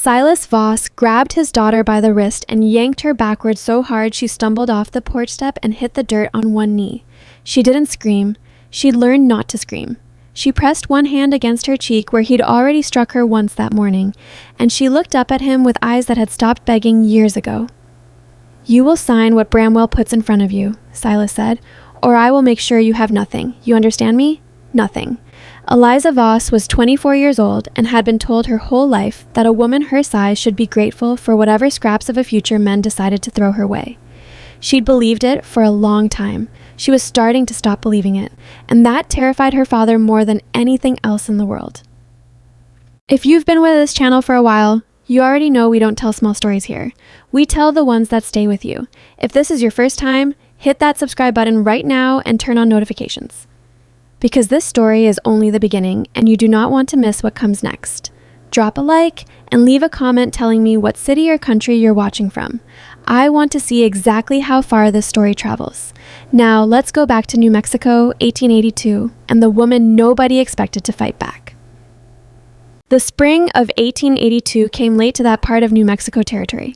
Silas Voss grabbed his daughter by the wrist and yanked her backward so hard she stumbled off the porch step and hit the dirt on one knee. She didn't scream. She'd learned not to scream. She pressed one hand against her cheek where he'd already struck her once that morning, and she looked up at him with eyes that had stopped begging years ago. "You will sign what Bramwell puts in front of you," Silas said, "or I will make sure you have nothing. You understand me? Nothing." Eliza Voss was 24 years old and had been told her whole life that a woman her size should be grateful for whatever scraps of a future men decided to throw her way. She'd believed it for a long time. She was starting to stop believing it, and that terrified her father more than anything else in the world. If you've been with this channel for a while, you already know we don't tell small stories here. We tell the ones that stay with you. If this is your first time, hit that subscribe button right now and turn on notifications. Because this story is only the beginning, and you do not want to miss what comes next. Drop a like and leave a comment telling me what city or country you're watching from. I want to see exactly how far this story travels. Now let's go back to New Mexico, 1882, and the woman nobody expected to fight back. The spring of 1882 came late to that part of New Mexico territory.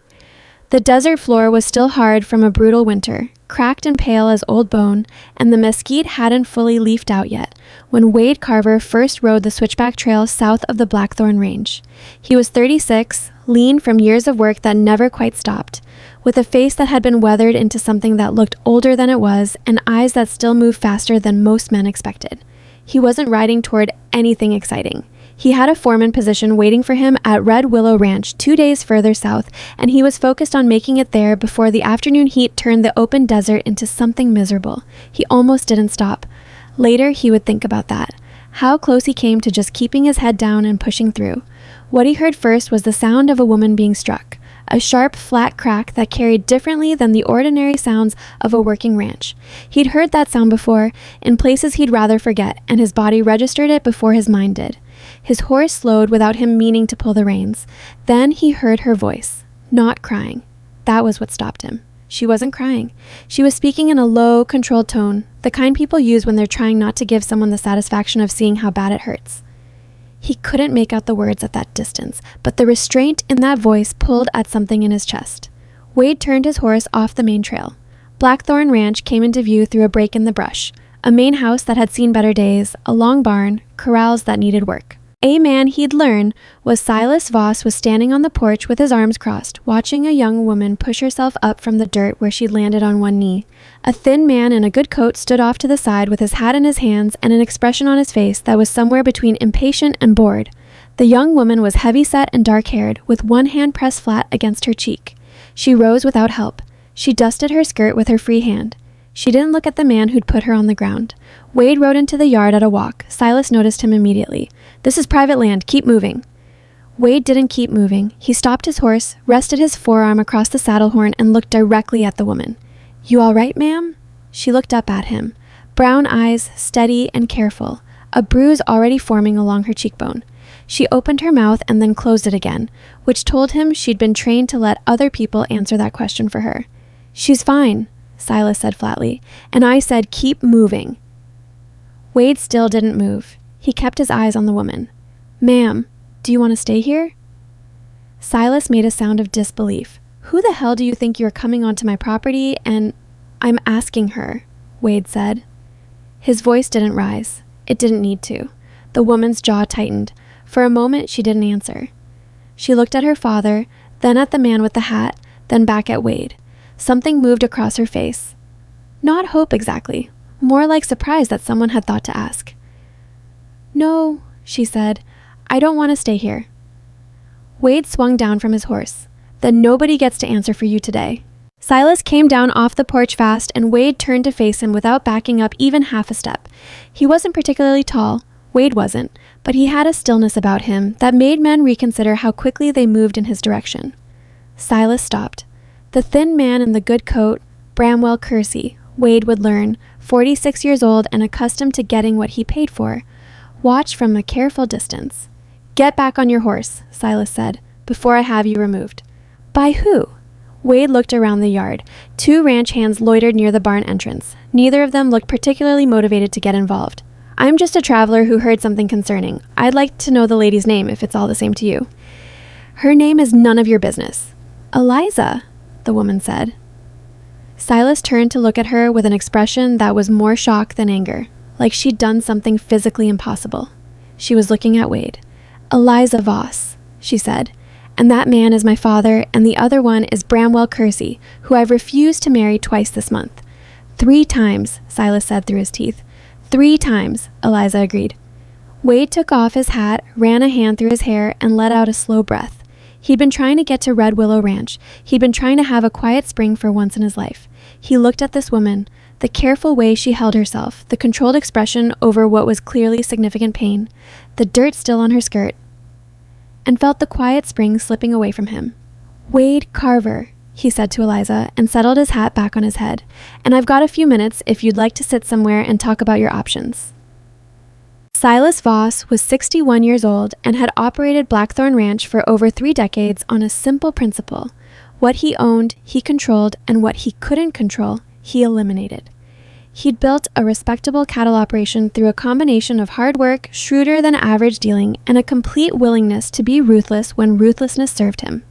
The desert floor was still hard from a brutal winter, cracked and pale as old bone, and the mesquite hadn't fully leafed out yet when Wade Carver first rode the switchback trail south of the Blackthorn Range. He was 36, lean from years of work that never quite stopped, with a face that had been weathered into something that looked older than it was and eyes that still moved faster than most men expected. He wasn't riding toward anything exciting. He had a foreman position waiting for him at Red Willow Ranch 2 days further south, and he was focused on making it there before the afternoon heat turned the open desert into something miserable. He almost didn't stop. Later, he would think about that. How close he came to just keeping his head down and pushing through. What he heard first was the sound of a woman being struck, a sharp, flat crack that carried differently than the ordinary sounds of a working ranch. He'd heard that sound before, in places he'd rather forget, and his body registered it before his mind did. His horse slowed without him meaning to pull the reins. Then he heard her voice, not crying. That was what stopped him. She wasn't crying. She was speaking in a low, controlled tone, the kind people use when they're trying not to give someone the satisfaction of seeing how bad it hurts. He couldn't make out the words at that distance, but the restraint in that voice pulled at something in his chest. Wade turned his horse off the main trail. Blackthorn Ranch came into view through a break in the brush. A main house that had seen better days, a long barn, corrals that needed work. A man he'd learned was Silas Voss was standing on the porch with his arms crossed, watching a young woman push herself up from the dirt where she'd landed on one knee. A thin man in a good coat stood off to the side with his hat in his hands and an expression on his face that was somewhere between impatient and bored. The young woman was heavy-set and dark-haired, with one hand pressed flat against her cheek. She rose without help. She dusted her skirt with her free hand. She didn't look at the man who'd put her on the ground. Wade rode into the yard at a walk. Silas noticed him immediately. "This is private land. Keep moving." Wade didn't keep moving. He stopped his horse, rested his forearm across the saddle horn, and looked directly at the woman. "You all right, ma'am?" She looked up at him. Brown eyes, steady and careful, a bruise already forming along her cheekbone. She opened her mouth and then closed it again, which told him she'd been trained to let other people answer that question for her. "She's fine," Silas said flatly, "and I said keep moving." Wade still didn't move. He kept his eyes on the woman. "Ma'am, do you want to stay here?" Silas made a sound of disbelief. "Who the hell do you think you're coming onto my property and—" "I'm asking her," Wade said. His voice didn't rise. It didn't need to. The woman's jaw tightened. For a moment, she didn't answer. She looked at her father, then at the man with the hat, then back at Wade. Something moved across her face. Not hope exactly, more like surprise that someone had thought to ask. "No," she said, "I don't want to stay here." Wade swung down from his horse. "Then nobody gets to answer for you today." Silas came down off the porch fast, and Wade turned to face him without backing up even half a step. He wasn't particularly tall. Wade wasn't, but he had a stillness about him that made men reconsider how quickly they moved in his direction. Silas stopped. The thin man in the good coat, Bramwell Kersey, Wade would learn, 46 years old and accustomed to getting what he paid for, watched from a careful distance. "Get back on your horse," Silas said, "before I have you removed." "By who?" Wade looked around the yard. 2 ranch hands loitered near the barn entrance. Neither of them looked particularly motivated to get involved. "I'm just a traveler who heard something concerning. I'd like to know the lady's name if it's all the same to you." Her name is none of your business." "Eliza," the woman said. Silas turned to look at her with an expression that was more shock than anger, like she'd done something physically impossible. She was looking at Wade. "Eliza Voss," she said, "and that man is my father, and the other one is Bramwell Kersey, who I've refused to marry twice this month." "3 times, Silas said through his teeth. "3 times, Eliza agreed. Wade took off his hat, ran a hand through his hair, and let out a slow breath. He'd been trying to get to Red Willow Ranch. He'd been trying to have a quiet spring for once in his life. He looked at this woman, the careful way she held herself, the controlled expression over what was clearly significant pain, the dirt still on her skirt, and felt the quiet spring slipping away from him. "Wade Carver," he said to Eliza, and settled his hat back on his head. "And I've got a few minutes if you'd like to sit somewhere and talk about your options." Silas Voss was 61 years old and had operated Blackthorn Ranch for over 3 decades on a simple principle. What he owned, he controlled, and what he couldn't control, he eliminated. He'd built a respectable cattle operation through a combination of hard work, shrewder than average dealing, and a complete willingness to be ruthless when ruthlessness served him.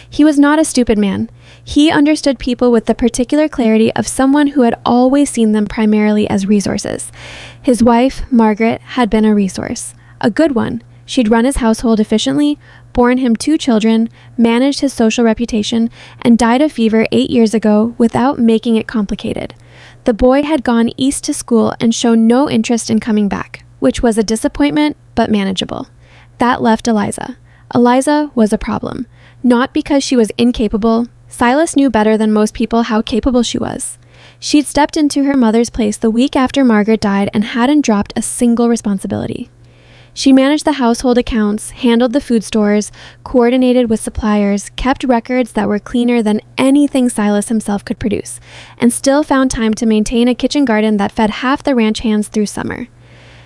He was not a stupid man. He understood people with the particular clarity of someone who had always seen them primarily as resources. His wife, Margaret, had been a resource. A good one. She'd run his household efficiently, borne him 2 children, managed his social reputation, and died of fever 8 years ago without making it complicated. The boy had gone east to school and shown no interest in coming back, which was a disappointment, but manageable. That left Eliza. Eliza was a problem. Not because she was incapable. Silas knew better than most people how capable she was. She'd stepped into her mother's place the week after Margaret died and hadn't dropped a single responsibility. She managed the household accounts, handled the food stores, coordinated with suppliers, kept records that were cleaner than anything Silas himself could produce, and still found time to maintain a kitchen garden that fed half the ranch hands through summer.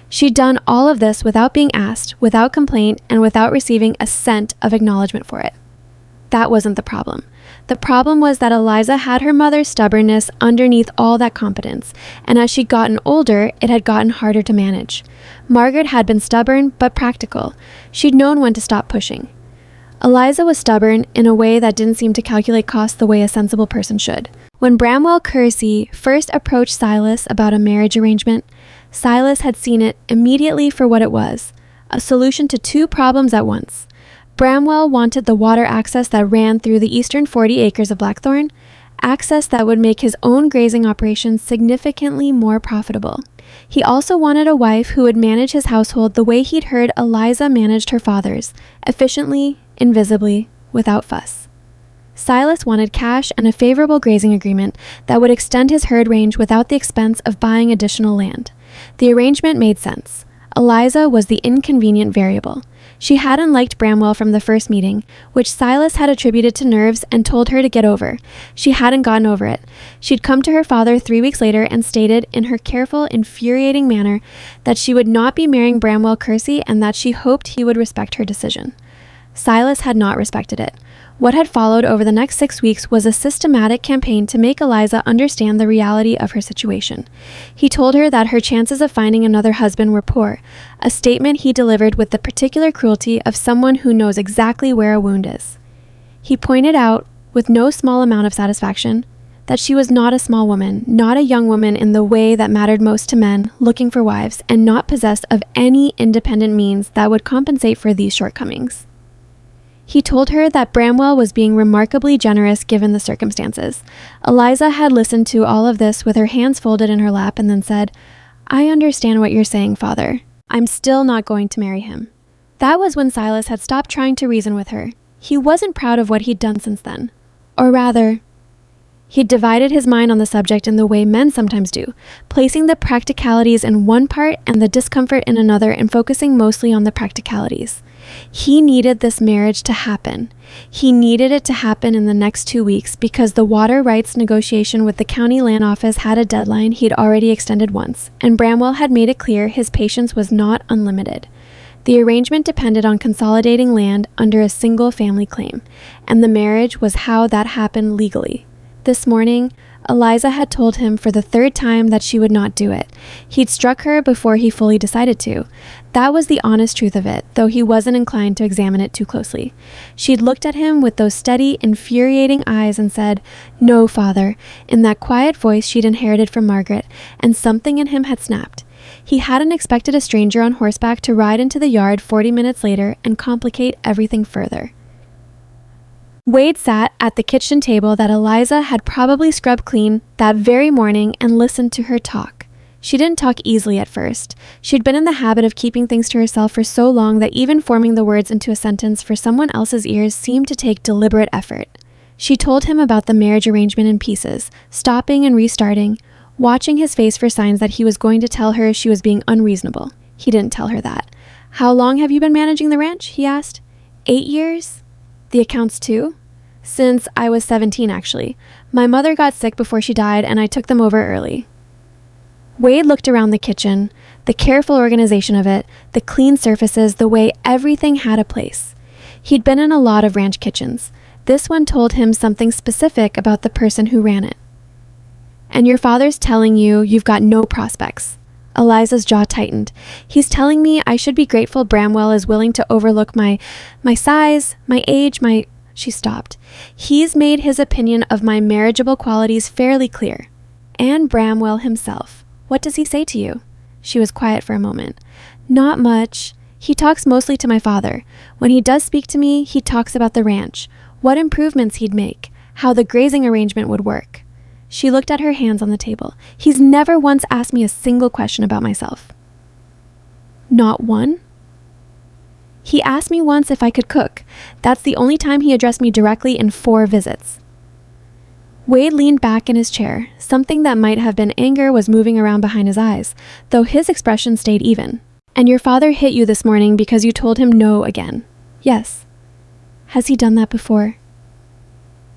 She'd done all of this without being asked, without complaint, and without receiving a cent of acknowledgement for it. That wasn't the problem. The problem was that Eliza had her mother's stubbornness underneath all that competence, and as she'd gotten older, it had gotten harder to manage. Margaret had been stubborn, but practical. She'd known when to stop pushing. Eliza was stubborn in a way that didn't seem to calculate costs the way a sensible person should. When Bramwell Kersey first approached Silas about a marriage arrangement, Silas had seen it immediately for what it was, a solution to 2 problems at once. Bramwell wanted the water access that ran through the eastern 40 acres of Blackthorn, access that would make his own grazing operations significantly more profitable. He also wanted a wife who would manage his household the way he'd heard Eliza managed her father's, efficiently, invisibly, without fuss. Silas wanted cash and a favorable grazing agreement that would extend his herd range without the expense of buying additional land. The arrangement made sense. Eliza was the inconvenient variable. She hadn't liked Bramwell from the first meeting, which Silas had attributed to nerves and told her to get over. She hadn't gotten over it. She'd come to her father 3 weeks later and stated, in her careful, infuriating manner, that she would not be marrying Bramwell Kersey and that she hoped he would respect her decision. Silas had not respected it. What had followed over the next 6 weeks was a systematic campaign to make Eliza understand the reality of her situation. He told her that her chances of finding another husband were poor, a statement he delivered with the particular cruelty of someone who knows exactly where a wound is. He pointed out, with no small amount of satisfaction, that she was not a small woman, not a young woman in the way that mattered most to men looking for wives, and not possessed of any independent means that would compensate for these shortcomings. He told her that Bramwell was being remarkably generous given the circumstances. Eliza had listened to all of this with her hands folded in her lap and then said, "I understand what you're saying, Father. I'm still not going to marry him." That was when Silas had stopped trying to reason with her. He wasn't proud of what he'd done since then. Or rather, he'd divided his mind on the subject in the way men sometimes do, placing the practicalities in one part and the discomfort in another and focusing mostly on the practicalities. He needed this marriage to happen. He needed it to happen in the next 2 weeks because the water rights negotiation with the county land office had a deadline he'd already extended once, and Bramwell had made it clear his patience was not unlimited. The arrangement depended on consolidating land under a single family claim, and the marriage was how that happened legally. This morning, Eliza had told him for the third time that she would not do it. He'd struck her before he fully decided to. That was the honest truth of it, though he wasn't inclined to examine it too closely. She'd looked at him with those steady, infuriating eyes and said, "No, father," in that quiet voice she'd inherited from Margaret, and something in him had snapped. He hadn't expected a stranger on horseback to ride into the yard 40 minutes later and complicate everything further. Wade sat at the kitchen table that Eliza had probably scrubbed clean that very morning and listened to her talk. She didn't talk easily at first. She'd been in the habit of keeping things to herself for so long that even forming the words into a sentence for someone else's ears seemed to take deliberate effort. She told him about the marriage arrangement in pieces, stopping and restarting, watching his face for signs that he was going to tell her she was being unreasonable. He didn't tell her that. "How long have you been managing the ranch?" he asked. 8 years? The accounts too? Since I was 17, actually. My mother got sick before she died, and I took them over early. Wade looked around the kitchen, the careful organization of it, the clean surfaces, the way everything had a place. He'd been in a lot of ranch kitchens. This one told him something specific about the person who ran it. "And your father's telling you you've got no prospects." Eliza's jaw tightened. "He's telling me I should be grateful Bramwell is willing to overlook my size, my age, my..." She stopped. "He's made his opinion of my marriageable qualities fairly clear. And Bramwell himself. What does he say to you?" She was quiet for a moment. "Not much. He talks mostly to my father. When he does speak to me, he talks about the ranch, what improvements he'd make, how the grazing arrangement would work." She looked at her hands on the table. "He's never once asked me a single question about myself." "Not one?" "He asked me once if I could cook. That's the only time he addressed me directly in 4 visits." Wade leaned back in his chair. Something that might have been anger was moving around behind his eyes, though his expression stayed even. "And your father hit you this morning because you told him no again?" "Yes." "Has he done that before?"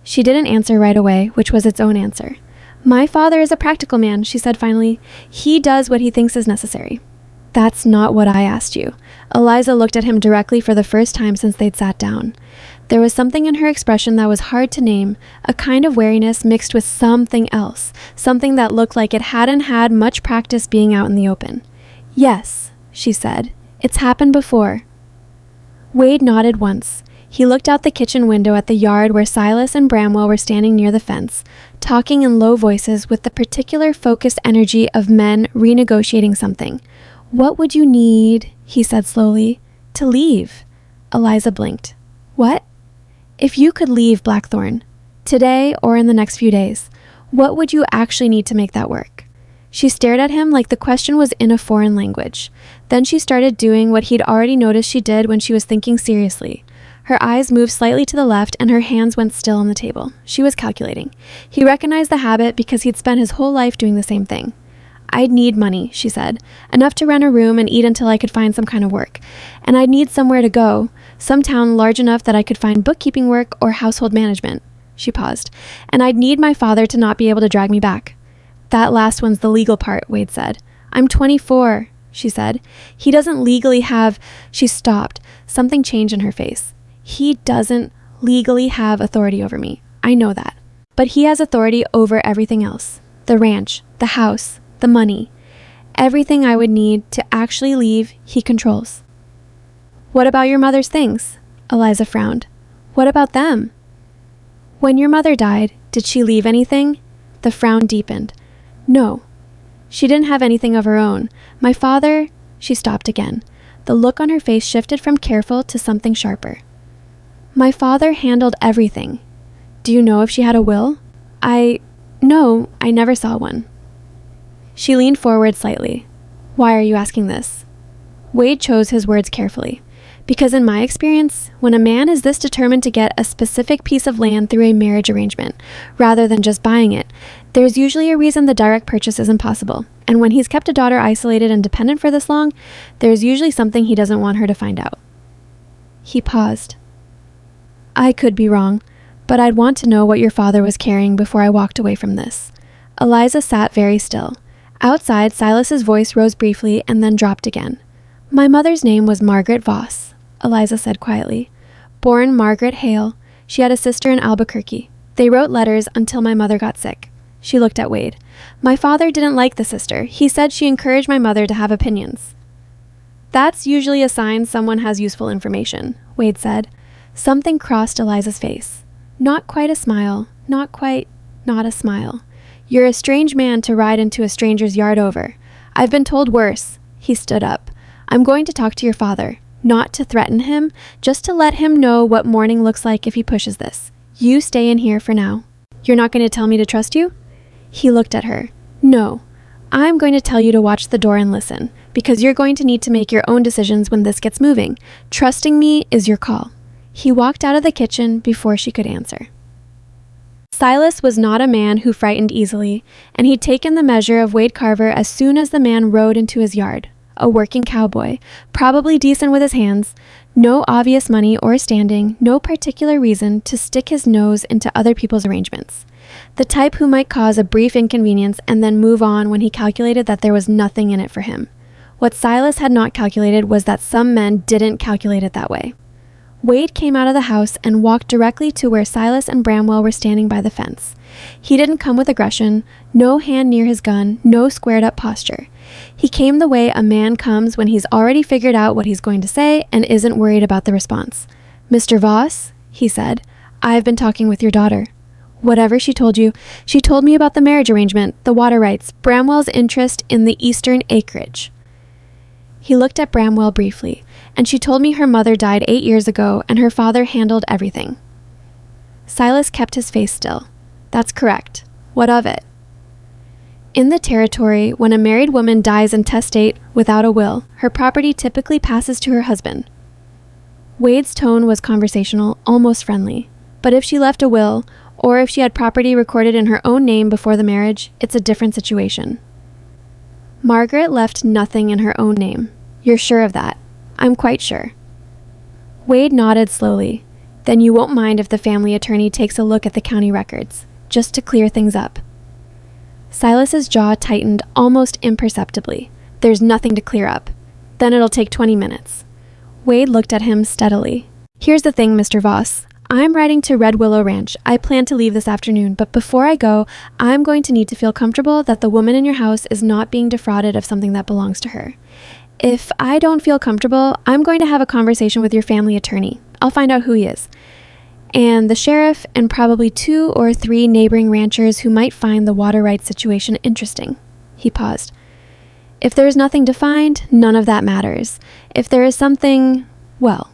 She didn't answer right away, which was its own answer. "My father is a practical man," she said finally. "He does what he thinks is necessary." "That's not what I asked you." Eliza looked at him directly for the first time since they'd sat down. There was something in her expression that was hard to name, a kind of wariness mixed with something else, something that looked like it hadn't had much practice being out in the open. "Yes," she said. "It's happened before." Wade nodded once. He looked out the kitchen window at the yard where Silas and Bramwell were standing near the fence, talking in low voices with the particular focused energy of men renegotiating something. "What would you need," he said slowly, "to leave?" Eliza blinked. "What?" "If you could leave Blackthorn, today or in the next few days, what would you actually need to make that work?" She stared at him like the question was in a foreign language. Then she started doing what he'd already noticed she did when she was thinking seriously. Her eyes moved slightly to the left and her hands went still on the table. She was calculating. He recognized the habit because he'd spent his whole life doing the same thing. "I'd need money," she said. "Enough to rent a room and eat until I could find some kind of work. And I'd need somewhere to go, some town large enough that I could find bookkeeping work or household management." She paused. "And I'd need my father to not be able to drag me back." "That last one's the legal part," Wade said. "I'm 24, she said. "He doesn't legally have..." She stopped. Something changed in her face. "He doesn't legally have authority over me. I know that. But he has authority over everything else. The ranch, the house, the money. Everything I would need to actually leave, he controls." "What about your mother's things?" Eliza frowned. "What about them?" "When your mother died, did she leave anything?" The frown deepened. "No. She didn't have anything of her own. My father..." She stopped again. The look on her face shifted from careful to something sharper. "My father handled everything. Do you know if she had a will?" No, I never saw one." She leaned forward slightly. "Why are you asking this?" Wade chose his words carefully. "Because in my experience, when a man is this determined to get a specific piece of land through a marriage arrangement, rather than just buying it, there's usually a reason the direct purchase isn't possible. And when he's kept a daughter isolated and dependent for this long, there's usually something he doesn't want her to find out." He paused. "I could be wrong, but I'd want to know what your father was carrying before I walked away from this." Eliza sat very still. Outside, Silas's voice rose briefly and then dropped again. "My mother's name was Margaret Voss," Eliza said quietly. "Born Margaret Hale. She had a sister in Albuquerque. They wrote letters until my mother got sick. She looked at Wade. My father didn't like the sister. He said she encouraged my mother to have opinions. That's usually a sign someone has useful information, Wade said. Something crossed Eliza's face. Not quite a smile. Not a smile. You're a strange man to ride into a stranger's yard over. I've been told worse. He stood up. I'm going to talk to your father. Not to threaten him, just to let him know what morning looks like if he pushes this. You stay in here for now. You're not going to tell me to trust you? He looked at her. No. I'm going to tell you to watch the door and listen, because you're going to need to make your own decisions when this gets moving. Trusting me is your call. He walked out of the kitchen before she could answer. Silas was not a man who frightened easily, and he'd taken the measure of Wade Carver as soon as the man rode into his yard. A working cowboy, probably decent with his hands, no obvious money or standing, no particular reason to stick his nose into other people's arrangements. The type who might cause a brief inconvenience and then move on when he calculated that there was nothing in it for him. What Silas had not calculated was that some men didn't calculate it that way. Wade came out of the house and walked directly to where Silas and Bramwell were standing by the fence. He didn't come with aggression, no hand near his gun, no squared-up posture. He came the way a man comes when he's already figured out what he's going to say and isn't worried about the response. Mr. Voss, he said, I've been talking with your daughter. Whatever she told you, she told me about the marriage arrangement, the water rights, Bramwell's interest in the eastern acreage. He looked at Bramwell briefly, and she told me her mother died 8 years ago and her father handled everything. Silas kept his face still. That's correct. What of it? In the territory, when a married woman dies intestate without a will, her property typically passes to her husband. Wade's tone was conversational, almost friendly. But if she left a will, or if she had property recorded in her own name before the marriage, it's a different situation. Margaret left nothing in her own name. You're sure of that? I'm quite sure. Wade nodded slowly. Then you won't mind if the family attorney takes a look at the county records, just to clear things up. Silas's jaw tightened almost imperceptibly. There's nothing to clear up. Then it'll take 20 minutes. Wade looked at him steadily. Here's the thing, Mr. Voss. I'm riding to Red Willow Ranch. I plan to leave this afternoon, but before I go, I'm going to need to feel comfortable that the woman in your house is not being defrauded of something that belongs to her. If I don't feel comfortable, I'm going to have a conversation with your family attorney. I'll find out who he is. And the sheriff and probably 2 or 3 neighboring ranchers who might find the water rights situation interesting. He paused. If there is nothing to find, none of that matters. If there is something, well,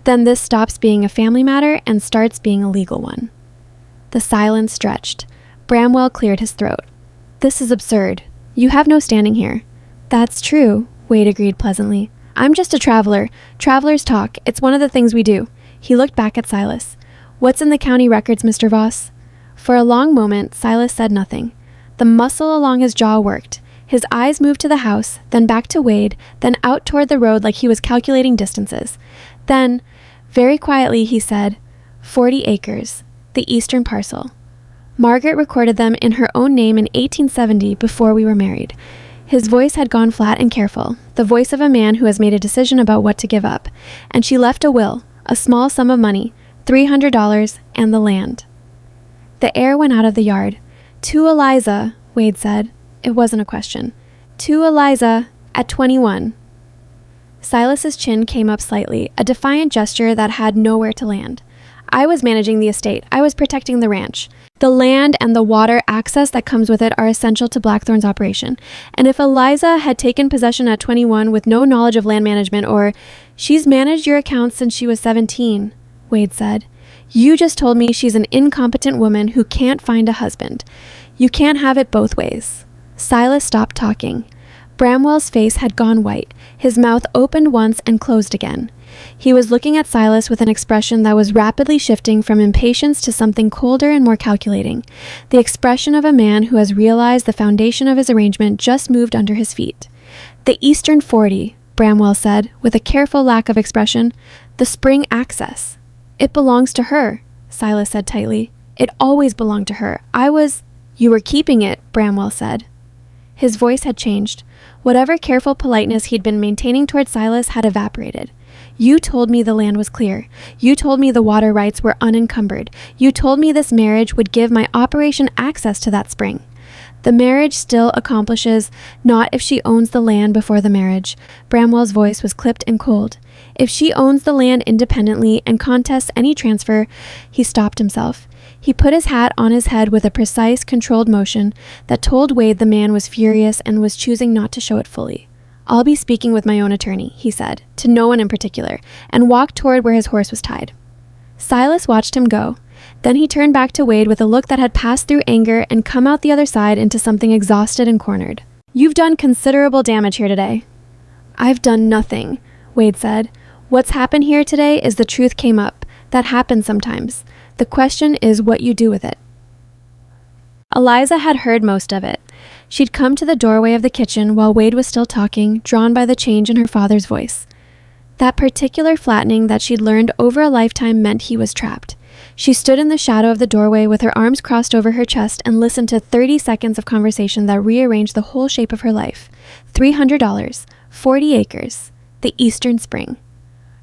then this stops being a family matter and starts being a legal one. The silence stretched. Bramwell cleared his throat. This is absurd. You have no standing here. That's true, Wade agreed pleasantly. I'm just a traveler. Travelers talk. It's one of the things we do. He looked back at Silas. What's in the county records, Mr. Voss? For a long moment, Silas said nothing. The muscle along his jaw worked. His eyes moved to the house, then back to Wade, then out toward the road like he was calculating distances. Then, very quietly, he said, 40 acres, the eastern parcel. Margaret recorded them in her own name in 1870 before we were married. His voice had gone flat and careful, the voice of a man who has made a decision about what to give up. And she left a will, a small sum of money, $300, and the land. The air went out of the yard. To Eliza, Wade said. It wasn't a question. To Eliza, at 21. Silas's chin came up slightly, a defiant gesture that had nowhere to land. I was managing the estate. I was protecting the ranch. The land and the water access that comes with it are essential to Blackthorn's operation. And if Eliza had taken possession at 21 with no knowledge of land management, or she's managed your accounts since she was 17, Wade said. You just told me she's an incompetent woman who can't find a husband. You can't have it both ways. Silas stopped talking. Bramwell's face had gone white. His mouth opened once and closed again. He was looking at Silas with an expression that was rapidly shifting from impatience to something colder and more calculating. The expression of a man who has realized the foundation of his arrangement just moved under his feet. The Eastern 40, Bramwell said, with a careful lack of expression. The spring access. It belongs to her, Silas said tightly. It always belonged to her. You were keeping it, Bramwell said. His voice had changed. Whatever careful politeness he'd been maintaining toward Silas had evaporated. You told me the land was clear. You told me the water rights were unencumbered. You told me this marriage would give my operation access to that spring. The marriage still accomplishes not if she owns the land before the marriage. Bramwell's voice was clipped and cold. If she owns the land independently and contests any transfer, he stopped himself. He put his hat on his head with a precise, controlled motion that told Wade the man was furious and was choosing not to show it fully. I'll be speaking with my own attorney, he said, to no one in particular, and walked toward where his horse was tied. Silas watched him go. Then he turned back to Wade with a look that had passed through anger and come out the other side into something exhausted and cornered. You've done considerable damage here today. I've done nothing, Wade said. What's happened here today is the truth came up. That happens sometimes. The question is what you do with it. Eliza had heard most of it. She'd come to the doorway of the kitchen while Wade was still talking, drawn by the change in her father's voice. That particular flattening that she'd learned over a lifetime meant he was trapped. She stood in the shadow of the doorway with her arms crossed over her chest and listened to 30 seconds of conversation that rearranged the whole shape of her life. $300, 40 acres, the Eastern Spring.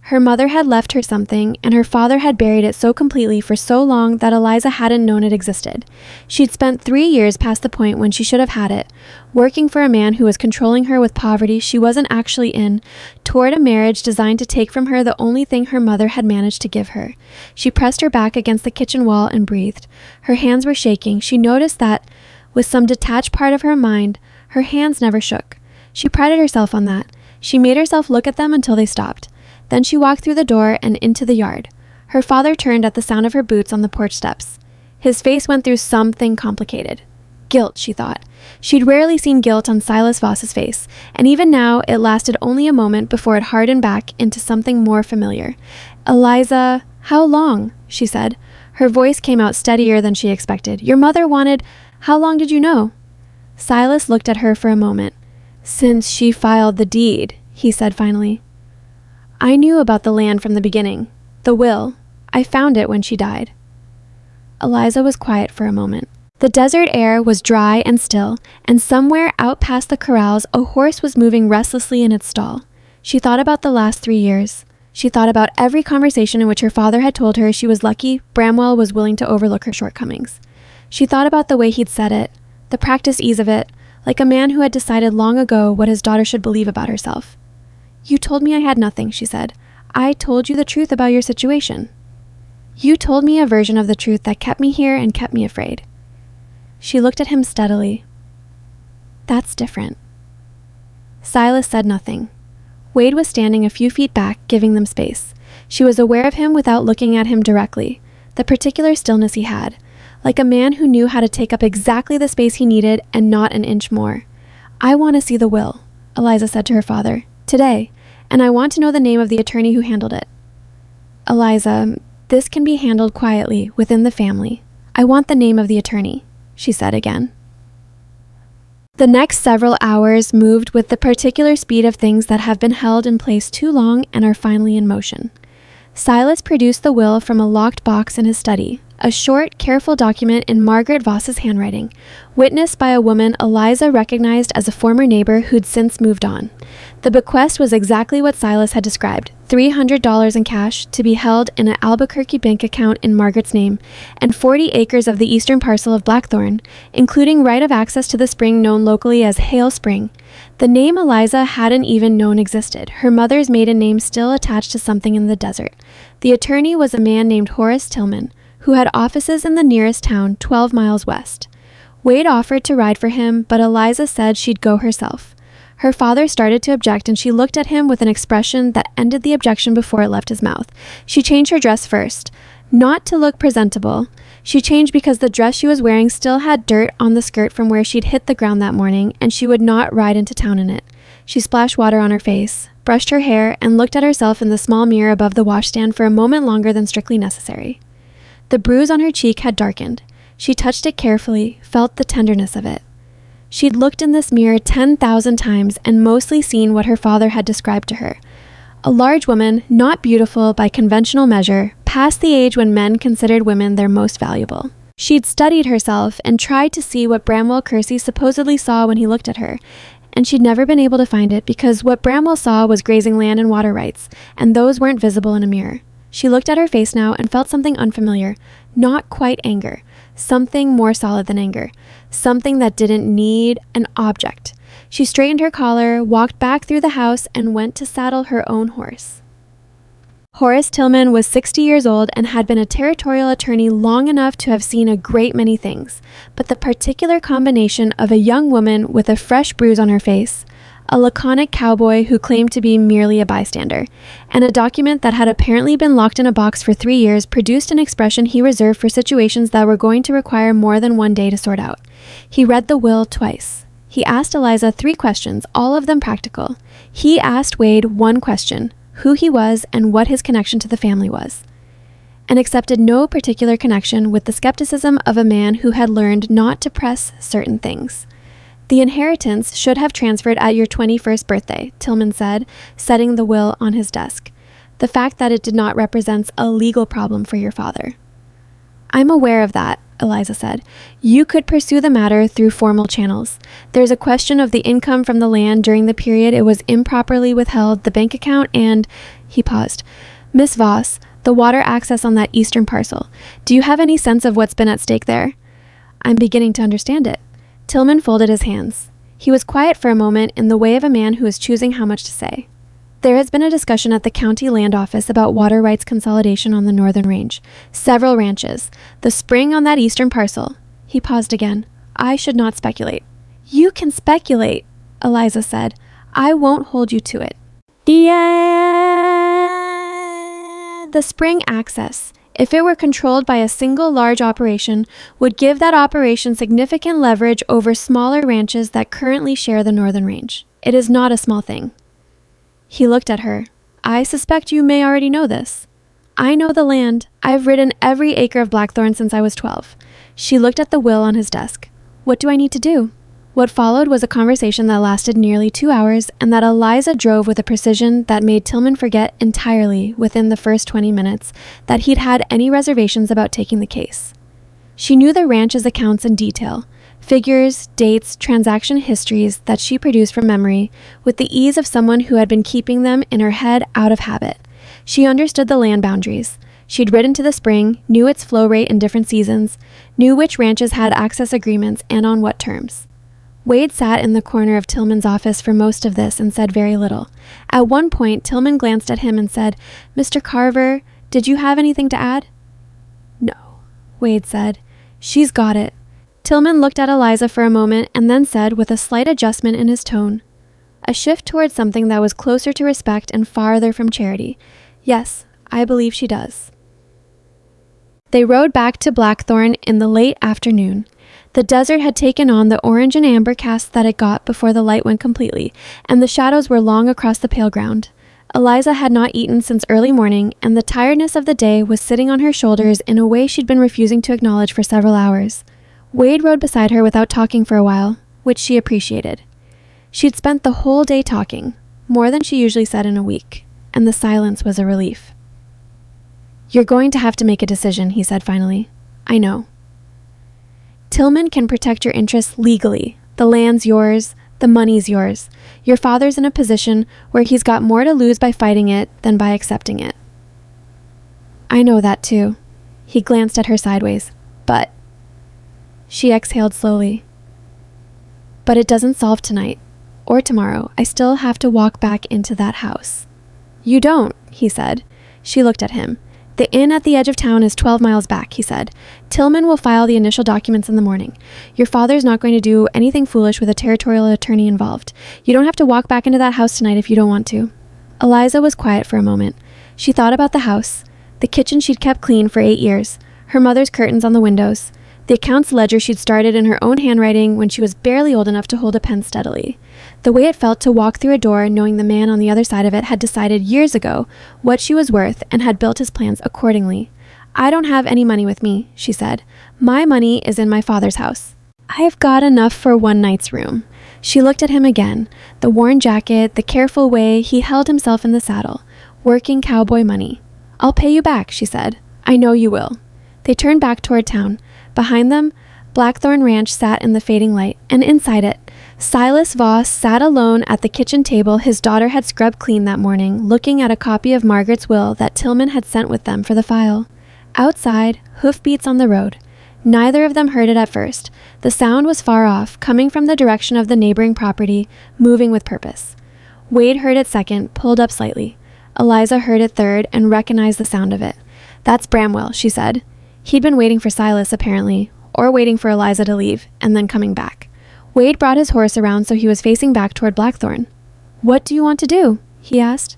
Her mother had left her something, and her father had buried it so completely for so long that Eliza hadn't known it existed. She'd spent 3 years past the point when she should have had it, working for a man who was controlling her with poverty she wasn't actually in, toward a marriage designed to take from her the only thing her mother had managed to give her. She pressed her back against the kitchen wall and breathed. Her hands were shaking. She noticed that, with some detached part of her mind, her hands never shook. She prided herself on that. She made herself look at them until they stopped. Then she walked through the door and into the yard. Her father turned at the sound of her boots on the porch steps. His face went through something complicated. Guilt, she thought. She'd rarely seen guilt on Silas Voss's face, and even now it lasted only a moment before it hardened back into something more familiar. Eliza, how long? She said. Her voice came out steadier than she expected. Your mother wanted... How long did you know? Silas looked at her for a moment. Since she filed the deed, he said finally. I knew about the land from the beginning. The will. I found it when she died. Eliza was quiet for a moment. The desert air was dry and still, and somewhere out past the corrals a horse was moving restlessly in its stall. She thought about the last 3 years. She thought about every conversation in which her father had told her she was lucky Bramwell was willing to overlook her shortcomings. She thought about the way he'd said it, the practiced ease of it, like a man who had decided long ago what his daughter should believe about herself. You told me I had nothing, she said. I told you the truth about your situation. You told me a version of the truth that kept me here and kept me afraid. She looked at him steadily. That's different. Silas said nothing. Wade was standing a few feet back, giving them space. She was aware of him without looking at him directly, the particular stillness he had, like a man who knew how to take up exactly the space he needed and not an inch more. I want to see the will, Eliza said to her father. Today, and I want to know the name of the attorney who handled it. Eliza, this can be handled quietly within the family. I want the name of the attorney, she said again. The next several hours moved with the particular speed of things that have been held in place too long and are finally in motion. Silas produced the will from a locked box in his study, a short, careful document in Margaret Voss's handwriting, witnessed by a woman Eliza recognized as a former neighbor who'd since moved on. The bequest was exactly what Silas had described, $300 in cash to be held in an Albuquerque bank account in Margaret's name, and 40 acres of the eastern parcel of Blackthorn, including right of access to the spring known locally as Hale Spring. The name Eliza hadn't even known existed, her mother's maiden name still attached to something in the desert. The attorney was a man named Horace Tillman, who had offices in the nearest town 12 miles west. Wade offered to ride for him, but Eliza said she'd go herself. Her father started to object, and she looked at him with an expression that ended the objection before it left his mouth. She changed her dress first, not to look presentable. She changed because the dress she was wearing still had dirt on the skirt from where she'd hit the ground that morning, and she would not ride into town in it. She splashed water on her face, brushed her hair, and looked at herself in the small mirror above the washstand for a moment longer than strictly necessary. The bruise on her cheek had darkened. She touched it carefully, felt the tenderness of it. She'd looked in this mirror 10,000 times and mostly seen what her father had described to her. A large woman, not beautiful by conventional measure, past the age when men considered women their most valuable. She'd studied herself and tried to see what Bramwell Kersey supposedly saw when he looked at her, and she'd never been able to find it because what Bramwell saw was grazing land and water rights, and those weren't visible in a mirror. She looked at her face now and felt something unfamiliar, not quite anger, something more solid than anger, something that didn't need an object. She straightened her collar, walked back through the house, and went to saddle her own horse. Horace Tillman was 60 years old and had been a territorial attorney long enough to have seen a great many things, but the particular combination of a young woman with a fresh bruise on her face, a laconic cowboy who claimed to be merely a bystander, and a document that had apparently been locked in a box for 3 years produced an expression he reserved for situations that were going to require more than one day to sort out. He read the will twice. He asked Eliza 3 questions, all of them practical. He asked Wade 1 question, who he was and what his connection to the family was, and accepted no particular connection with the skepticism of a man who had learned not to press certain things. The inheritance should have transferred at your 21st birthday, Tillman said, setting the will on his desk. The fact that it did not represents a legal problem for your father. I'm aware of that, Eliza said. You could pursue the matter through formal channels. There's a question of the income from the land during the period it was improperly withheld, the bank account, and... He paused. Miss Voss, the water access on that eastern parcel. Do you have any sense of what's been at stake there? I'm beginning to understand it. Tillman folded his hands. He was quiet for a moment in the way of a man who is choosing how much to say. There has been a discussion at the county land office about water rights consolidation on the northern range. Several ranches. The spring on that eastern parcel. He paused again. I should not speculate. You can speculate, Eliza said. I won't hold you to it. Yeah. The spring access, if it were controlled by a single large operation, would give that operation significant leverage over smaller ranches that currently share the northern range. It is not a small thing. He looked at her. I suspect you may already know this. I know the land. I've ridden every acre of Blackthorn since I was 12. She looked at the will on his desk. What do I need to do? What followed was a conversation that lasted nearly 2 hours and that Eliza drove with a precision that made Tillman forget entirely within the first 20 minutes that he'd had any reservations about taking the case. She knew the ranch's accounts in detail. Figures, dates, transaction histories that she produced from memory with the ease of someone who had been keeping them in her head out of habit. She understood the land boundaries. She'd ridden to the spring, knew its flow rate in different seasons, knew which ranches had access agreements and on what terms. Wade sat in the corner of Tillman's office for most of this and said very little. At one point, Tillman glanced at him and said, Mr. Carver, did you have anything to add? No, Wade said. She's got it. Tillman looked at Eliza for a moment and then said with a slight adjustment in his tone, a shift towards something that was closer to respect and farther from charity. Yes, I believe she does. They rode back to Blackthorn in the late afternoon. The desert had taken on the orange and amber cast that it got before the light went completely, and the shadows were long across the pale ground. Eliza had not eaten since early morning, and the tiredness of the day was sitting on her shoulders in a way she'd been refusing to acknowledge for several hours. Wade rode beside her without talking for a while, which she appreciated. She'd spent the whole day talking, more than she usually said in a week, and the silence was a relief. You're going to have to make a decision, he said finally. I know. Tillman can protect your interests legally. The land's yours, the money's yours. Your father's in a position where he's got more to lose by fighting it than by accepting it. I know that too. He glanced at her sideways. But... She exhaled slowly. But it doesn't solve tonight, or tomorrow. I still have to walk back into that house. You don't, he said. She looked at him. The inn at the edge of town is 12 miles back, he said. Tillman will file the initial documents in the morning. Your father's not going to do anything foolish with a territorial attorney involved. You don't have to walk back into that house tonight if you don't want to. Eliza was quiet for a moment. She thought about the house, the kitchen she'd kept clean for 8 years, her mother's curtains on the windows, the accounts ledger she'd started in her own handwriting when she was barely old enough to hold a pen steadily. The way it felt to walk through a door knowing the man on the other side of it had decided years ago what she was worth and had built his plans accordingly. I don't have any money with me, she said. My money is in my father's house. I've got enough for one night's room. She looked at him again, the worn jacket, the careful way he held himself in the saddle. Working cowboy money. I'll pay you back, she said. I know you will. They turned back toward town. Behind them, Blackthorn Ranch sat in the fading light, and inside it, Silas Voss sat alone at the kitchen table his daughter had scrubbed clean that morning, looking at a copy of Margaret's will that Tillman had sent with them for the file. Outside, hoofbeats on the road. Neither of them heard it at first. The sound was far off, coming from the direction of the neighboring property, moving with purpose. Wade heard it second, pulled up slightly. Eliza heard it third and recognized the sound of it. "That's Bramwell," she said. He'd been waiting for Silas, apparently, or waiting for Eliza to leave, and then coming back. Wade brought his horse around so he was facing back toward Blackthorn. "What do you want to do?" he asked.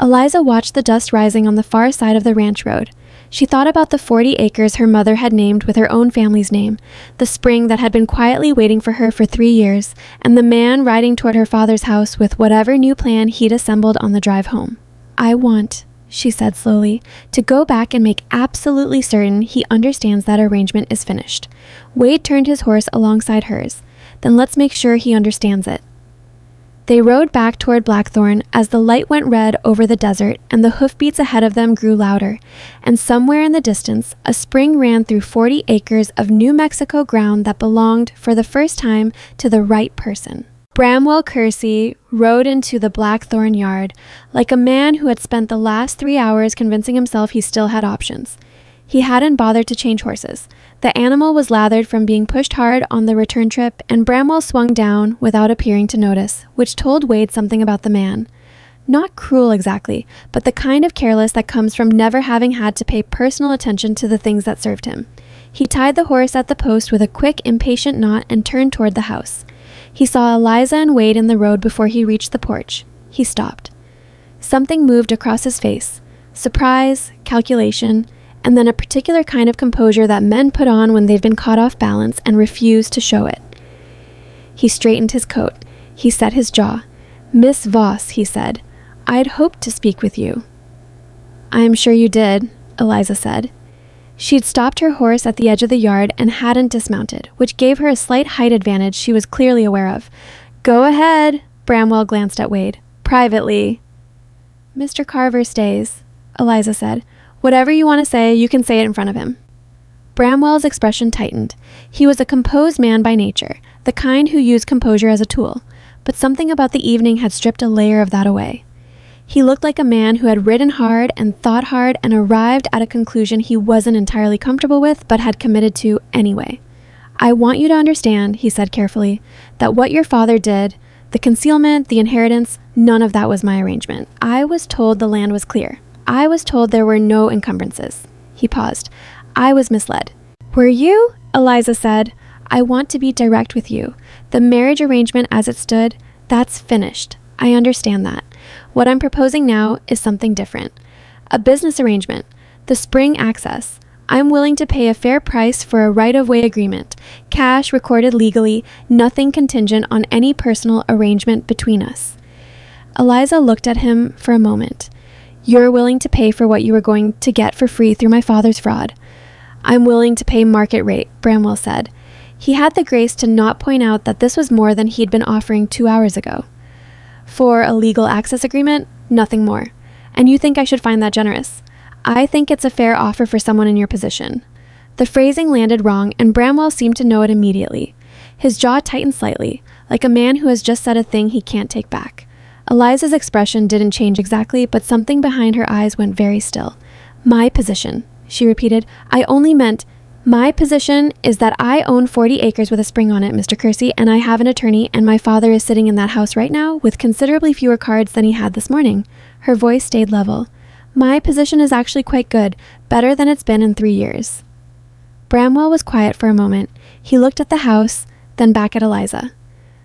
Eliza watched the dust rising on the far side of the ranch road. She thought about the 40 acres her mother had named with her own family's name, the spring that had been quietly waiting for her for 3 years, and the man riding toward her father's house with whatever new plan he'd assembled on the drive home. "I want," she said slowly, "to go back and make absolutely certain he understands that arrangement is finished." Wade turned his horse alongside hers. "Then let's make sure he understands it." They rode back toward Blackthorn as the light went red over the desert and the hoofbeats ahead of them grew louder, and somewhere in the distance, a spring ran through 40 acres of New Mexico ground that belonged, for the first time, to the right person. Bramwell Kersey rode into the Blackthorn yard like a man who had spent the last 3 hours convincing himself he still had options. He hadn't bothered to change horses. The animal was lathered from being pushed hard on the return trip, and Bramwell swung down without appearing to notice, which told Wade something about the man. Not cruel exactly, but the kind of careless that comes from never having had to pay personal attention to the things that served him. He tied the horse at the post with a quick, impatient knot and turned toward the house. He saw Eliza and Wade in the road before he reached the porch. He stopped. Something moved across his face. Surprise, calculation, and then a particular kind of composure that men put on when they've been caught off balance and refuse to show it. He straightened his coat. He set his jaw. "Miss Voss," he said, "I'd hoped to speak with you." "I am sure you did," Eliza said. She'd stopped her horse at the edge of the yard and hadn't dismounted, which gave her a slight height advantage she was clearly aware of. "Go ahead," Bramwell glanced at Wade. "Privately." "Mr. Carver stays," Eliza said. "Whatever you want to say, you can say it in front of him." Bramwell's expression tightened. He was a composed man by nature, the kind who used composure as a tool, but something about the evening had stripped a layer of that away. He looked like a man who had ridden hard and thought hard and arrived at a conclusion he wasn't entirely comfortable with but had committed to anyway. "I want you to understand," he said carefully, "that what your father did, the concealment, the inheritance, none of that was my arrangement. I was told the land was clear. I was told there were no encumbrances." He paused. "I was misled." "Were you?" Eliza said. "I want to be direct with you. The marriage arrangement as it stood, that's finished. I understand that. What I'm proposing now is something different. A business arrangement. The spring access. I'm willing to pay a fair price for a right-of-way agreement. Cash recorded legally, nothing contingent on any personal arrangement between us." Eliza looked at him for a moment. "You're willing to pay for what you were going to get for free through my father's fraud." "I'm willing to pay market rate," Bramwell said. He had the grace to not point out that this was more than he'd been offering 2 hours ago. "For a legal access agreement, nothing more. And you think I should find that generous? I think it's a fair offer for someone in your position." The phrasing landed wrong, and Bramwell seemed to know it immediately. His jaw tightened slightly, like a man who has just said a thing he can't take back. Eliza's expression didn't change exactly, but something behind her eyes went very still. "My position," she repeated. "I only meant, my position is that I own 40 acres with a spring on it, Mr. Kersey, and I have an attorney, and my father is sitting in that house right now with considerably fewer cards than he had this morning." Her voice stayed level. "My position is actually quite good, better than it's been in 3 years. Bramwell was quiet for a moment. He looked at the house, then back at Eliza.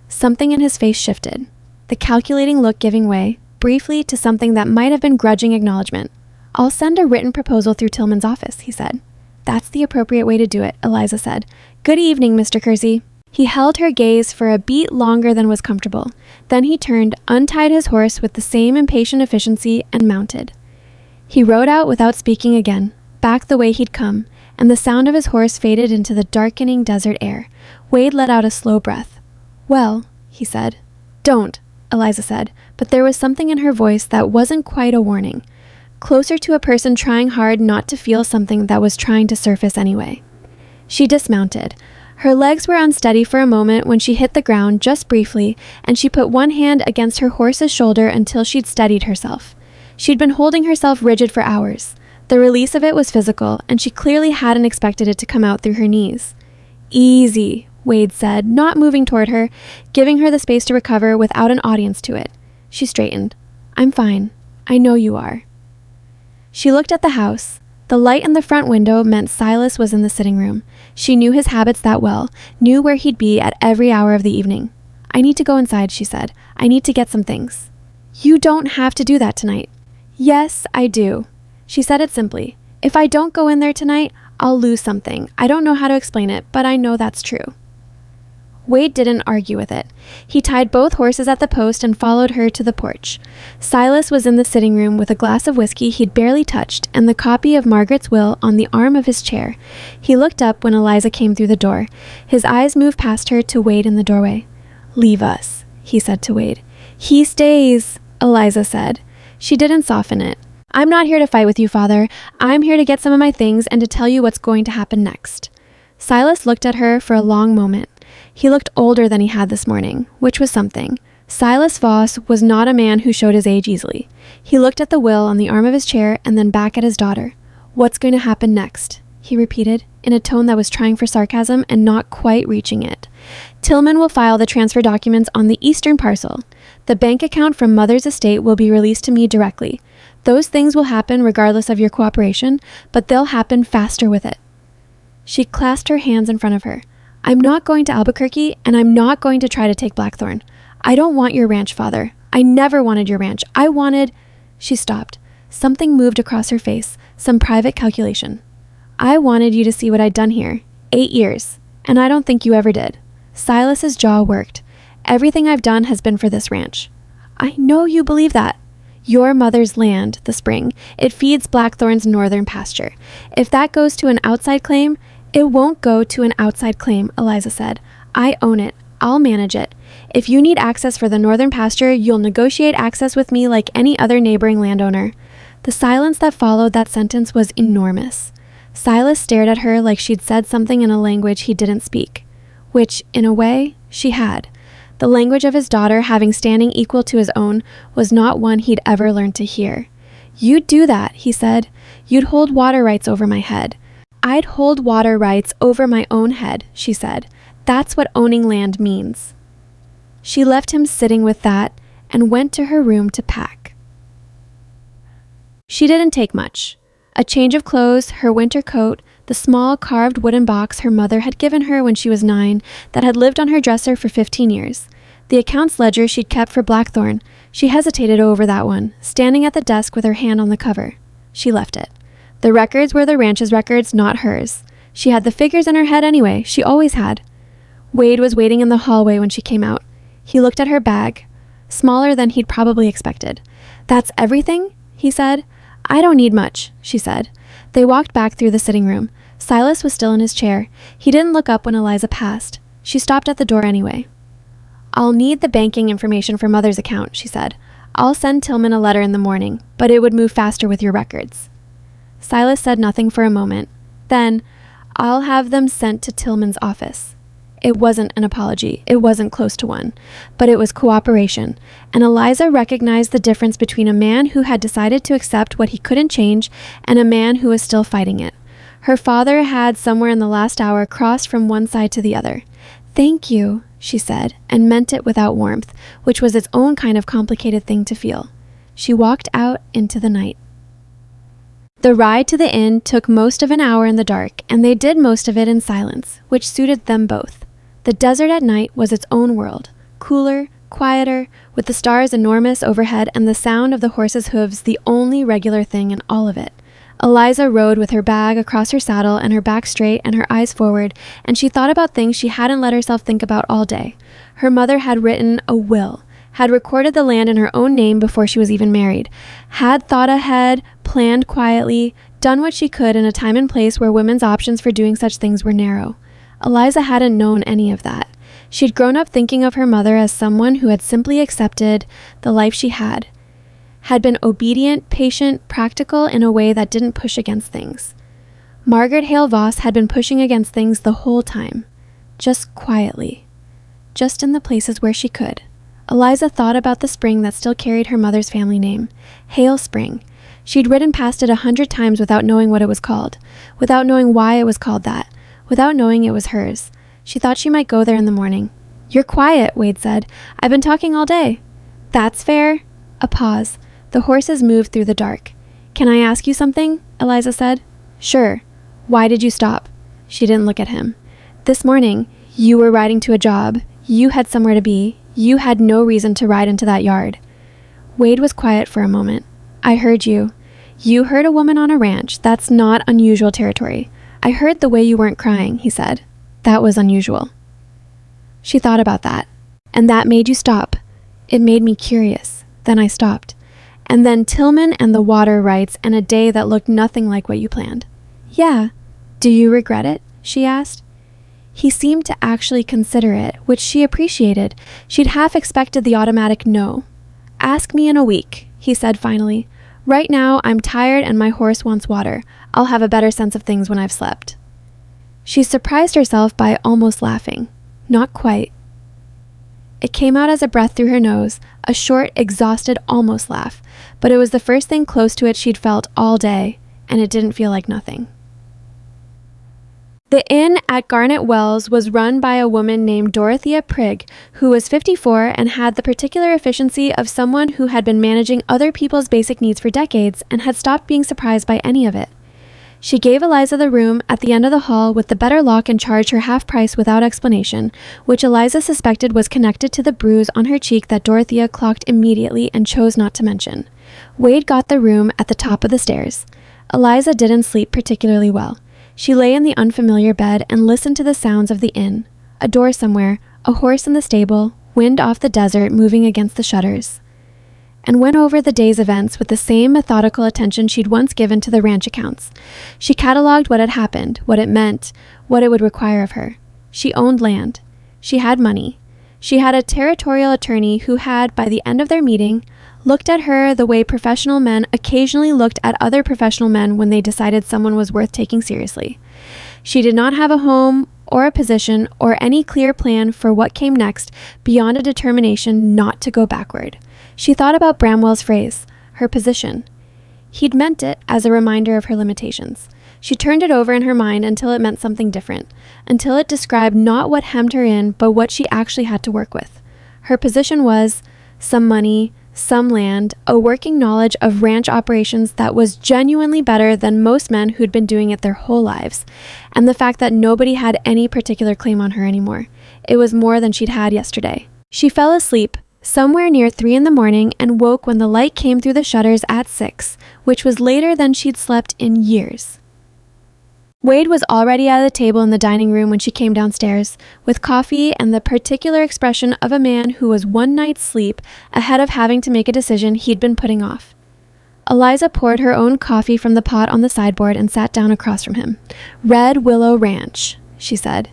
Something in his face shifted, the calculating look giving way, briefly, to something that might have been grudging acknowledgement. "I'll send a written proposal through Tillman's office," he said. "That's the appropriate way to do it," Eliza said. "Good evening, Mr. Kersey." He held her gaze for a beat longer than was comfortable. Then he turned, untied his horse with the same impatient efficiency, and mounted. He rode out without speaking again, back the way he'd come, and the sound of his horse faded into the darkening desert air. Wade let out a slow breath. "Well," he said. "Don't," Eliza said, but there was something in her voice that wasn't quite a warning, closer to a person trying hard not to feel something that was trying to surface anyway. She dismounted. Her legs were unsteady for a moment when she hit the ground, just briefly, and she put one hand against her horse's shoulder until she'd steadied herself. She'd been holding herself rigid for hours. The release of it was physical, and she clearly hadn't expected it to come out through her knees. "Easy," Wade said, not moving toward her, giving her the space to recover without an audience to it. She straightened. "I'm fine. I know you are." She looked at the house. The light in the front window meant Silas was in the sitting room. She knew his habits that well, knew where he'd be at every hour of the evening. "I need to go inside," she said. "I need to get some things." "You don't have to do that tonight." "Yes, I do." She said it simply. "If I don't go in there tonight, I'll lose something. I don't know how to explain it, but I know that's true." Wade didn't argue with it. He tied both horses at the post and followed her to the porch. Silas was in the sitting room with a glass of whiskey he'd barely touched and the copy of Margaret's will on the arm of his chair. He looked up when Eliza came through the door. His eyes moved past her to Wade in the doorway. "Leave us," he said to Wade. "He stays," Eliza said. She didn't soften it. "I'm not here to fight with you, Father. I'm here to get some of my things and to tell you what's going to happen next." Silas looked at her for a long moment. He looked older than he had this morning, which was something. Silas Voss was not a man who showed his age easily. He looked at the will on the arm of his chair and then back at his daughter. "What's going to happen next?" he repeated, in a tone that was trying for sarcasm and not quite reaching it. "Tillman will file the transfer documents on the eastern parcel. The bank account from Mother's estate will be released to me directly. Those things will happen regardless of your cooperation, but they'll happen faster with it." She clasped her hands in front of her. "I'm not going to Albuquerque, and I'm not going to try to take Blackthorn. I don't want your ranch, Father. I never wanted your ranch. I wanted—" She stopped. Something moved across her face, some private calculation. "I wanted you to see what I'd done here. 8 years. And I don't think you ever did." Silas's jaw worked. "Everything I've done has been for this ranch." "I know you believe that." "Your mother's land, the spring. It feeds Blackthorn's northern pasture. If that goes to an outside claim—" "It won't go to an outside claim," Eliza said. "I own it. I'll manage it. If you need access for the northern pasture, you'll negotiate access with me like any other neighboring landowner." The silence that followed that sentence was enormous. Silas stared at her like she'd said something in a language he didn't speak, which, in a way, she had. The language of his daughter having standing equal to his own was not one he'd ever learned to hear. "You'd do that," he said. "You'd hold water rights over my head." "I'd hold water rights over my own head," she said. "That's what owning land means." She left him sitting with that and went to her room to pack. She didn't take much. A change of clothes, her winter coat, the small carved wooden box her mother had given her when she was 9 that had lived on her dresser for 15 years. The accounts ledger she'd kept for Blackthorn. She hesitated over that one, standing at the desk with her hand on the cover. She left it. The records were the ranch's records, not hers. She had the figures in her head anyway. She always had. Wade was waiting in the hallway when she came out. He looked at her bag, smaller than he'd probably expected. "That's everything?" he said. "I don't need much," she said. They walked back through the sitting room. Silas was still in his chair. He didn't look up when Eliza passed. She stopped at the door anyway. "I'll need the banking information for Mother's account," she said. "I'll send Tillman a letter in the morning, but it would move faster with your records." Silas said nothing for a moment. Then, "I'll have them sent to Tillman's office." It wasn't an apology. It wasn't close to one. But it was cooperation. And Eliza recognized the difference between a man who had decided to accept what he couldn't change and a man who was still fighting it. Her father had somewhere in the last hour crossed from one side to the other. "Thank you," she said, and meant it without warmth, which was its own kind of complicated thing to feel. She walked out into the night. The ride to the inn took most of an hour in the dark, and they did most of it in silence, which suited them both. The desert at night was its own world, cooler, quieter, with the stars enormous overhead and the sound of the horses' hooves the only regular thing in all of it. Eliza rode with her bag across her saddle and her back straight and her eyes forward, and she thought about things she hadn't let herself think about all day. Her mother had written a will, had recorded the land in her own name before she was even married, had thought ahead, planned quietly, done what she could in a time and place where women's options for doing such things were narrow. Eliza hadn't known any of that. She'd grown up thinking of her mother as someone who had simply accepted the life she had been obedient, patient, practical in a way that didn't push against things. Margaret Hale Voss had been pushing against things the whole time. just quietly, just in the places where she could. Eliza thought about the spring that still carried her mother's family name, Hale Spring. She'd ridden past it 100 times without knowing what it was called, without knowing why it was called that, without knowing it was hers. She thought she might go there in the morning. "You're quiet," Wade said. "I've been talking all day." "That's fair." A pause. The horses moved through the dark. "Can I ask you something?" Eliza said. "Sure." "Why did you stop?" She didn't look at him. "This morning, you were riding to a job. You had somewhere to be. You had no reason to ride into that yard." Wade was quiet for a moment. "I heard you. You heard a woman on a ranch. That's not unusual territory. I heard the way you weren't crying," he said. "That was unusual." She thought about that. "And that made you stop." "It made me curious. Then I stopped. And then Tillman and the water rights and a day that looked nothing like what you planned." "Yeah." "Do you regret it?" she asked. He seemed to actually consider it, which she appreciated. She'd half expected the automatic no. "Ask me in a week," he said finally. "Right now, I'm tired and my horse wants water. I'll have a better sense of things when I've slept." She surprised herself by almost laughing. Not quite. It came out as a breath through her nose, a short, exhausted, almost laugh, but it was the first thing close to it she'd felt all day, and it didn't feel like nothing. The inn at Garnet Wells was run by a woman named Dorothea Prigg, who was 54 and had the particular efficiency of someone who had been managing other people's basic needs for decades and had stopped being surprised by any of it. She gave Eliza the room at the end of the hall with the better lock and charged her half price without explanation, which Eliza suspected was connected to the bruise on her cheek that Dorothea clocked immediately and chose not to mention. Wade got the room at the top of the stairs. Eliza didn't sleep particularly well. She lay in the unfamiliar bed and listened to the sounds of the inn. A door somewhere, a horse in the stable, wind off the desert moving against the shutters. And went over the day's events with the same methodical attention she'd once given to the ranch accounts. She cataloged what had happened, what it meant, what it would require of her. She owned land. She had money. She had a territorial attorney who had, by the end of their meeting, looked at her the way professional men occasionally looked at other professional men when they decided someone was worth taking seriously. She did not have a home or a position or any clear plan for what came next beyond a determination not to go backward. She thought about Bramwell's phrase, her position. He'd meant it as a reminder of her limitations. She turned it over in her mind until it meant something different, until it described not what hemmed her in, but what she actually had to work with. Her position was some money, some land, a working knowledge of ranch operations that was genuinely better than most men who'd been doing it their whole lives, and the fact that nobody had any particular claim on her anymore. It was more than she'd had yesterday. She fell asleep somewhere near 3 in the morning and woke when the light came through the shutters at 6, which was later than she'd slept in years. Wade was already at the table in the dining room when she came downstairs, with coffee and the particular expression of a man who was one night's sleep ahead of having to make a decision he'd been putting off. Eliza poured her own coffee from the pot on the sideboard and sat down across from him. "Red Willow Ranch," she said.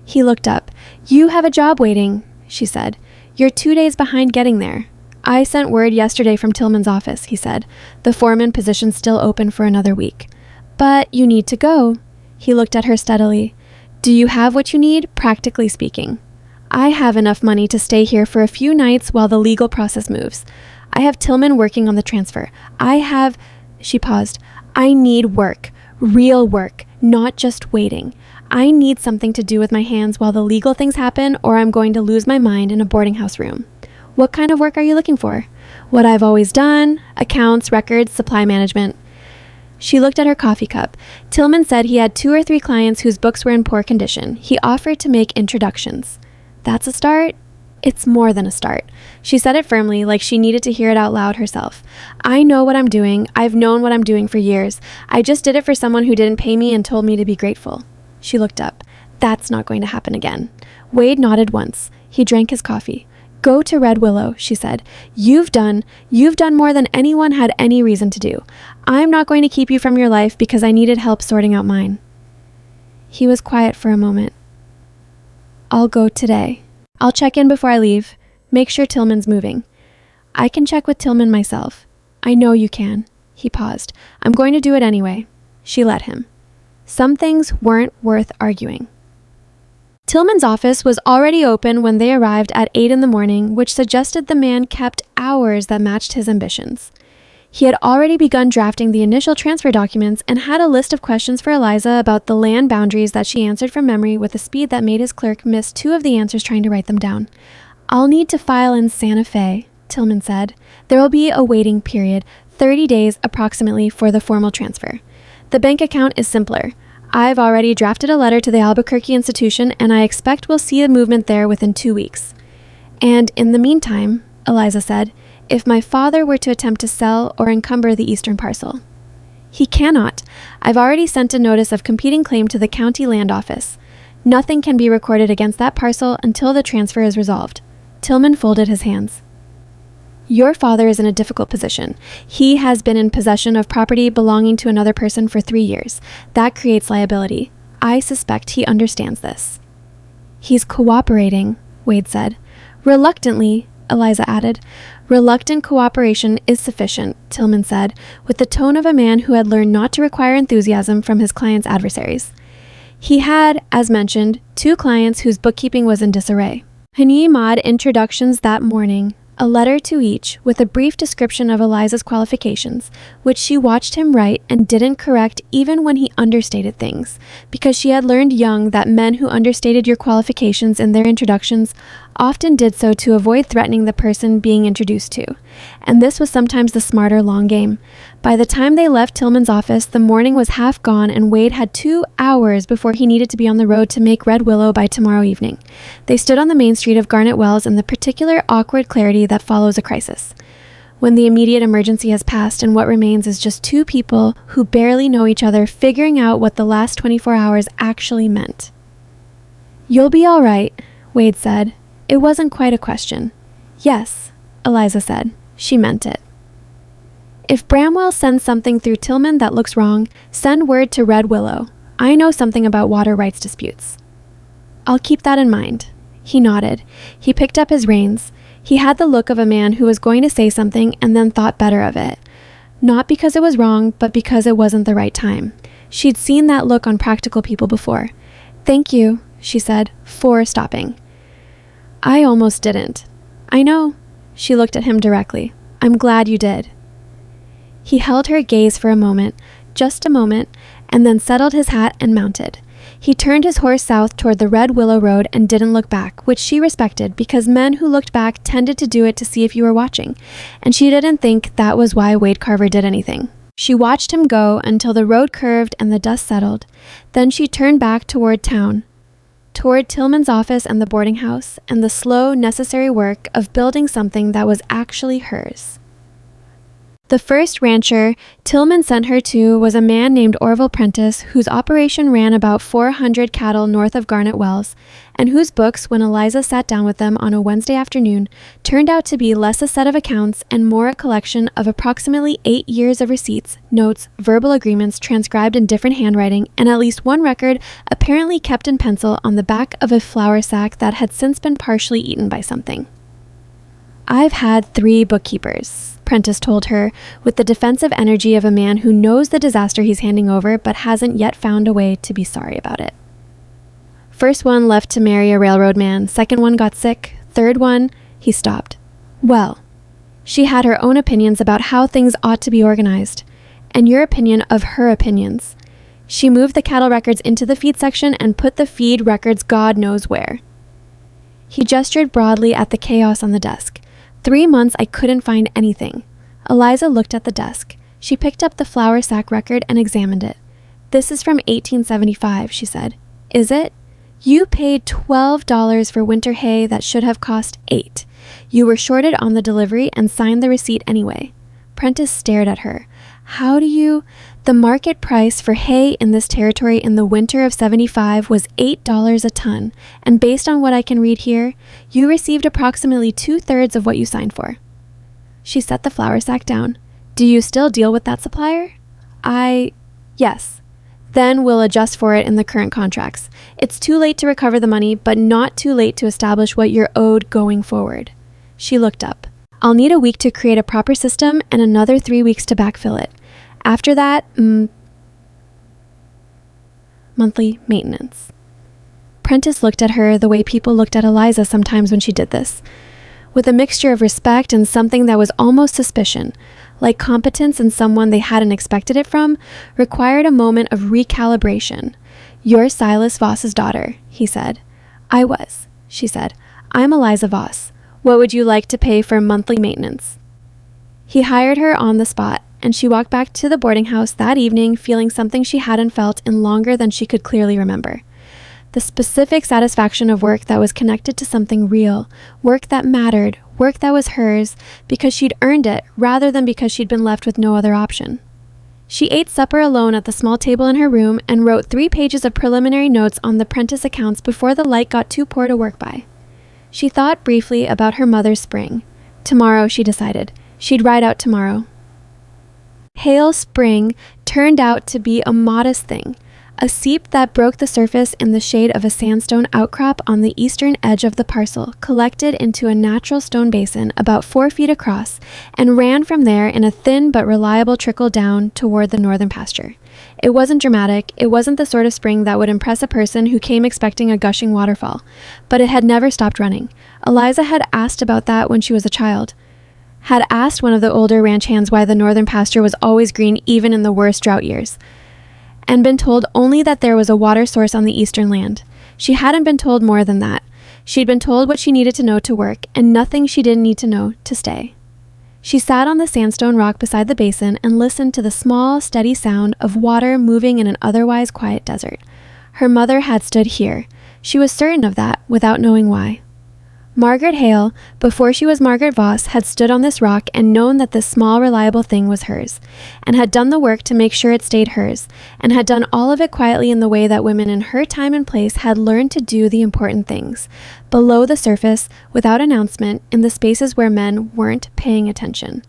He looked up. "You have a job waiting," she said. "You're 2 days behind getting there." "I sent word yesterday from Tillman's office," he said. "The foreman position's still open for another week." "But you need to go." He looked at her steadily. "Do you have what you need, practically speaking?" "I have enough money to stay here for a few nights while the legal process moves. I have Tillman working on the transfer. She paused. "I need work. Real work. Not just waiting. I need something to do with my hands while the legal things happen, or I'm going to lose my mind in a boarding house room." "What kind of work are you looking for?" "What I've always done. Accounts, records, supply management." She looked at her coffee cup. Tillman said he had 2 or 3 clients whose books were in poor condition. He offered to make introductions. "That's a start?" "It's more than a start." She said it firmly, like she needed to hear it out loud herself. "I know what I'm doing. I've known what I'm doing for years. I just did it for someone who didn't pay me and told me to be grateful." She looked up. "That's not going to happen again." Wade nodded once. He drank his coffee. "Go to Red Willow," she said. You've done more than anyone had any reason to do. I'm not going to keep you from your life because I needed help sorting out mine." He was quiet for a moment. "I'll go today. I'll check in before I leave. Make sure Tillman's moving." "I can check with Tillman myself." "I know you can." He paused. "I'm going to do it anyway." She let him. Some things weren't worth arguing. Tillman's office was already open when they arrived at 8 in the morning, which suggested the man kept hours that matched his ambitions. He had already begun drafting the initial transfer documents and had a list of questions for Eliza about the land boundaries that she answered from memory with a speed that made his clerk miss 2 of the answers trying to write them down. "I'll need to file in Santa Fe," Tillman said. "There will be a waiting period, 30 days approximately, for the formal transfer. The bank account is simpler. I've already drafted a letter to the Albuquerque institution, and I expect we'll see a movement there within 2 weeks. And in the meantime," Eliza said, "if my father were to attempt to sell or encumber the eastern parcel." "He cannot. I've already sent a notice of competing claim to the county land office. Nothing can be recorded against that parcel until the transfer is resolved." Tillman folded his hands. "Your father is in a difficult position. He has been in possession of property belonging to another person for 3 years. That creates liability. I suspect he understands this." "He's cooperating," Wade said. "Reluctantly," Eliza added. "Reluctant cooperation is sufficient," Tillman said, with the tone of a man who had learned not to require enthusiasm from his client's adversaries. He had, as mentioned, 2 clients whose bookkeeping was in disarray. Hanimad introductions that morning, a letter to each with a brief description of Eliza's qualifications, which she watched him write and didn't correct even when he understated things, because she had learned young that men who understated your qualifications in their introductions often did so to avoid threatening the person being introduced to, and this was sometimes the smarter long game. By the time they left Tillman's office, the morning was half gone and Wade had 2 hours before he needed to be on the road to make Red Willow by tomorrow evening. They stood on the main street of Garnet Wells in the particular awkward clarity that follows a crisis, when the immediate emergency has passed and what remains is just 2 people who barely know each other figuring out what the last 24 hours actually meant. "You'll be all right," Wade said. It wasn't quite a question. "Yes," Eliza said. She meant it. "If Bramwell sends something through Tillman that looks wrong, send word to Red Willow. I know something about water rights disputes." "I'll keep that in mind." He nodded. He picked up his reins. He had the look of a man who was going to say something and then thought better of it. Not because it was wrong, but because it wasn't the right time. She'd seen that look on practical people before. "Thank you," she said, "for stopping." "I almost didn't." "I know." She looked at him directly. "I'm glad you did." He held her gaze for a moment, just a moment, and then settled his hat and mounted. He turned his horse south toward the Red Willow Road and didn't look back, which she respected because men who looked back tended to do it to see if you were watching, and she didn't think that was why Wade Carver did anything. She watched him go until the road curved and the dust settled. Then she turned back toward town, toward Tillman's office and the boarding house, and the slow, necessary work of building something that was actually hers. The first rancher Tillman sent her to was a man named Orville Prentice, whose operation ran about 400 cattle north of Garnet Wells, and whose books, when Eliza sat down with them on a Wednesday afternoon, turned out to be less a set of accounts and more a collection of approximately 8 years of receipts, notes, verbal agreements transcribed in different handwriting, and at least one record apparently kept in pencil on the back of a flour sack that had since been partially eaten by something. "I've had 3 bookkeepers," Prentice told her, with the defensive energy of a man who knows the disaster he's handing over but hasn't yet found a way to be sorry about it. "First one left to marry a railroad man, second one got sick, third one," he stopped. "Well." She had her own opinions about how things ought to be organized, and your opinion of her opinions. She moved the cattle records into the feed section and put the feed records God knows where. He gestured broadly at the chaos on the desk. 3 months I couldn't find anything. Eliza looked at the desk. She picked up the flour sack record and examined it. "This is from 1875, she said. "Is it? You paid $12 for winter hay that should have cost $8. You were shorted on the delivery and signed the receipt anyway." Prentice stared at her. "How do you—" "The market price for hay in this territory in the winter of 75 was $8 a ton, and based on what I can read here, you received approximately 2/3 of what you signed for." She set the flour sack down. "Do you still deal with that supplier?" Yes. Then we'll adjust for it in the current contracts. It's too late to recover the money, but not too late to establish what you're owed going forward." She looked up. "I'll need a week to create a proper system and another 3 weeks to backfill it. After that, monthly maintenance." Prentice looked at her the way people looked at Eliza sometimes when she did this, with a mixture of respect and something that was almost suspicion, like competence in someone they hadn't expected it from, required a moment of recalibration. "You're Silas Voss's daughter," he said. "I was," she said. "I'm Eliza Voss. What would you like to pay for monthly maintenance?" He hired her on the spot, and she walked back to the boarding house that evening feeling something she hadn't felt in longer than she could clearly remember. The specific satisfaction of work that was connected to something real, work that mattered, work that was hers, because she'd earned it rather than because she'd been left with no other option. She ate supper alone at the small table in her room and wrote 3 pages of preliminary notes on the Prentice accounts before the light got too poor to work by. She thought briefly about her mother's spring. Tomorrow, she decided. She'd ride out tomorrow. Hale Spring turned out to be a modest thing, a seep that broke the surface in the shade of a sandstone outcrop on the eastern edge of the parcel, collected into a natural stone basin about 4 feet across, and ran from there in a thin but reliable trickle down toward the northern pasture. It wasn't dramatic, it wasn't the sort of spring that would impress a person who came expecting a gushing waterfall, but it had never stopped running. Eliza had asked about that when she was a child. Had asked one of the older ranch hands why the northern pasture was always green even in the worst drought years, and been told only that there was a water source on the eastern land. She hadn't been told more than that. She'd been told what she needed to know to work, and nothing she didn't need to know to stay. She sat on the sandstone rock beside the basin and listened to the small, steady sound of water moving in an otherwise quiet desert. Her mother had stood here. She was certain of that, without knowing why. Margaret Hale, before she was Margaret Voss, had stood on this rock and known that this small, reliable thing was hers, and had done the work to make sure it stayed hers, and had done all of it quietly in the way that women in her time and place had learned to do the important things, below the surface, without announcement, in the spaces where men weren't paying attention.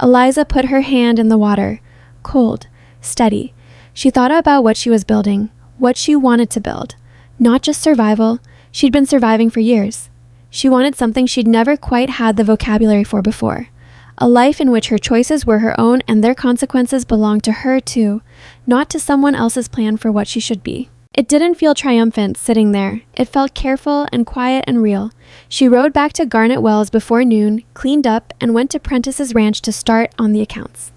Eliza put her hand in the water, cold, steady. She thought about what she was building, what she wanted to build. Not just survival. She'd been surviving for years. She wanted something she'd never quite had the vocabulary for before. A life in which her choices were her own and their consequences belonged to her too, not to someone else's plan for what she should be. It didn't feel triumphant sitting there. It felt careful and quiet and real. She rode back to Garnet Wells before noon, cleaned up, and went to Prentice's ranch to start on the accounts.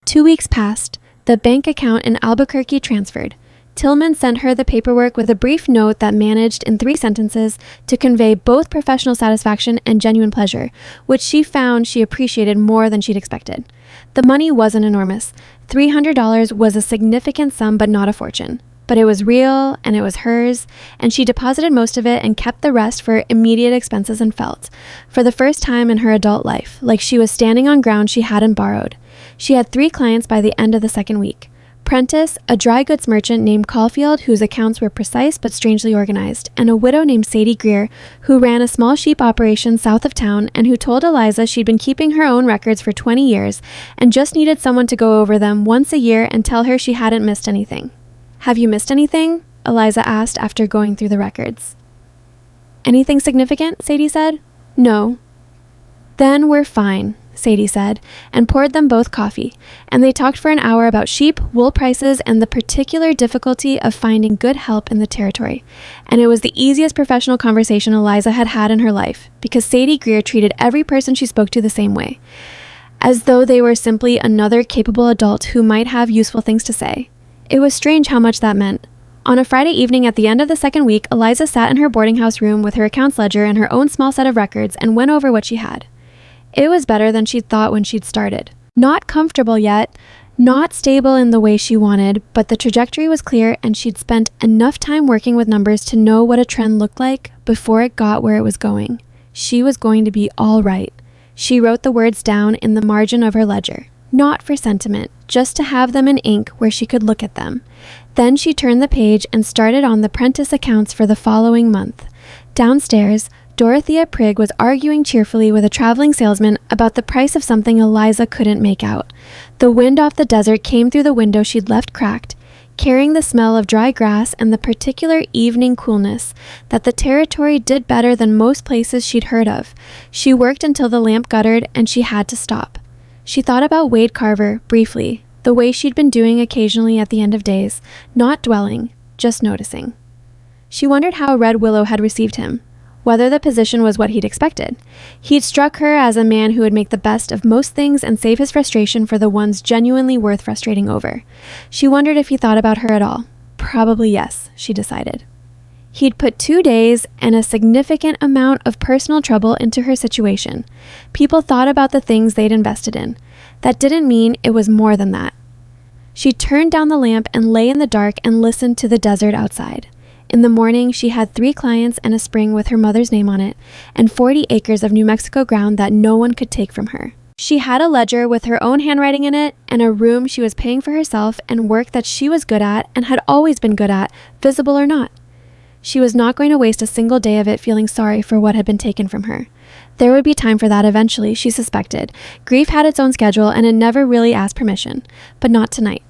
2 weeks passed. The bank account in Albuquerque transferred. Tillman sent her the paperwork with a brief note that managed, in 3 sentences, to convey both professional satisfaction and genuine pleasure, which she found she appreciated more than she'd expected. The money wasn't enormous. $300 was a significant sum, but not a fortune. But it was real, and it was hers, and she deposited most of it and kept the rest for immediate expenses and felt, for the first time in her adult life, like she was standing on ground she hadn't borrowed. She had 3 clients by the end of the 2nd week. Prentice, a dry goods merchant named Caulfield, whose accounts were precise but strangely organized, and a widow named Sadie Greer, who ran a small sheep operation south of town and who told Eliza she'd been keeping her own records for 20 years and just needed someone to go over them once a year and tell her she hadn't missed anything. "Have you missed anything?" Eliza asked after going through the records. "Anything significant?" Sadie said. "No." "Then we're fine," Sadie said, and poured them both coffee, and they talked for an hour about sheep, wool prices, and the particular difficulty of finding good help in the territory. And it was the easiest professional conversation Eliza had had in her life, because Sadie Greer treated every person she spoke to the same way, as though they were simply another capable adult who might have useful things to say. It was strange how much that meant. On a Friday evening at the end of the 2nd week, Eliza sat in her boarding house room with her accounts ledger and her own small set of records and went over what she had. It was better than she'd thought when she'd started. Not comfortable yet, not stable in the way she wanted, but the trajectory was clear and she'd spent enough time working with numbers to know what a trend looked like before it got where it was going. She was going to be all right. She wrote the words down in the margin of her ledger, not for sentiment, just to have them in ink where she could look at them. Then she turned the page and started on the Prentice accounts for the following month. Downstairs, Dorothea Prigg was arguing cheerfully with a traveling salesman about the price of something Eliza couldn't make out. The wind off the desert came through the window she'd left cracked, carrying the smell of dry grass and the particular evening coolness that the territory did better than most places she'd heard of. She worked until the lamp guttered and she had to stop. She thought about Wade Carver, briefly, the way she'd been doing occasionally at the end of days, not dwelling, just noticing. She wondered how Red Willow had received him, whether the position was what he'd expected. He'd struck her as a man who would make the best of most things and save his frustration for the ones genuinely worth frustrating over. She wondered if he thought about her at all. Probably yes, she decided. He'd put 2 days and a significant amount of personal trouble into her situation. People thought about the things they'd invested in. That didn't mean it was more than that. She turned down the lamp and lay in the dark and listened to the desert outside. In the morning, she had 3 clients and a spring with her mother's name on it, and 40 acres of New Mexico ground that no one could take from her. She had a ledger with her own handwriting in it, and a room she was paying for herself, and work that she was good at and had always been good at, visible or not. She was not going to waste a single day of it feeling sorry for what had been taken from her. There would be time for that eventually, she suspected. Grief had its own schedule, and it never really asked permission. But not tonight.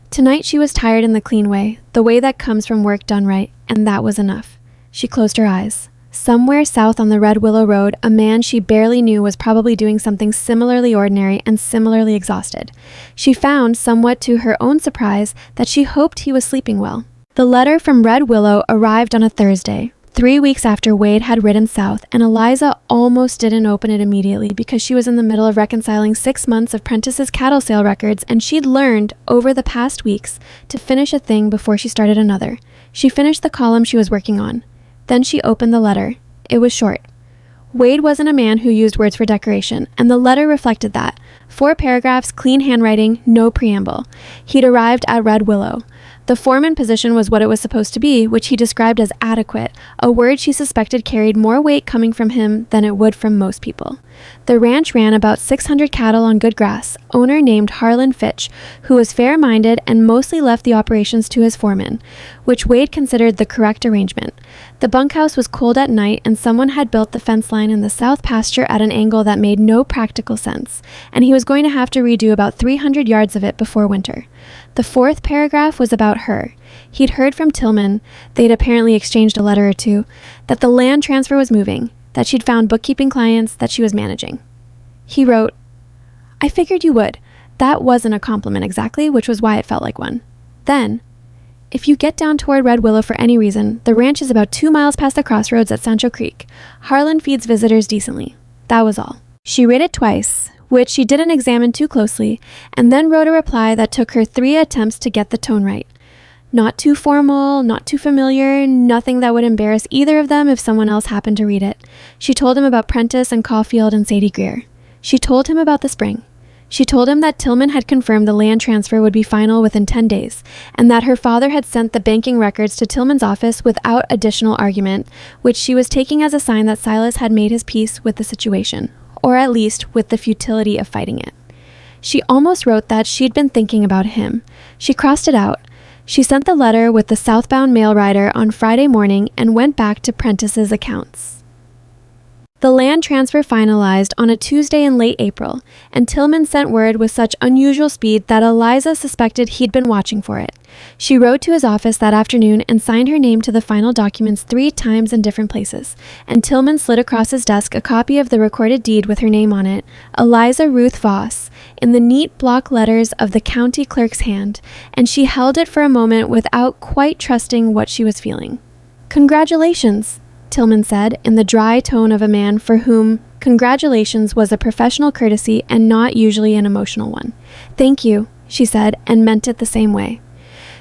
Tonight she was tired in the clean way, the way that comes from work done right, and that was enough. She closed her eyes. Somewhere south on the Red Willow Road, a man she barely knew was probably doing something similarly ordinary and similarly exhausted. She found, somewhat to her own surprise, that she hoped he was sleeping well. The letter from Red Willow arrived on a Thursday, 3 weeks after Wade had ridden south, and Eliza almost didn't open it immediately because she was in the middle of reconciling 6 months of Prentice's cattle sale records, and she'd learned, over the past weeks, to finish a thing before she started another. She finished the column she was working on. Then she opened the letter. It was short. Wade wasn't a man who used words for decoration, and the letter reflected that. 4 paragraphs, clean handwriting, no preamble. He'd arrived at Red Willow. The foreman position was what it was supposed to be, which he described as adequate, a word she suspected carried more weight coming from him than it would from most people. The ranch ran about 600 cattle on good grass, owner named Harlan Fitch, who was fair-minded and mostly left the operations to his foreman, which Wade considered the correct arrangement. The bunkhouse was cold at night, and someone had built the fence line in the south pasture at an angle that made no practical sense, and he was going to have to redo about 300 yards of it before winter. The 4th paragraph was about her. He'd heard from Tillman, they'd apparently exchanged a letter or two, that the land transfer was moving, that she'd found bookkeeping clients that she was managing. He wrote, "I figured you would. That wasn't a compliment exactly, which was why it felt like one. Then, if you get down toward Red Willow for any reason, the ranch is about 2 miles past the crossroads at Sancho Creek. Harlan feeds visitors decently." That was all. She read it twice, which she didn't examine too closely, and then wrote a reply that took her 3 attempts to get the tone right. Not too formal, not too familiar, nothing that would embarrass either of them if someone else happened to read it. She told him about Prentice and Caulfield and Sadie Greer. She told him about the spring. She told him that Tillman had confirmed the land transfer would be final within 10 days, and that her father had sent the banking records to Tillman's office without additional argument, which she was taking as a sign that Silas had made his peace with the situation, or at least with the futility of fighting it. She almost wrote that she'd been thinking about him. She crossed it out. She sent the letter with the southbound mail rider on Friday morning and went back to Prentice's accounts. The land transfer finalized on a Tuesday in late April, and Tillman sent word with such unusual speed that Eliza suspected he'd been watching for it. She rode to his office that afternoon and signed her name to the final documents 3 times in different places, and Tillman slid across his desk a copy of the recorded deed with her name on it, Eliza Ruth Voss, in the neat block letters of the county clerk's hand, and she held it for a moment without quite trusting what she was feeling. "Congratulations," Tillman said, in the dry tone of a man for whom congratulations was a professional courtesy and not usually an emotional one. "Thank you," she said, and meant it the same way.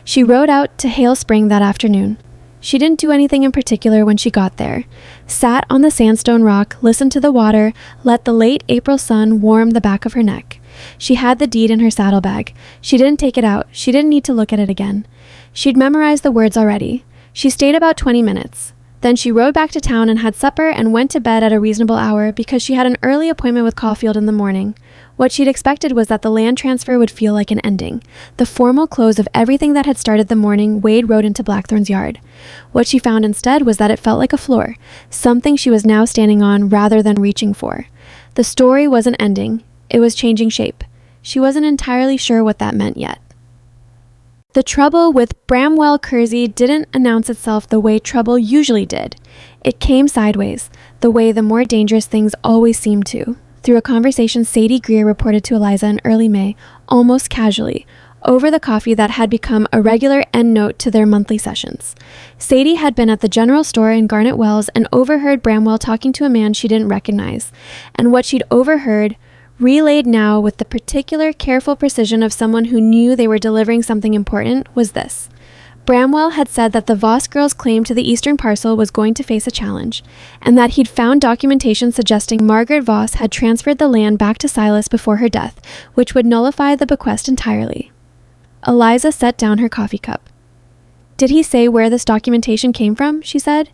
She rode out to Hale Spring that afternoon. She didn't do anything in particular when she got there. Sat on the sandstone rock, listened to the water, let the late April sun warm the back of her neck. She had the deed in her saddlebag. She didn't take it out. She didn't need to look at it again. She'd memorized the words already. She stayed about 20 minutes. Then she rode back to town and had supper and went to bed at a reasonable hour because she had an early appointment with Caulfield in the morning. What she'd expected was that the land transfer would feel like an ending, the formal close of everything that had started the morning Wade rode into Blackthorn's yard. What she found instead was that it felt like a floor, something she was now standing on rather than reaching for. The story wasn't ending, it was changing shape. She wasn't entirely sure what that meant yet. The trouble with Bramwell Kersey didn't announce itself the way trouble usually did. It came sideways, the way the more dangerous things always seem to. Through a conversation Sadie Greer reported to Eliza in early May, almost casually, over the coffee that had become a regular endnote to their monthly sessions. Sadie had been at the general store in Garnet Wells and overheard Bramwell talking to a man she didn't recognize, and what she'd overheard, relayed now with the particular careful precision of someone who knew they were delivering something important, was this. Bramwell had said that the Voss girls' claim to the eastern parcel was going to face a challenge, and that he'd found documentation suggesting Margaret Voss had transferred the land back to Silas before her death, which would nullify the bequest entirely. Eliza set down her coffee cup. "Did he say where this documentation came from?" she said.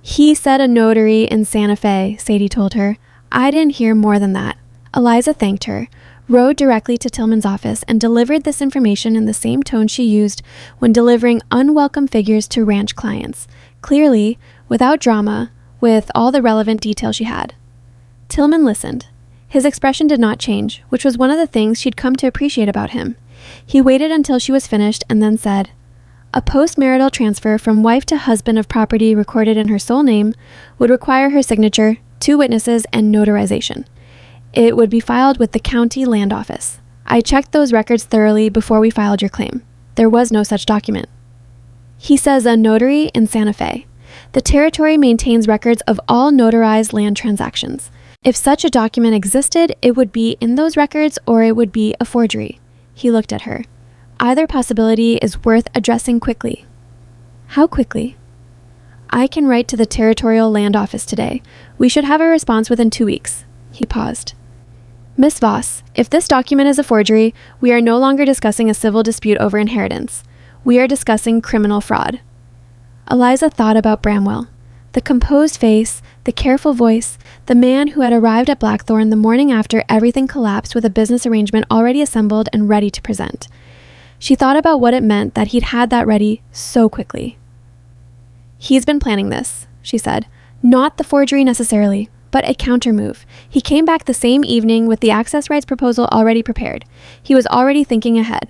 "He said a notary in Santa Fe," Sadie told her. "I didn't hear more than that." Eliza thanked her, rode directly to Tillman's office, and delivered this information in the same tone she used when delivering unwelcome figures to ranch clients, clearly, without drama, with all the relevant detail she had. Tillman listened. His expression did not change, which was one of the things she'd come to appreciate about him. He waited until she was finished and then said, "A post-marital transfer from wife to husband of property recorded in her sole name would require her signature, 2 witnesses, and notarization. It would be filed with the county land office. I checked those records thoroughly before we filed your claim. There was no such document." He says a notary in Santa Fe. The territory maintains records of all notarized land transactions. If such a document existed, it would be in those records or it would be a forgery. He looked at her. "Either possibility is worth addressing quickly." "How quickly?" "I can write to the territorial land office today. We should have a response within 2 weeks." He paused. "Miss Voss, if this document is a forgery, we are no longer discussing a civil dispute over inheritance. We are discussing criminal fraud." Eliza thought about Bramwell. The composed face, the careful voice, the man who had arrived at Blackthorn the morning after everything collapsed with a business arrangement already assembled and ready to present. She thought about what it meant that he'd had that ready so quickly. "He's been planning this," she said. "Not the forgery necessarily, but a counter-move. He came back the same evening with the access rights proposal already prepared. He was already thinking ahead."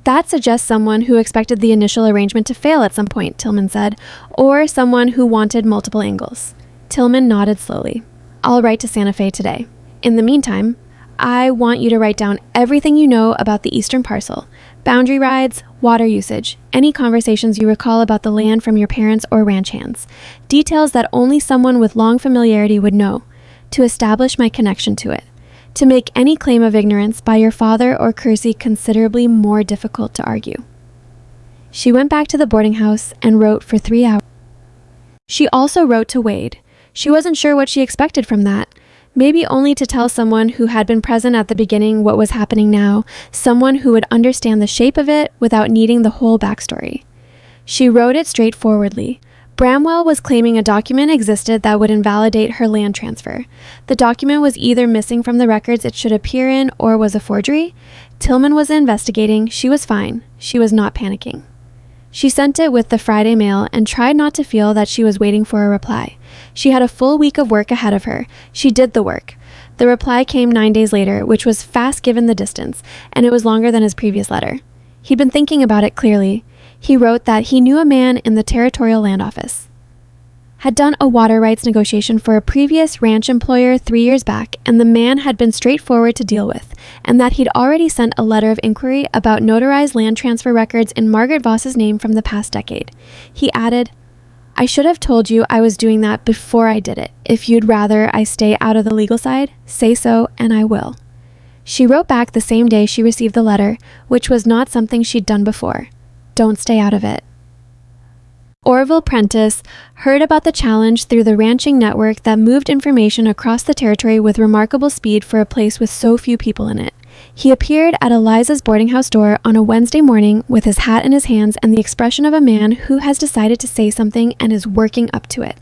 "That suggests someone who expected the initial arrangement to fail at some point," Tillman said, "or someone who wanted multiple angles." Tillman nodded slowly. "I'll write to Santa Fe today. In the meantime, I want you to write down everything you know about the eastern parcel, boundary rides, water usage, any conversations you recall about the land from your parents or ranch hands, details that only someone with long familiarity would know, to establish my connection to it, to make any claim of ignorance by your father or Kersey considerably more difficult to argue." She went back to the boarding house and wrote for 3 hours. She also wrote to Wade. She wasn't sure what she expected from that. Maybe only to tell someone who had been present at the beginning what was happening now, someone who would understand the shape of it without needing the whole backstory. She wrote it straightforwardly. Bramwell was claiming a document existed that would invalidate her land transfer. The document was either missing from the records it should appear in or was a forgery. Tillman was investigating. She was fine. She was not panicking. She sent it with the Friday mail and tried not to feel that she was waiting for a reply. She had a full week of work ahead of her. She did the work. The reply came 9 days later, which was fast given the distance, and it was longer than his previous letter. He'd been thinking about it clearly. He wrote that he knew a man in the territorial land office, had done a water rights negotiation for a previous ranch employer 3 years back, and the man had been straightforward to deal with, and that he'd already sent a letter of inquiry about notarized land transfer records in Margaret Voss's name from the past decade. He added, "I should have told you I was doing that before I did it. If you'd rather I stay out of the legal side, say so, and I will." She wrote back the same day she received the letter, which was not something she'd done before. "Don't stay out of it." Orville Prentice heard about the challenge through the ranching network that moved information across the territory with remarkable speed for a place with so few people in it. He appeared at Eliza's boarding house door on a Wednesday morning with his hat in his hands and the expression of a man who has decided to say something and is working up to it.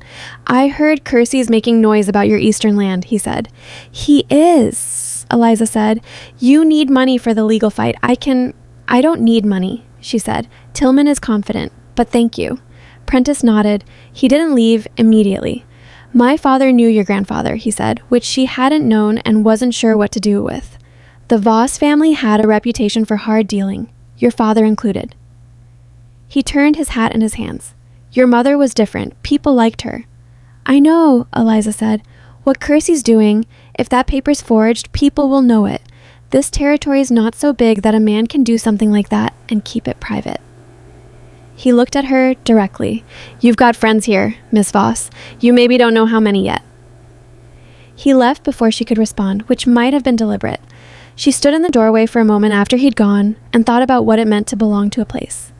"I heard Kersey's making noise about your eastern land," he said. "He is," Eliza said. "You need money for the legal fight. I don't need money," she said. "Tillman is confident, but thank you." Prentice nodded. He didn't leave immediately. "My father knew your grandfather," he said, which she hadn't known and wasn't sure what to do with. "The Voss family had a reputation for hard dealing, your father included." He turned his hat in his hands. "Your mother was different. People liked her." "I know," Eliza said. "What Kersey's doing, if that paper's forged, people will know it. This territory is not so big that a man can do something like that and keep it private. He looked at her directly. "You've got friends here, Miss Voss. You maybe don't know how many yet." He left before she could respond, which might have been deliberate. She stood in the doorway for a moment after he'd gone and thought about what it meant to belong to a place.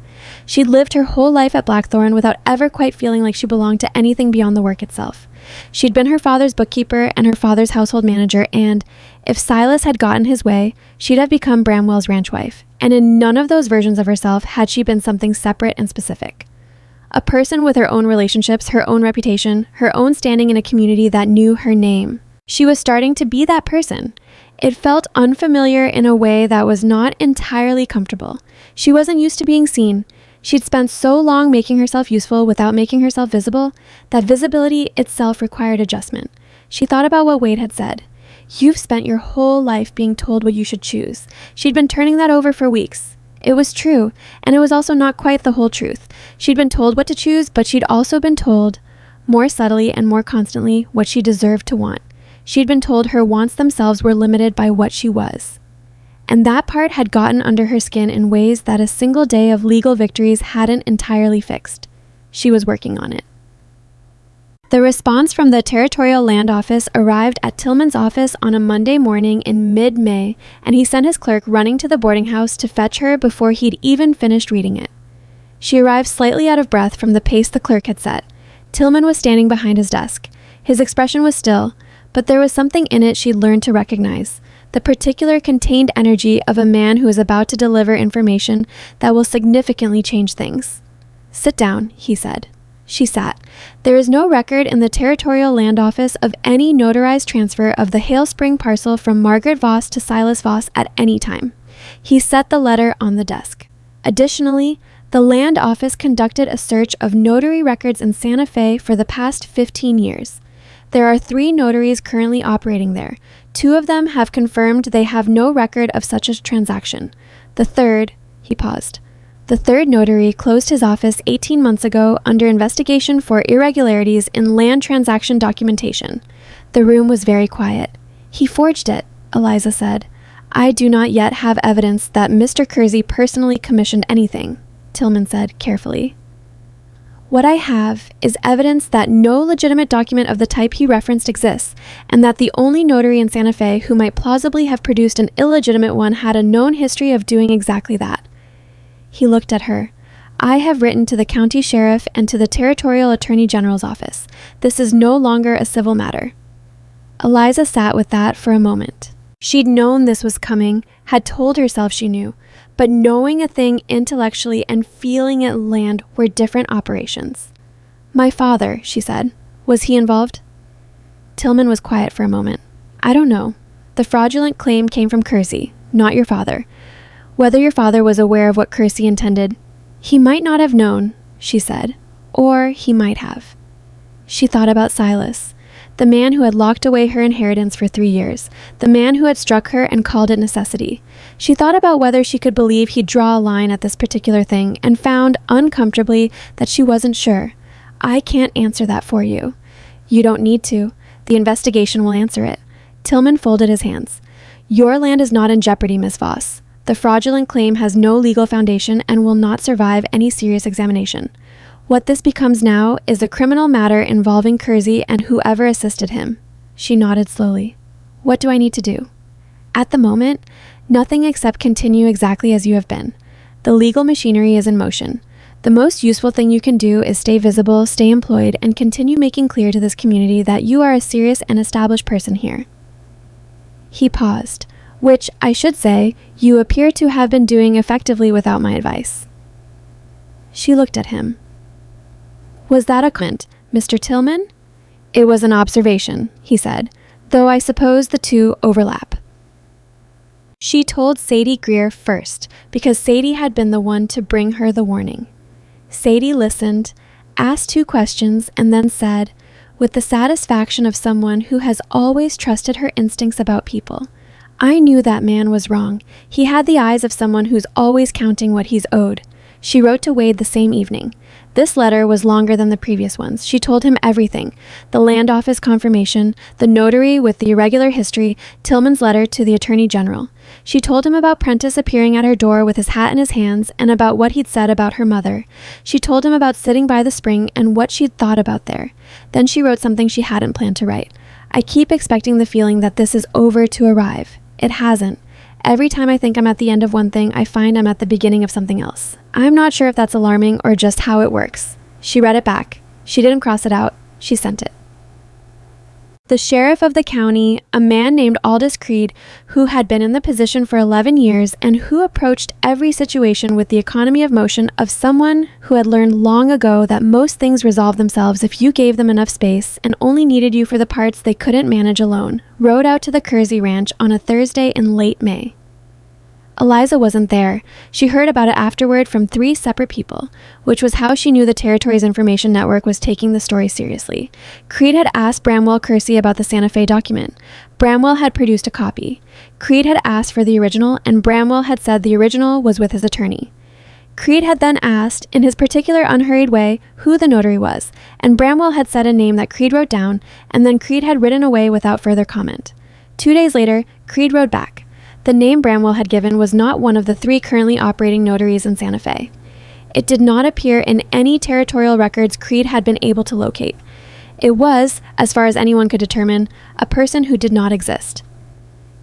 She'd lived her whole life at Blackthorn without ever quite feeling like she belonged to anything beyond the work itself. She'd been her father's bookkeeper and her father's household manager, and if Silas had gotten his way, she'd have become Bramwell's ranch wife. And in none of those versions of herself had she been something separate and specific. A person with her own relationships, her own reputation, her own standing in a community that knew her name. She was starting to be that person. It felt unfamiliar in a way that was not entirely comfortable. She wasn't used to being seen. She'd spent so long making herself useful without making herself visible that visibility itself required adjustment. She thought about what Wade had said. "You've spent your whole life being told what you should choose." She'd been turning that over for weeks. It was true, and it was also not quite the whole truth. She'd been told what to choose, but she'd also been told, more subtly and more constantly, what she deserved to want. She'd been told her wants themselves were limited by what she was. And that part had gotten under her skin in ways that a single day of legal victories hadn't entirely fixed. She was working on it. The response from the Territorial Land Office arrived at Tillman's office on a Monday morning in mid-May, and he sent his clerk running to the boarding house to fetch her before he'd even finished reading it. She arrived slightly out of breath from the pace the clerk had set. Tillman was standing behind his desk. His expression was still, but there was something in it she'd learned to recognize, the particular contained energy of a man who is about to deliver information that will significantly change things. "Sit down," he said. She sat. There is no record in the Territorial Land Office of any notarized transfer of the Hale Spring parcel from Margaret Voss to Silas Voss at any time. He set the letter on the desk. Additionally, the Land Office conducted a search of notary records in Santa Fe for the past 15 years. There are 3 notaries currently operating there. 2 of them have confirmed they have no record of such a transaction. The third, he paused. The third notary closed his office 18 months ago under investigation for irregularities in land transaction documentation. The room was very quiet. "He forged it," Eliza said. "I do not yet have evidence that Mr. Kersey personally commissioned anything," Tillman said carefully. "What I have is evidence that no legitimate document of the type he referenced exists, and that the only notary in Santa Fe who might plausibly have produced an illegitimate one had a known history of doing exactly that." He looked at her. "I have written to the county sheriff and to the territorial attorney general's office. This is no longer a civil matter." Eliza sat with that for a moment. She'd known this was coming, had told herself she knew, but knowing a thing intellectually and feeling it land were different operations. "My father," she said. "Was he involved?" Tillman was quiet for a moment. "I don't know. The fraudulent claim came from Kersey, not your father. Whether your father was aware of what Kersey intended, he might not have known," she said, "or he might have." She thought about Silas, the man who had locked away her inheritance for 3 years, the man who had struck her and called it necessity. She thought about whether she could believe he'd draw a line at this particular thing and found, uncomfortably, that she wasn't sure. "I can't answer that for you." "You don't need to. The investigation will answer it." Tillman folded his hands. "Your land is not in jeopardy, Miss Voss. The fraudulent claim has no legal foundation and will not survive any serious examination. What this becomes now is a criminal matter involving Kersey and whoever assisted him." She nodded slowly. "What do I need to do?" "At the moment, nothing except continue exactly as you have been. The legal machinery is in motion. The most useful thing you can do is stay visible, stay employed, and continue making clear to this community that you are a serious and established person here." He paused. "Which, I should say, you appear to have been doing effectively without my advice." She looked at him. "Was that a comment, Mr. Tillman?" "It was an observation," he said, "though I suppose the two overlap." She told Sadie Greer first, because Sadie had been the one to bring her the warning. Sadie listened, asked 2 questions, and then said, with the satisfaction of someone who has always trusted her instincts about people, "I knew that man was wrong. He had the eyes of someone who's always counting what he's owed." She wrote to Wade the same evening. This letter was longer than the previous ones. She told him everything: the land office confirmation, the notary with the irregular history, Tillman's letter to the Attorney General. She told him about Prentice appearing at her door with his hat in his hands and about what he'd said about her mother. She told him about sitting by the spring and what she'd thought about there. Then she wrote something she hadn't planned to write. I keep expecting the feeling that this is over to arrive. It hasn't. Every time I think I'm at the end of one thing, I find I'm at the beginning of something else. I'm not sure if that's alarming or just how it works. She read it back. She didn't cross it out. She sent it. The sheriff of the county, a man named Aldous Creed, who had been in the position for 11 years and who approached every situation with the economy of motion of someone who had learned long ago that most things resolve themselves if you gave them enough space and only needed you for the parts they couldn't manage alone, rode out to the Kersey Ranch on a Thursday in late May. Eliza wasn't there. She heard about it afterward from 3 separate people, which was how she knew the Territory's Information Network was taking the story seriously. Creed had asked Bramwell Kersey about the Santa Fe document. Bramwell had produced a copy. Creed had asked for the original, and Bramwell had said the original was with his attorney. Creed had then asked, in his particular unhurried way, who the notary was, and Bramwell had said a name that Creed wrote down, and then Creed had ridden away without further comment. 2 days later, Creed wrote back. The name Bramwell had given was not one of the 3 currently operating notaries in Santa Fe. It did not appear in any territorial records Creed had been able to locate. It was, as far as anyone could determine, a person who did not exist.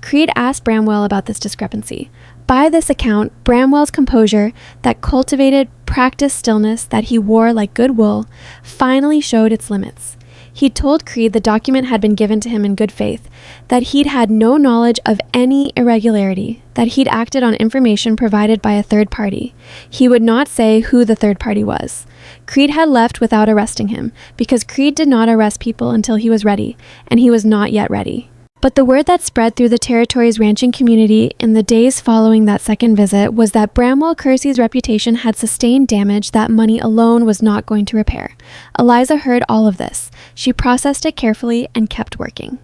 Creed asked Bramwell about this discrepancy. By this account, Bramwell's composure, that cultivated, practiced stillness that he wore like good wool, finally showed its limits. He told Creed the document had been given to him in good faith, that he'd had no knowledge of any irregularity, that he'd acted on information provided by a third party. He would not say who the third party was. Creed had left without arresting him, because Creed did not arrest people until he was ready, and he was not yet ready. But the word that spread through the Territory's ranching community in the days following that second visit was that Bramwell Kersey's reputation had sustained damage that money alone was not going to repair. Eliza heard all of this. She processed it carefully and kept working.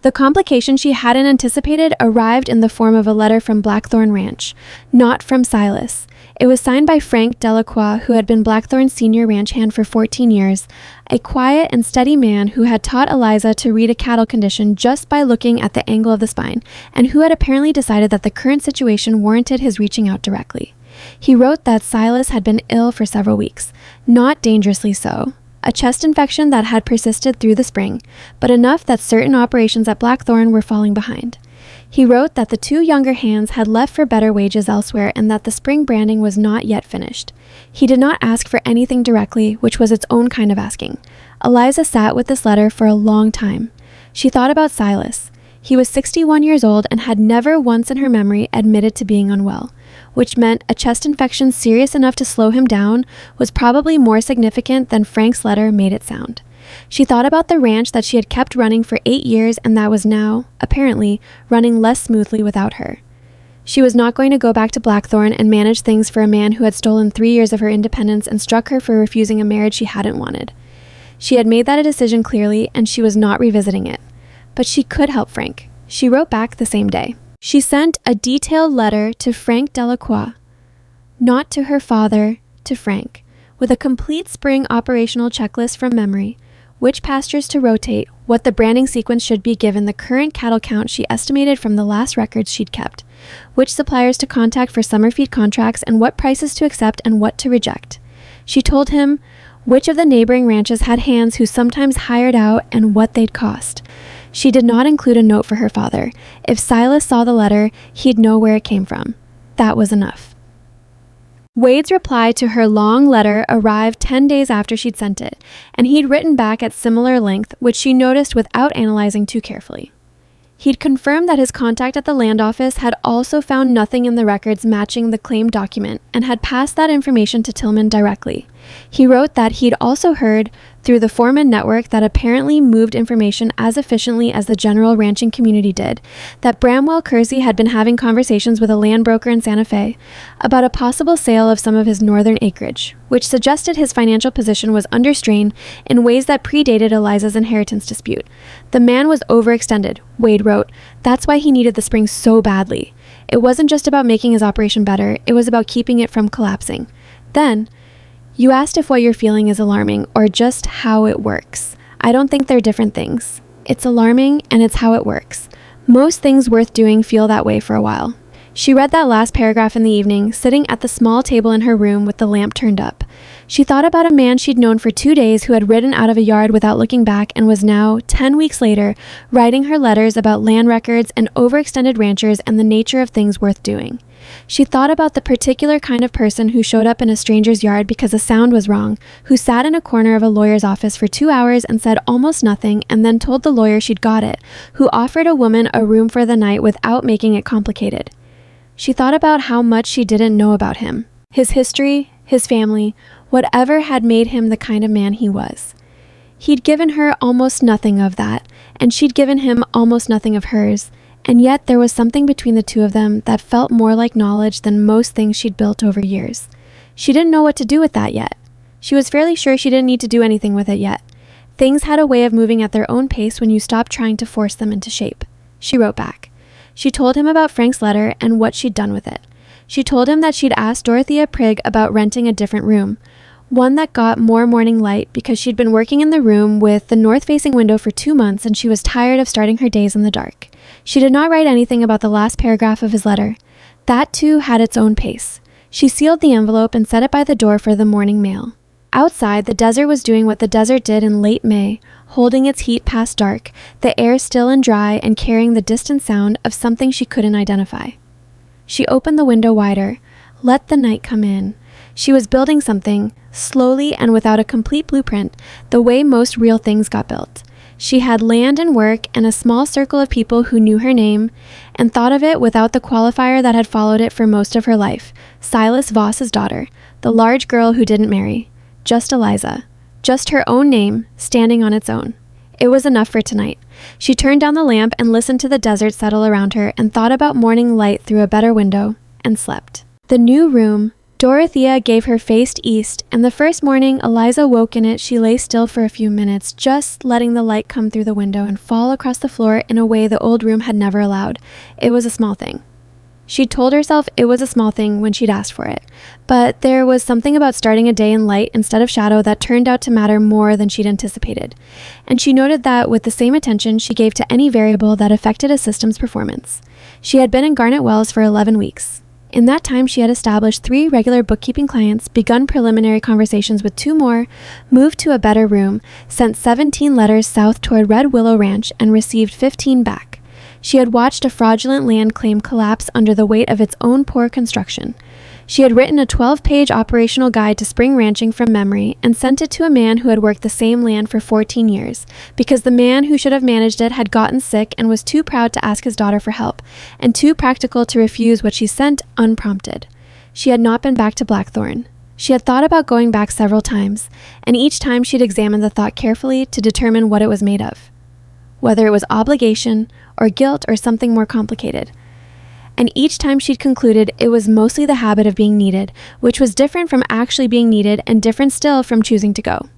The complication she hadn't anticipated arrived in the form of a letter from Blackthorn Ranch, not from Silas. It was signed by Frank Delacroix, who had been Blackthorn's senior ranch hand for 14 years, a quiet and steady man who had taught Eliza to read a cattle condition just by looking at the angle of the spine, and who had apparently decided that the current situation warranted his reaching out directly. He wrote that Silas had been ill for several weeks, not dangerously so. A chest infection that had persisted through the spring, but enough that certain operations at Blackthorn were falling behind. He wrote that the 2 younger hands had left for better wages elsewhere and that the spring branding was not yet finished. He did not ask for anything directly, which was its own kind of asking. Eliza sat with this letter for a long time. She thought about Silas. He was 61 years old and had never once in her memory admitted to being unwell, which meant a chest infection serious enough to slow him down was probably more significant than Frank's letter made it sound. She thought about the ranch that she had kept running for 8 years and that was now, apparently, running less smoothly without her. She was not going to go back to Blackthorn and manage things for a man who had stolen 3 years of her independence and struck her for refusing a marriage she hadn't wanted. She had made that a decision clearly, and she was not revisiting it. But she could help Frank. She wrote back the same day. She sent a detailed letter to Frank Delacroix, not to her father, to Frank, with a complete spring operational checklist from memory, which pastures to rotate, what the branding sequence should be given the current cattle count she estimated from the last records she'd kept, which suppliers to contact for summer feed contracts and what prices to accept and what to reject. She told him which of the neighboring ranches had hands who sometimes hired out and what they'd cost. She did not include a note for her father. If Silas saw the letter, he'd know where it came from. That was enough. Wade's reply to her long letter arrived 10 days after she'd sent it, and he'd written back at similar length, which she noticed without analyzing too carefully. He'd confirmed that his contact at the land office had also found nothing in the records matching the claimed document and had passed that information to Tillman directly. He wrote that he'd also heard through the foreman network that apparently moved information as efficiently as the general ranching community did, that Bramwell Kersey had been having conversations with a land broker in Santa Fe about a possible sale of some of his northern acreage, which suggested his financial position was under strain in ways that predated Eliza's inheritance dispute. The man was overextended, Wade wrote. That's why he needed the spring so badly. It wasn't just about making his operation better, it was about keeping it from collapsing. Then, You asked if what you're feeling is alarming or just how it works. I don't think they're different things. It's alarming and it's how it works. Most things worth doing feel that way for a while. She read that last paragraph in the evening, sitting at the small table in her room with the lamp turned up. She thought about a man she'd known for 2 days who had ridden out of a yard without looking back and was now, 10 weeks later, writing her letters about land records and overextended ranchers and the nature of things worth doing. She thought about the particular kind of person who showed up in a stranger's yard because a sound was wrong, who sat in a corner of a lawyer's office for 2 hours and said almost nothing and then told the lawyer she'd got it, who offered a woman a room for the night without making it complicated. She thought about how much she didn't know about him, his history, his family, whatever had made him the kind of man he was. He'd given her almost nothing of that, and she'd given him almost nothing of hers, and yet there was something between the two of them that felt more like knowledge than most things she'd built over years. She didn't know what to do with that yet. She was fairly sure she didn't need to do anything with it yet. Things had a way of moving at their own pace when you stopped trying to force them into shape. She wrote back. She told him about Frank's letter and what she'd done with it. She told him that she'd asked Dorothea Prigg about renting a different room, one that got more morning light because she'd been working in the room with the north-facing window for 2 months and she was tired of starting her days in the dark. She did not write anything about the last paragraph of his letter. That too had its own pace. She sealed the envelope and set it by the door for the morning mail. Outside, the desert was doing what the desert did in late May, holding its heat past dark, the air still and dry and carrying the distant sound of something she couldn't identify. She opened the window wider. Let the night come in. She was building something, slowly and without a complete blueprint, the way most real things got built. She had land and work and a small circle of people who knew her name and thought of it without the qualifier that had followed it for most of her life, Silas Voss's daughter, the large girl who didn't marry. Just Eliza. Just her own name, standing on its own. It was enough for tonight. She turned down the lamp and listened to the desert settle around her and thought about morning light through a better window and slept. The new room. Dorothea gave her face east, and the first morning Eliza woke in it, she lay still for a few minutes, just letting the light come through the window and fall across the floor in a way the old room had never allowed. It was a small thing. She'd told herself it was a small thing when she'd asked for it, but there was something about starting a day in light instead of shadow that turned out to matter more than she'd anticipated, and she noted that with the same attention she gave to any variable that affected a system's performance. She had been in Garnet Wells for 11 weeks. In that time, she had established 3 regular bookkeeping clients, begun preliminary conversations with 2 more, moved to a better room, sent 17 letters south toward Red Willow Ranch, and received 15 back. She had watched a fraudulent land claim collapse under the weight of its own poor construction. She had written a 12-page operational guide to spring ranching from memory and sent it to a man who had worked the same land for 14 years, because the man who should have managed it had gotten sick and was too proud to ask his daughter for help, and too practical to refuse what she sent unprompted. She had not been back to Blackthorn. She had thought about going back several times, and each time she'd examined the thought carefully to determine what it was made of. Whether it was obligation, or guilt, or something more complicated. And each time she'd concluded it was mostly the habit of being needed, which was different from actually being needed and different still from choosing to go.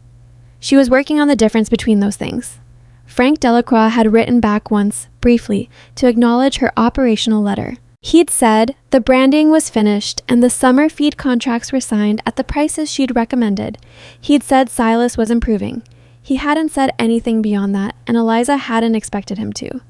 She was working on the difference between those things. Frank Delacroix had written back once, briefly, to acknowledge her operational letter. He'd said the branding was finished and the summer feed contracts were signed at the prices she'd recommended. He'd said Silas was improving. He hadn't said anything beyond that, and Eliza hadn't expected him to.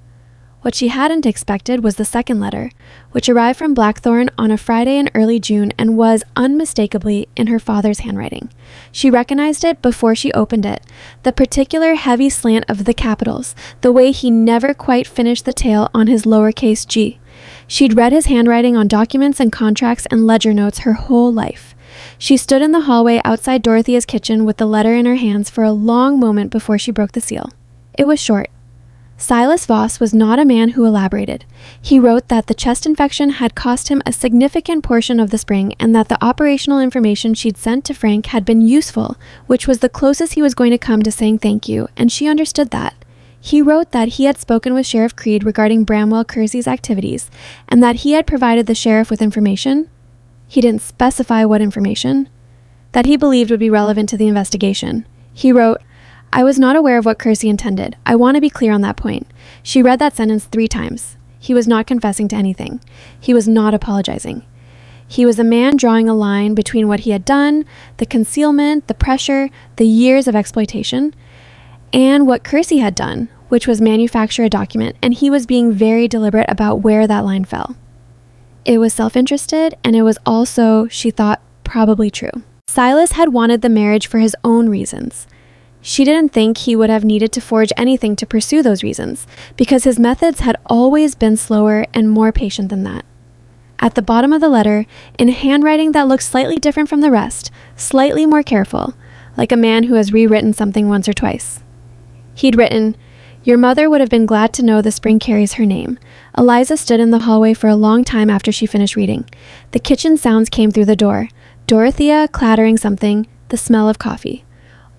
What she hadn't expected was the second letter, which arrived from Blackthorn on a Friday in early June and was, unmistakably, in her father's handwriting. She recognized it before she opened it, the particular heavy slant of the capitals, the way he never quite finished the tail on his lowercase g. She'd read his handwriting on documents and contracts and ledger notes her whole life. She stood in the hallway outside Dorothea's kitchen with the letter in her hands for a long moment before she broke the seal. It was short. Silas Voss was not a man who elaborated. He wrote that the chest infection had cost him a significant portion of the spring and that the operational information she'd sent to Frank had been useful, which was the closest he was going to come to saying thank you, and she understood that. He wrote that he had spoken with Sheriff Creed regarding Bramwell Kersey's activities, and that he had provided the sheriff with information. He didn't specify what information, that he believed would be relevant to the investigation. He wrote, I was not aware of what Kersey intended. I want to be clear on that point. She read that sentence 3 times. He was not confessing to anything. He was not apologizing. He was a man drawing a line between what he had done, the concealment, the pressure, the years of exploitation, and what Kersey had done, which was manufacture a document, and he was being very deliberate about where that line fell. It was self-interested, and it was also, she thought, probably true. Silas had wanted the marriage for his own reasons. She didn't think he would have needed to forge anything to pursue those reasons, because his methods had always been slower and more patient than that. At the bottom of the letter, in handwriting that looked slightly different from the rest, slightly more careful, like a man who has rewritten something once or twice. He'd written, "Your mother would have been glad to know the spring carries her name." Eliza stood in the hallway for a long time after she finished reading. The kitchen sounds came through the door. Dorothea clattering something, the smell of coffee.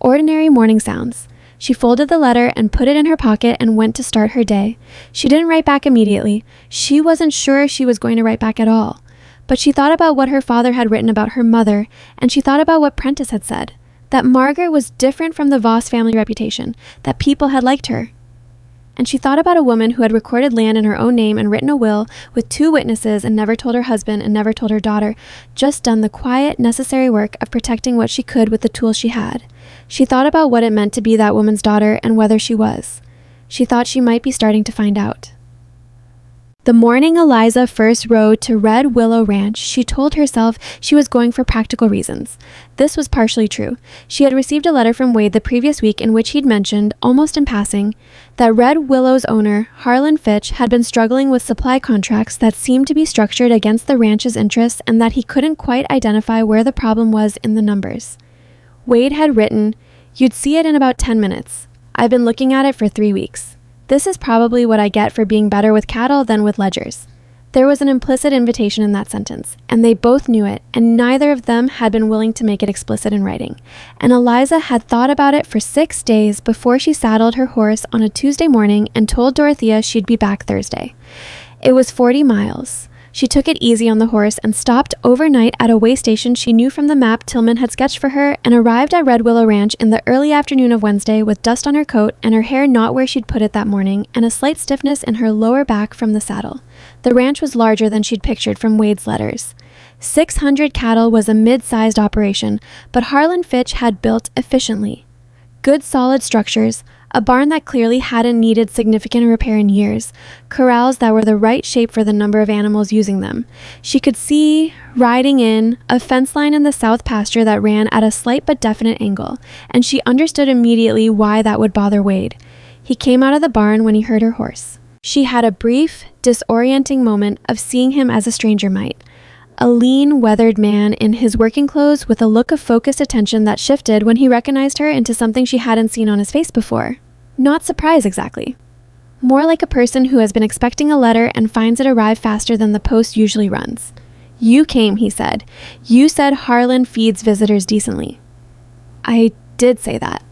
Ordinary morning sounds. She folded the letter and put it in her pocket and went to start her day. She didn't write back immediately. She wasn't sure she was going to write back at all. But she thought about what her father had written about her mother, and she thought about what Prentice had said, that Margaret was different from the Voss family reputation, that people had liked her. And she thought about a woman who had recorded land in her own name and written a will with 2 witnesses and never told her husband and never told her daughter, just done the quiet, necessary work of protecting what she could with the tools she had. She thought about what it meant to be that woman's daughter and whether she was. She thought she might be starting to find out. The morning Eliza first rode to Red Willow Ranch, she told herself she was going for practical reasons. This was partially true. She had received a letter from Wade the previous week in which he'd mentioned, almost in passing, that Red Willow's owner, Harlan Fitch, had been struggling with supply contracts that seemed to be structured against the ranch's interests and that he couldn't quite identify where the problem was in the numbers. Wade had written, "You'd see it in about 10 minutes. I've been looking at it for 3 weeks. This is probably what I get for being better with cattle than with ledgers." There was an implicit invitation in that sentence, and they both knew it, and neither of them had been willing to make it explicit in writing. And Eliza had thought about it for 6 days before she saddled her horse on a Tuesday morning and told Dorothea she'd be back Thursday. It was 40 miles. She took it easy on the horse and stopped overnight at a way station she knew from the map Tillman had sketched for her and arrived at Red Willow Ranch in the early afternoon of Wednesday with dust on her coat and her hair not where she'd put it that morning and a slight stiffness in her lower back from the saddle. The ranch was larger than she'd pictured from Wade's letters. 600 cattle was a mid-sized operation, but Harlan Fitch had built efficiently. Good solid structures, a barn that clearly hadn't needed significant repair in years, corrals that were the right shape for the number of animals using them. She could see, riding in, a fence line in the south pasture that ran at a slight but definite angle, and she understood immediately why that would bother Wade. He came out of the barn when he heard her horse. She had a brief, disorienting moment of seeing him as a stranger might. A lean, weathered man in his working clothes with a look of focused attention that shifted when he recognized her into something she hadn't seen on his face before. Not surprise, exactly. More like a person who has been expecting a letter and finds it arrive faster than the post usually runs. "You came," he said. "You said Harlan feeds visitors decently." "I did say that."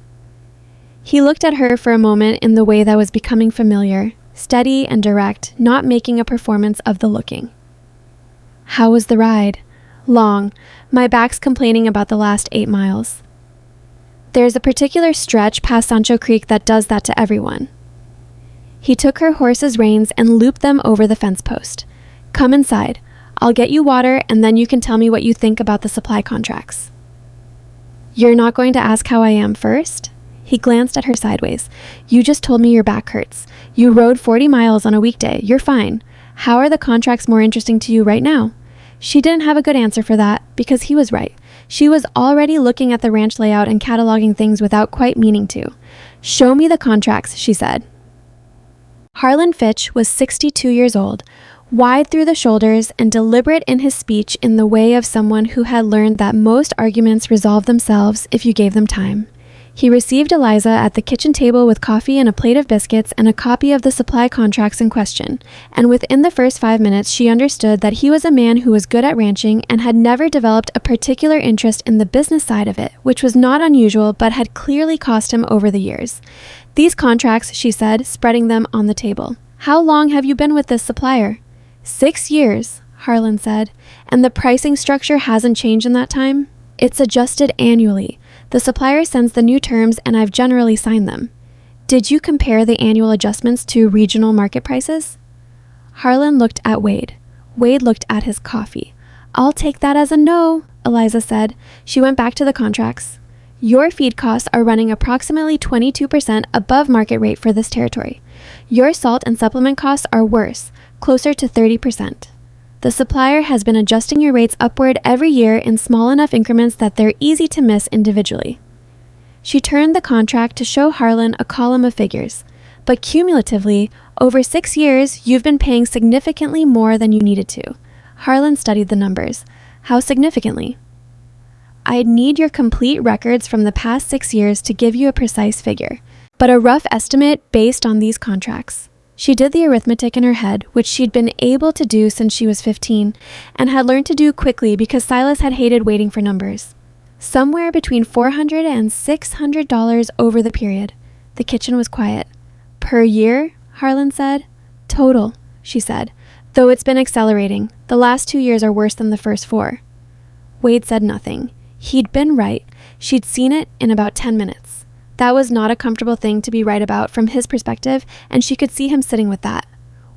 He looked at her for a moment in the way that was becoming familiar, steady and direct, not making a performance of the looking. "How was the ride?" "Long. My back's complaining about the last 8 miles. There's a particular stretch past Sancho Creek that does that to everyone." He took her horse's reins and looped them over the fence post. "Come inside. I'll get you water and then you can tell me what you think about the supply contracts." "You're not going to ask how I am first?" He glanced at her sideways. "You just told me your back hurts. You rode 40 miles on a weekday. You're fine. How are the contracts more interesting to you right now?" She didn't have a good answer for that, because he was right. She was already looking at the ranch layout and cataloging things without quite meaning to. "Show me the contracts," she said. Harlan Fitch was 62 years old, wide through the shoulders and deliberate in his speech in the way of someone who had learned that most arguments resolve themselves if you gave them time. He received Eliza at the kitchen table with coffee and a plate of biscuits and a copy of the supply contracts in question, and within the first 5 minutes she understood that he was a man who was good at ranching and had never developed a particular interest in the business side of it, which was not unusual but had clearly cost him over the years. "These contracts," she said, spreading them on the table. "How long have you been with this supplier?" 6 years, Harlan said. "And the pricing structure hasn't changed in that time?" "It's adjusted annually. The supplier sends the new terms and I've generally signed them." "Did you compare the annual adjustments to regional market prices?" Harlan looked at Wade. Wade looked at his coffee. I'll take that as a no, Eliza said. She went back to the contracts. Your feed costs are running approximately 22% above market rate for this territory. Your salt and supplement costs are worse, closer to 30%. The supplier has been adjusting your rates upward every year in small enough increments that they're easy to miss individually. She turned the contract to show Harlan a column of figures. But cumulatively, over 6 years, you've been paying significantly more than you needed to. Harlan studied the numbers. How significantly? I'd need your complete records from the past 6 years to give you a precise figure, but a rough estimate based on these contracts. She did the arithmetic in her head, which she'd been able to do since she was 15, and had learned to do quickly because Silas had hated waiting for numbers. Somewhere between $400 and $600 over the period. The kitchen was quiet. Per year? Harlan said. Total, she said, though it's been accelerating. The last 2 years are worse than the first 4. Wade said nothing. He'd been right. She'd seen it in about 10 minutes. That was not a comfortable thing to be right about from his perspective, and she could see him sitting with that.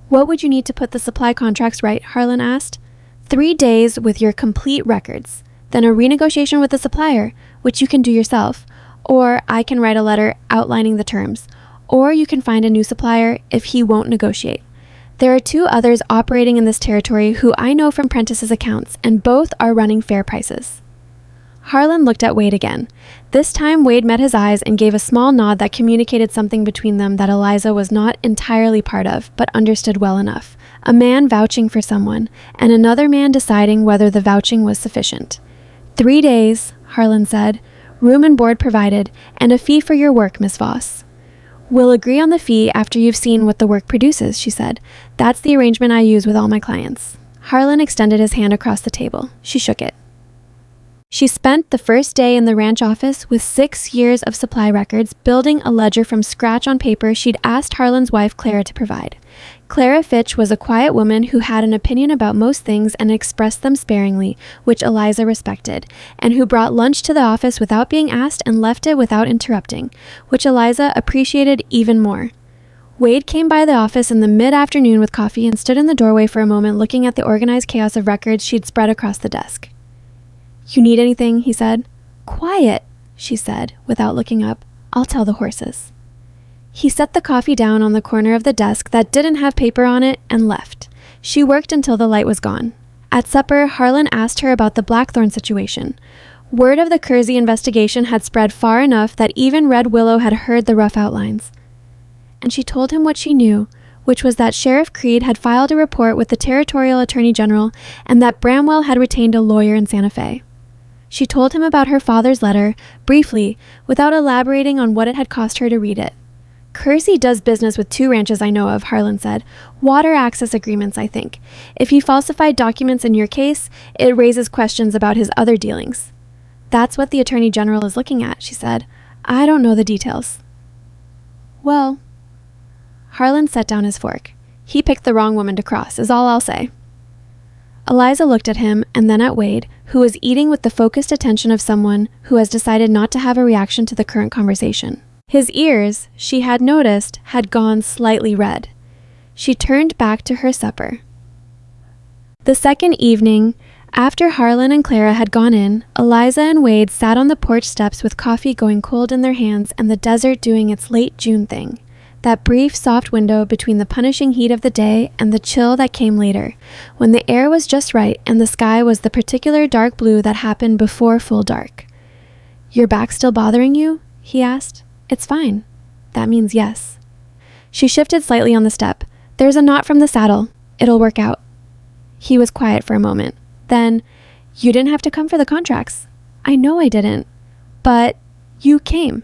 What would you need to put the supply contracts right? Harlan asked. 3 days with your complete records. Then a renegotiation with the supplier, which you can do yourself. Or I can write a letter outlining the terms. Or you can find a new supplier if he won't negotiate. There are 2 others operating in this territory who I know from Prentice's accounts, and both are running fair prices. Harlan looked at Wade again. This time Wade met his eyes and gave a small nod that communicated something between them that Eliza was not entirely part of, but understood well enough. A man vouching for someone, and another man deciding whether the vouching was sufficient. 3 days, Harlan said, room and board provided, and a fee for your work, Miss Voss. We'll agree on the fee after you've seen what the work produces, she said. That's the arrangement I use with all my clients. Harlan extended his hand across the table. She shook it. She spent the first day in the ranch office with 6 years of supply records, building a ledger from scratch on paper she'd asked Harlan's wife Clara to provide. Clara Fitch was a quiet woman who had an opinion about most things and expressed them sparingly, which Eliza respected, and who brought lunch to the office without being asked and left it without interrupting, which Eliza appreciated even more. Wade came by the office in the mid-afternoon with coffee and stood in the doorway for a moment looking at the organized chaos of records she'd spread across the desk. You need anything? He said. Quiet, she said, without looking up. I'll tell the horses. He set the coffee down on the corner of the desk that didn't have paper on it and left. She worked until the light was gone. At supper, Harlan asked her about the Blackthorn situation. Word of the Kersey investigation had spread far enough that even Red Willow had heard the rough outlines. And she told him what she knew, which was that Sheriff Creed had filed a report with the Territorial Attorney General and that Bramwell had retained a lawyer in Santa Fe. She told him about her father's letter, briefly, without elaborating on what it had cost her to read it. Kersey does business with 2 ranches I know of, Harlan said. Water access agreements, I think. If he falsified documents in your case, it raises questions about his other dealings. That's what the Attorney General is looking at, she said. I don't know the details. Well, Harlan set down his fork. He picked the wrong woman to cross, is all I'll say. Eliza looked at him and then at Wade, who was eating with the focused attention of someone who has decided not to have a reaction to the current conversation. His ears, she had noticed, had gone slightly red. She turned back to her supper. The second evening, after Harlan and Clara had gone in, Eliza and Wade sat on the porch steps with coffee going cold in their hands and the desert doing its late June thing. That brief, soft window between the punishing heat of the day and the chill that came later, when the air was just right and the sky was the particular dark blue that happened before full dark. Your back still bothering you? He asked. It's fine. That means yes. She shifted slightly on the step. There's a knot from the saddle. It'll work out. He was quiet for a moment. Then, you didn't have to come for the contracts. I know I didn't. But you came.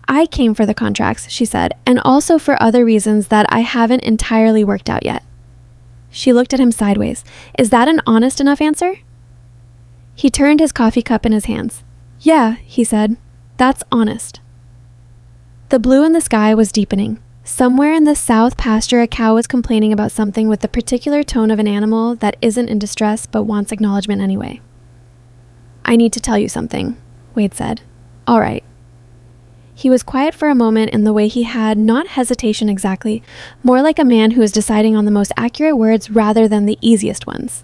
I came for the contracts, she said, and also for other reasons that I haven't entirely worked out yet. She looked at him sideways. Is that an honest enough answer? He turned his coffee cup in his hands. Yeah, he said. That's honest. The blue in the sky was deepening. Somewhere in the south pasture, a cow was complaining about something with the particular tone of an animal that isn't in distress but wants acknowledgement anyway. I need to tell you something, Wade said. All right. He was quiet for a moment in the way he had, not hesitation exactly, more like a man who is deciding on the most accurate words rather than the easiest ones.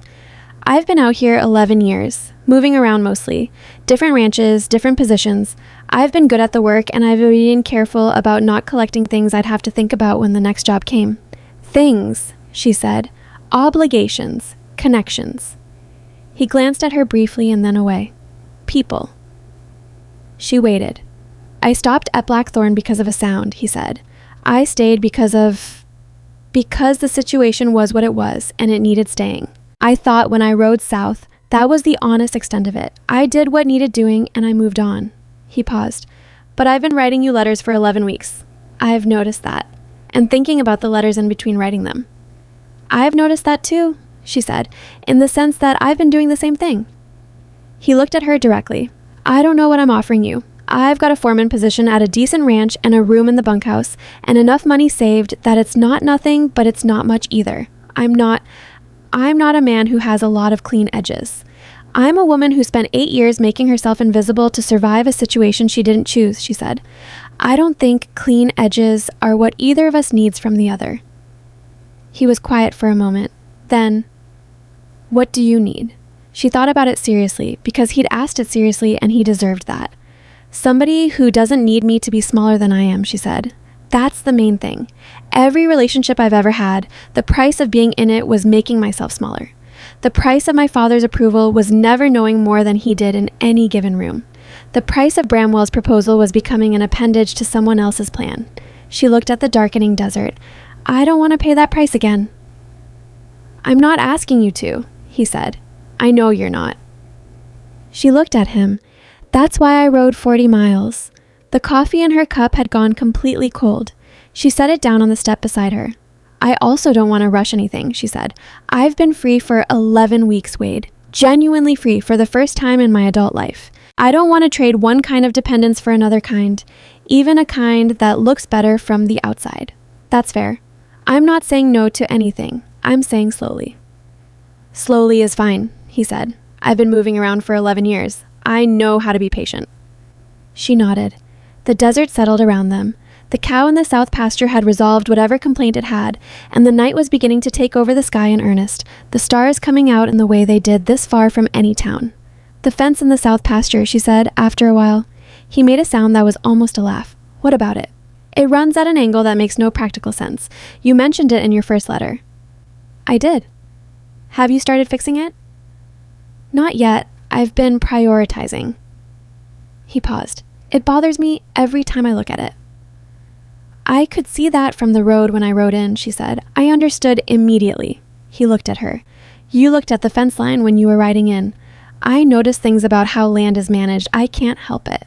I've been out here 11 years, moving around mostly. Different ranches, different positions. I've been good at the work, and I've been careful about not collecting things I'd have to think about when the next job came. Things, she said. Obligations. Connections. He glanced at her briefly and then away. People. She waited. I stopped at Blackthorn because of a sound, he said. I stayed because the situation was what it was, and it needed staying. I thought when I rode south, that was the honest extent of it. I did what needed doing, and I moved on. He paused. But I've been writing you letters for 11 weeks. I've noticed that, and thinking about the letters in between writing them. I've noticed that too, she said, in the sense that I've been doing the same thing. He looked at her directly. I don't know what I'm offering you. I've got a foreman position at a decent ranch and a room in the bunkhouse, and enough money saved that it's not nothing, but it's not much either. I'm not a man who has a lot of clean edges. I'm a woman who spent 8 years making herself invisible to survive a situation she didn't choose, she said. I don't think clean edges are what either of us needs from the other. He was quiet for a moment. Then, what do you need? She thought about it seriously, because he'd asked it seriously and he deserved that. Somebody who doesn't need me to be smaller than I am, she said. That's the main thing. Every relationship I've ever had, the price of being in it was making myself smaller. The price of my father's approval was never knowing more than he did in any given room. The price of Bramwell's proposal was becoming an appendage to someone else's plan. She looked at the darkening desert. I don't want to pay that price again. I'm not asking you to, he said. I know you're not. She looked at him. That's why I rode 40 miles. The coffee in her cup had gone completely cold. She set it down on the step beside her. I also don't want to rush anything, she said. I've been free for 11 weeks, Wade. Genuinely free for the first time in my adult life. I don't want to trade one kind of dependence for another kind, even a kind that looks better from the outside. That's fair. I'm not saying no to anything. I'm saying slowly. Slowly is fine, he said. I've been moving around for 11 years. I know how to be patient. She nodded. The desert settled around them. The cow in the south pasture had resolved whatever complaint it had, and the night was beginning to take over the sky in earnest, the stars coming out in the way they did this far from any town. The fence in the south pasture, she said, after a while. He made a sound that was almost a laugh. What about it? It runs at an angle that makes no practical sense. You mentioned it in your first letter. I did. Have you started fixing it? Not yet. I've been prioritizing. He paused. It bothers me every time I look at it. I could see that from the road when I rode in, she said. I understood immediately. He looked at her. You looked at the fence line when you were riding in. I noticed things about how land is managed. I can't help it.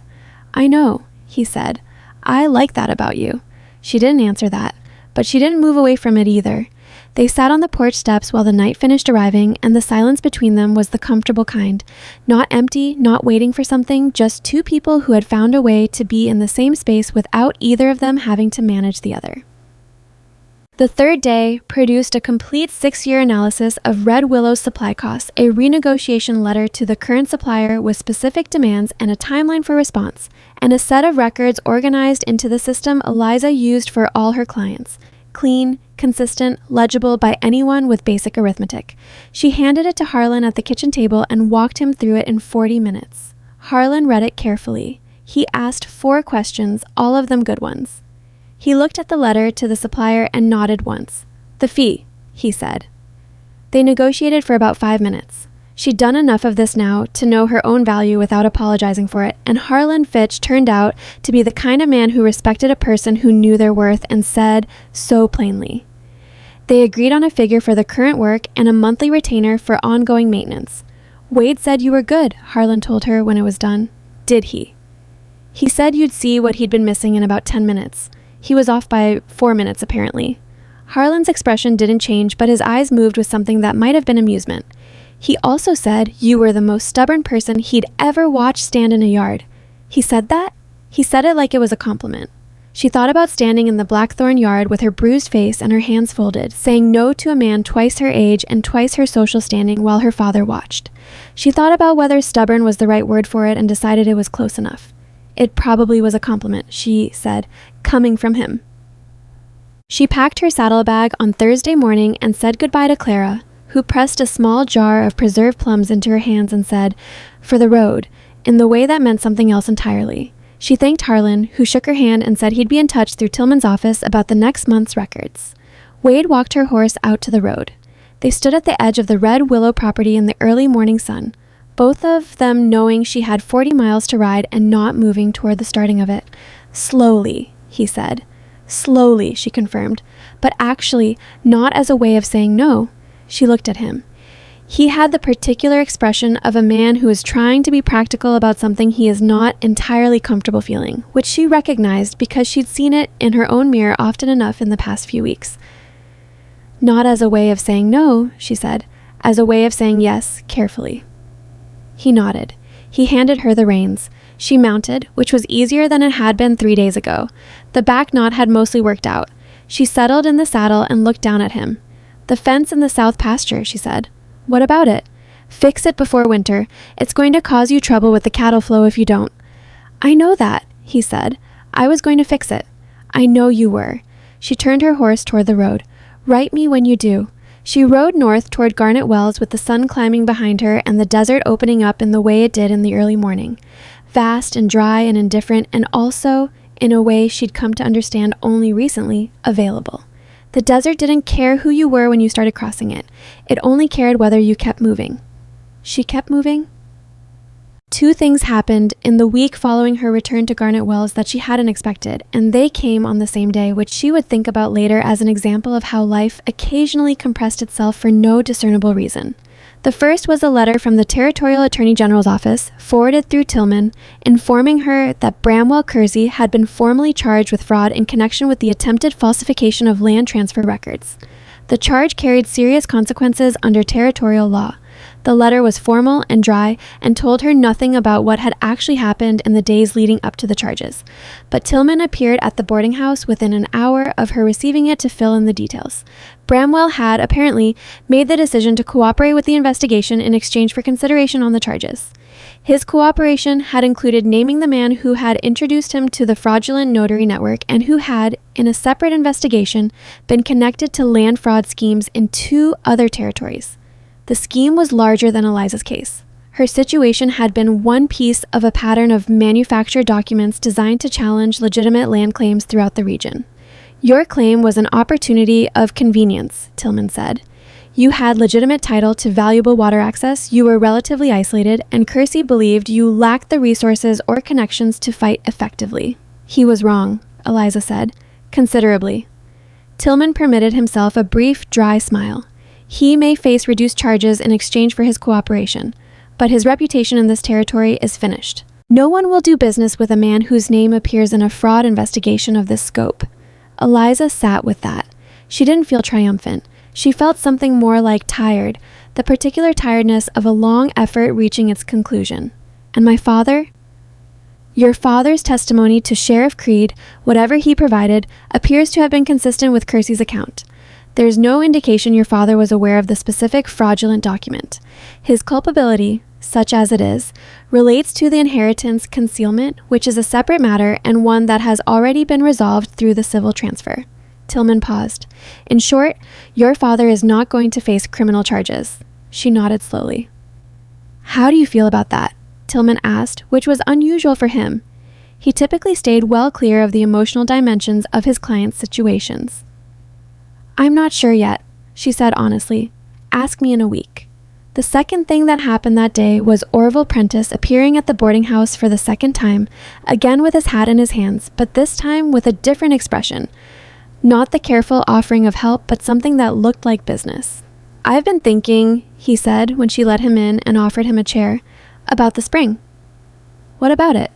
I know, he said. I like that about you. She didn't answer that, but she didn't move away from it either. They sat on the porch steps while the night finished arriving, and the silence between them was the comfortable kind. Not empty, not waiting for something, just two people who had found a way to be in the same space without either of them having to manage the other. The third day produced a complete 6-year analysis of Red Willow's supply costs, a renegotiation letter to the current supplier with specific demands and a timeline for response, and a set of records organized into the system Eliza used for all her clients. Clean, consistent, legible by anyone with basic arithmetic. She handed it to Harlan at the kitchen table and walked him through it in 40 minutes. Harlan read it carefully. He asked 4 questions, all of them good ones. He looked at the letter to the supplier and nodded once. The fee, he said. They negotiated for about 5 minutes. She'd done enough of this now to know her own value without apologizing for it, and Harlan Fitch turned out to be the kind of man who respected a person who knew their worth and said so plainly. They agreed on a figure for the current work and a monthly retainer for ongoing maintenance. Wade said you were good, Harlan told her when it was done. Did he? He said you'd see what he'd been missing in about 10 minutes. He was off by 4 minutes, apparently. Harlan's expression didn't change, but his eyes moved with something that might have been amusement. He also said you were the most stubborn person he'd ever watched stand in a yard. He said that? He said it like it was a compliment. She thought about standing in the Blackthorn yard with her bruised face and her hands folded, saying no to a man twice her age and twice her social standing while her father watched. She thought about whether stubborn was the right word for it and decided it was close enough. It probably was a compliment, she said, coming from him. She packed her saddlebag on Thursday morning and said goodbye to Clara, who pressed a small jar of preserved plums into her hands and said, "For the road," in the way that meant something else entirely. She thanked Harlan, who shook her hand and said he'd be in touch through Tillman's office about the next month's records. Wade walked her horse out to the road. They stood at the edge of the Red Willow property in the early morning sun, both of them knowing she had 40 miles to ride and not moving toward the starting of it. "Slowly," he said. "Slowly," she confirmed, but actually not as a way of saying no. She looked at him. He had the particular expression of a man who is trying to be practical about something he is not entirely comfortable feeling, which she recognized because she'd seen it in her own mirror often enough in the past few weeks. "Not as a way of saying no," she said, "as a way of saying yes, carefully." He nodded. He handed her the reins. She mounted, which was easier than it had been 3 days ago. The back knot had mostly worked out. She settled in the saddle and looked down at him. "The fence in the south pasture," she said. "What about it?" "Fix it before winter. It's going to cause you trouble with the cattle flow if you don't." "I know that," he said. "I was going to fix it." "I know you were." She turned her horse toward the road. "Write me when you do." She rode north toward Garnet Wells with the sun climbing behind her and the desert opening up in the way it did in the early morning. Vast and dry and indifferent, and also, in a way she'd come to understand only recently, available. The desert didn't care who you were when you started crossing it. It only cared whether you kept moving. She kept moving? 2 things happened in the week following her return to Garnet Wells that she hadn't expected, and they came on the same day, which she would think about later as an example of how life occasionally compressed itself for no discernible reason. The first was a letter from the Territorial Attorney General's office, forwarded through Tillman, informing her that Bramwell Kersey had been formally charged with fraud in connection with the attempted falsification of land transfer records. The charge carried serious consequences under territorial law. The letter was formal and dry and told her nothing about what had actually happened in the days leading up to the charges. But Tillman appeared at the boarding house within an hour of her receiving it to fill in the details. Bramwell had, apparently, made the decision to cooperate with the investigation in exchange for consideration on the charges. His cooperation had included naming the man who had introduced him to the fraudulent notary network and who had, in a separate investigation, been connected to land fraud schemes in 2 other territories. The scheme was larger than Eliza's case. Her situation had been one piece of a pattern of manufactured documents designed to challenge legitimate land claims throughout the region. "Your claim was an opportunity of convenience," Tillman said. "You had legitimate title to valuable water access, you were relatively isolated, and Kersey believed you lacked the resources or connections to fight effectively." "He was wrong," Eliza said, "considerably." Tillman permitted himself a brief, dry smile. He may face reduced charges in exchange for his cooperation, but his reputation in this territory is finished. No one will do business with a man whose name appears in a fraud investigation of this scope. Eliza sat with that. She didn't feel triumphant. She felt something more like tired, the particular tiredness of a long effort reaching its conclusion. "And my father?" "Your father's testimony to Sheriff Creed, whatever he provided, appears to have been consistent with Kersey's account. There's no indication your father was aware of the specific fraudulent document. His culpability, such as it is, relates to the inheritance concealment, which is a separate matter and one that has already been resolved through the civil transfer." Tillman paused. "In short, your father is not going to face criminal charges." She nodded slowly. "How do you feel about that?" Tillman asked, which was unusual for him. He typically stayed well clear of the emotional dimensions of his clients' situations. "I'm not sure yet," she said honestly. "Ask me in a week." The second thing that happened that day was Orville Prentice appearing at the boarding house for the second time, again with his hat in his hands, but this time with a different expression. Not the careful offering of help, but something that looked like business. "I've been thinking," he said when she let him in and offered him a chair, "about the spring." "What about it?"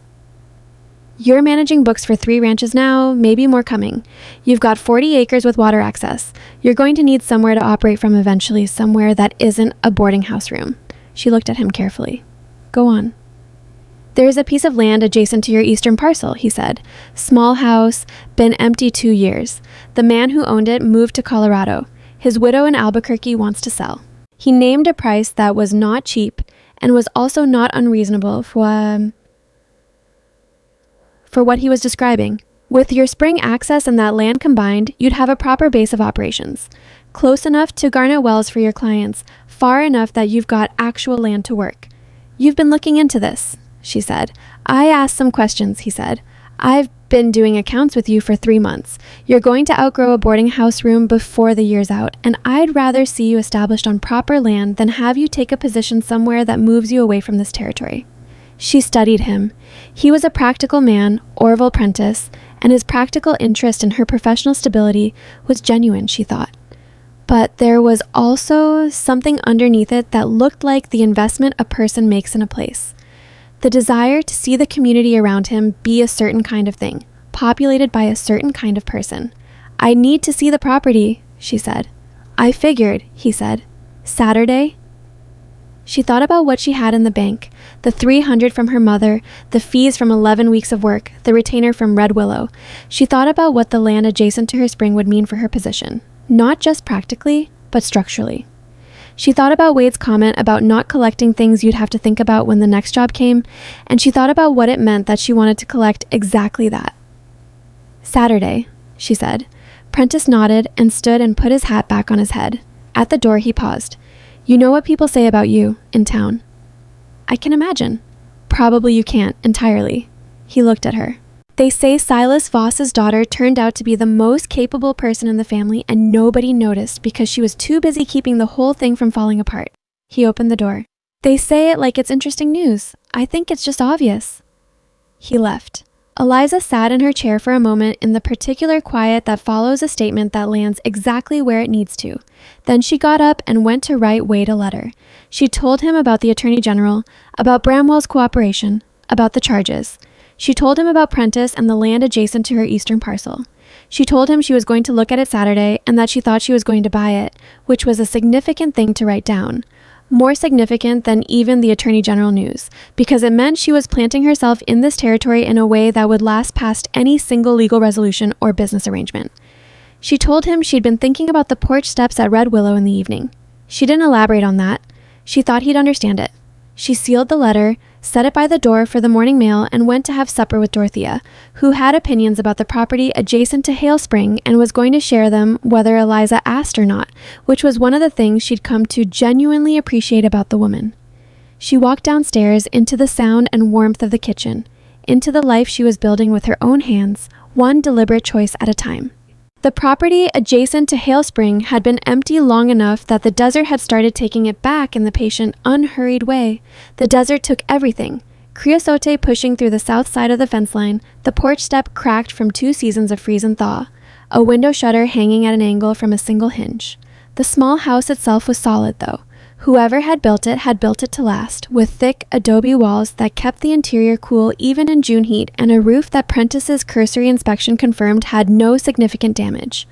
"You're managing books for 3 ranches now, maybe more coming. You've got 40 acres with water access. You're going to need somewhere to operate from eventually, somewhere that isn't a boarding house room." She looked at him carefully. "Go on." "There is a piece of land adjacent to your eastern parcel," he said. "Small house, been empty 2 years. The man who owned it moved to Colorado. His widow in Albuquerque wants to sell." He named a price that was not cheap and was also not unreasonable for what he was describing. "With your spring access and that land combined, you'd have a proper base of operations. Close enough to Garnet Wells for your clients, far enough that you've got actual land to work. You've been looking into this, she said. I asked some questions, he said. I've been doing accounts with you for 3 months. You're going to outgrow a boarding house room before the year's out, and I'd rather see you established on proper land than have you take a position somewhere that moves you away from this territory. She studied him. He was a practical man, Orville Prentice, and his practical interest in her professional stability was genuine, she thought. But there was also something underneath it that looked like the investment a person makes in a place. The desire to see the community around him be a certain kind of thing, populated by a certain kind of person. I need to see the property, she said. I figured, he said. Saturday? She thought about what she had in the bank, the $300 from her mother, the fees from 11 weeks of work, the retainer from Red Willow. She thought about what the land adjacent to her spring would mean for her position, not just practically, but structurally. She thought about Wade's comment about not collecting things you'd have to think about when the next job came, and she thought about what it meant that she wanted to collect exactly that. Saturday, she said. Prentice nodded and stood and put his hat back on his head. At the door, he paused. You know what people say about you in town? I can imagine. Probably you can't entirely. He looked at her. They say Silas Voss's daughter turned out to be the most capable person in the family and nobody noticed because she was too busy keeping the whole thing from falling apart. He opened the door. They say it like it's interesting news. I think it's just obvious. He left. Eliza sat in her chair for a moment in the particular quiet that follows a statement that lands exactly where it needs to. Then she got up and went to write Wade a letter. She told him about the Attorney General, about Bramwell's cooperation, about the charges. She told him about Prentice and the land adjacent to her eastern parcel. She told him she was going to look at it Saturday and that she thought she was going to buy it, which was a significant thing to write down. More significant than even the Attorney General news, because it meant she was planting herself in this territory in a way that would last past any single legal resolution or business arrangement. She told him she'd been thinking about the porch steps at Red Willow in the evening. She didn't elaborate on that. She thought he'd understand it. She sealed the letter, set it by the door for the morning mail, and went to have supper with Dorothea, who had opinions about the property adjacent to Hale Spring and was going to share them whether Eliza asked or not, which was one of the things she'd come to genuinely appreciate about the woman. She walked downstairs into the sound and warmth of the kitchen, into the life she was building with her own hands, one deliberate choice at a time. The property adjacent to Hale Spring had been empty long enough that the desert had started taking it back in the patient, unhurried way. The desert took everything. Creosote pushing through the south side of the fence line, the porch step cracked from 2 seasons of freeze and thaw, a window shutter hanging at an angle from a single hinge. The small house itself was solid, though. Whoever had built it to last, with thick adobe walls that kept the interior cool even in June heat and a roof that Prentice's cursory inspection confirmed had no significant damage.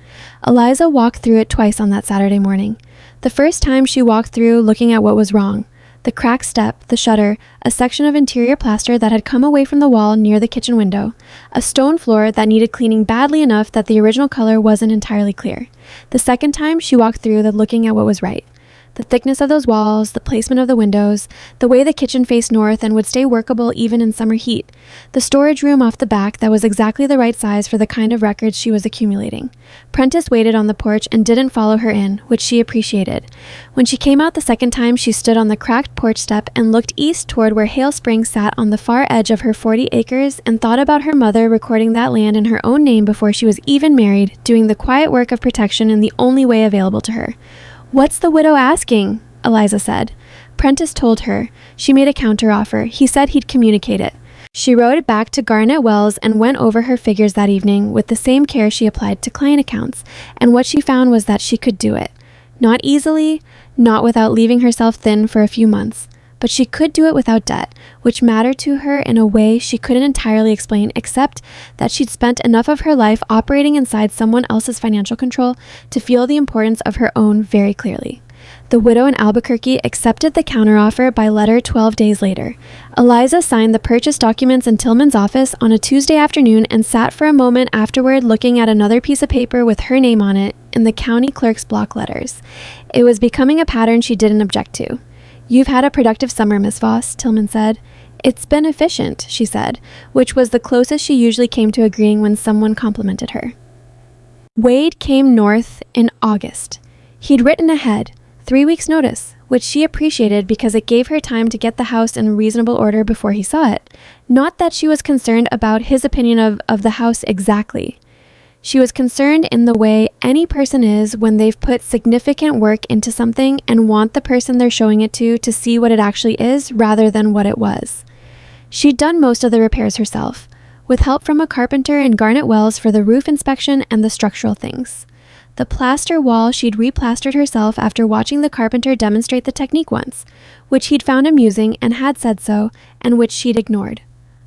Eliza walked through it twice on that Saturday morning. The first time she walked through looking at what was wrong. The cracked step, the shutter, a section of interior plaster that had come away from the wall near the kitchen window, a stone floor that needed cleaning badly enough that the original color wasn't entirely clear. The second time she walked through looking at what was right. The thickness of those walls, the placement of the windows, the way the kitchen faced north and would stay workable even in summer heat, the storage room off the back that was exactly the right size for the kind of records she was accumulating. Prentice waited on the porch and didn't follow her in, which she appreciated. When she came out the second time, she stood on the cracked porch step and looked east toward where Hale Spring sat on the far edge of her 40 acres and thought about her mother recording that land in her own name before she was even married, doing the quiet work of protection in the only way available to her. What's the widow asking? Eliza said. Prentice told her. She made a counteroffer. He said he'd communicate it. She wrote it back to Garnet Wells and went over her figures that evening with the same care she applied to client accounts, and what she found was that she could do it. Not easily, not without leaving herself thin for a few months, but she could do it without debt, which mattered to her in a way she couldn't entirely explain except that she'd spent enough of her life operating inside someone else's financial control to feel the importance of her own very clearly. The widow in Albuquerque accepted the counteroffer by letter 12 days later. Eliza signed the purchase documents in Tillman's office on a Tuesday afternoon and sat for a moment afterward looking at another piece of paper with her name on it in the county clerk's block letters. It was becoming a pattern she didn't object to. You've had a productive summer, Miss Voss, Tillman said. It's been efficient, she said, which was the closest she usually came to agreeing when someone complimented her. Wade came north in August. He'd written ahead, 3 weeks' notice, which she appreciated because it gave her time to get the house in reasonable order before he saw it. Not that she was concerned about his opinion of the house exactly. She was concerned in the way any person is when they've put significant work into something and want the person they're showing it to see what it actually is rather than what it was. She'd done most of the repairs herself, with help from a carpenter in Garnet Wells for the roof inspection and the structural things. The plaster wall she'd replastered herself after watching the carpenter demonstrate the technique once, which he'd found amusing and had said so, and which she'd ignored.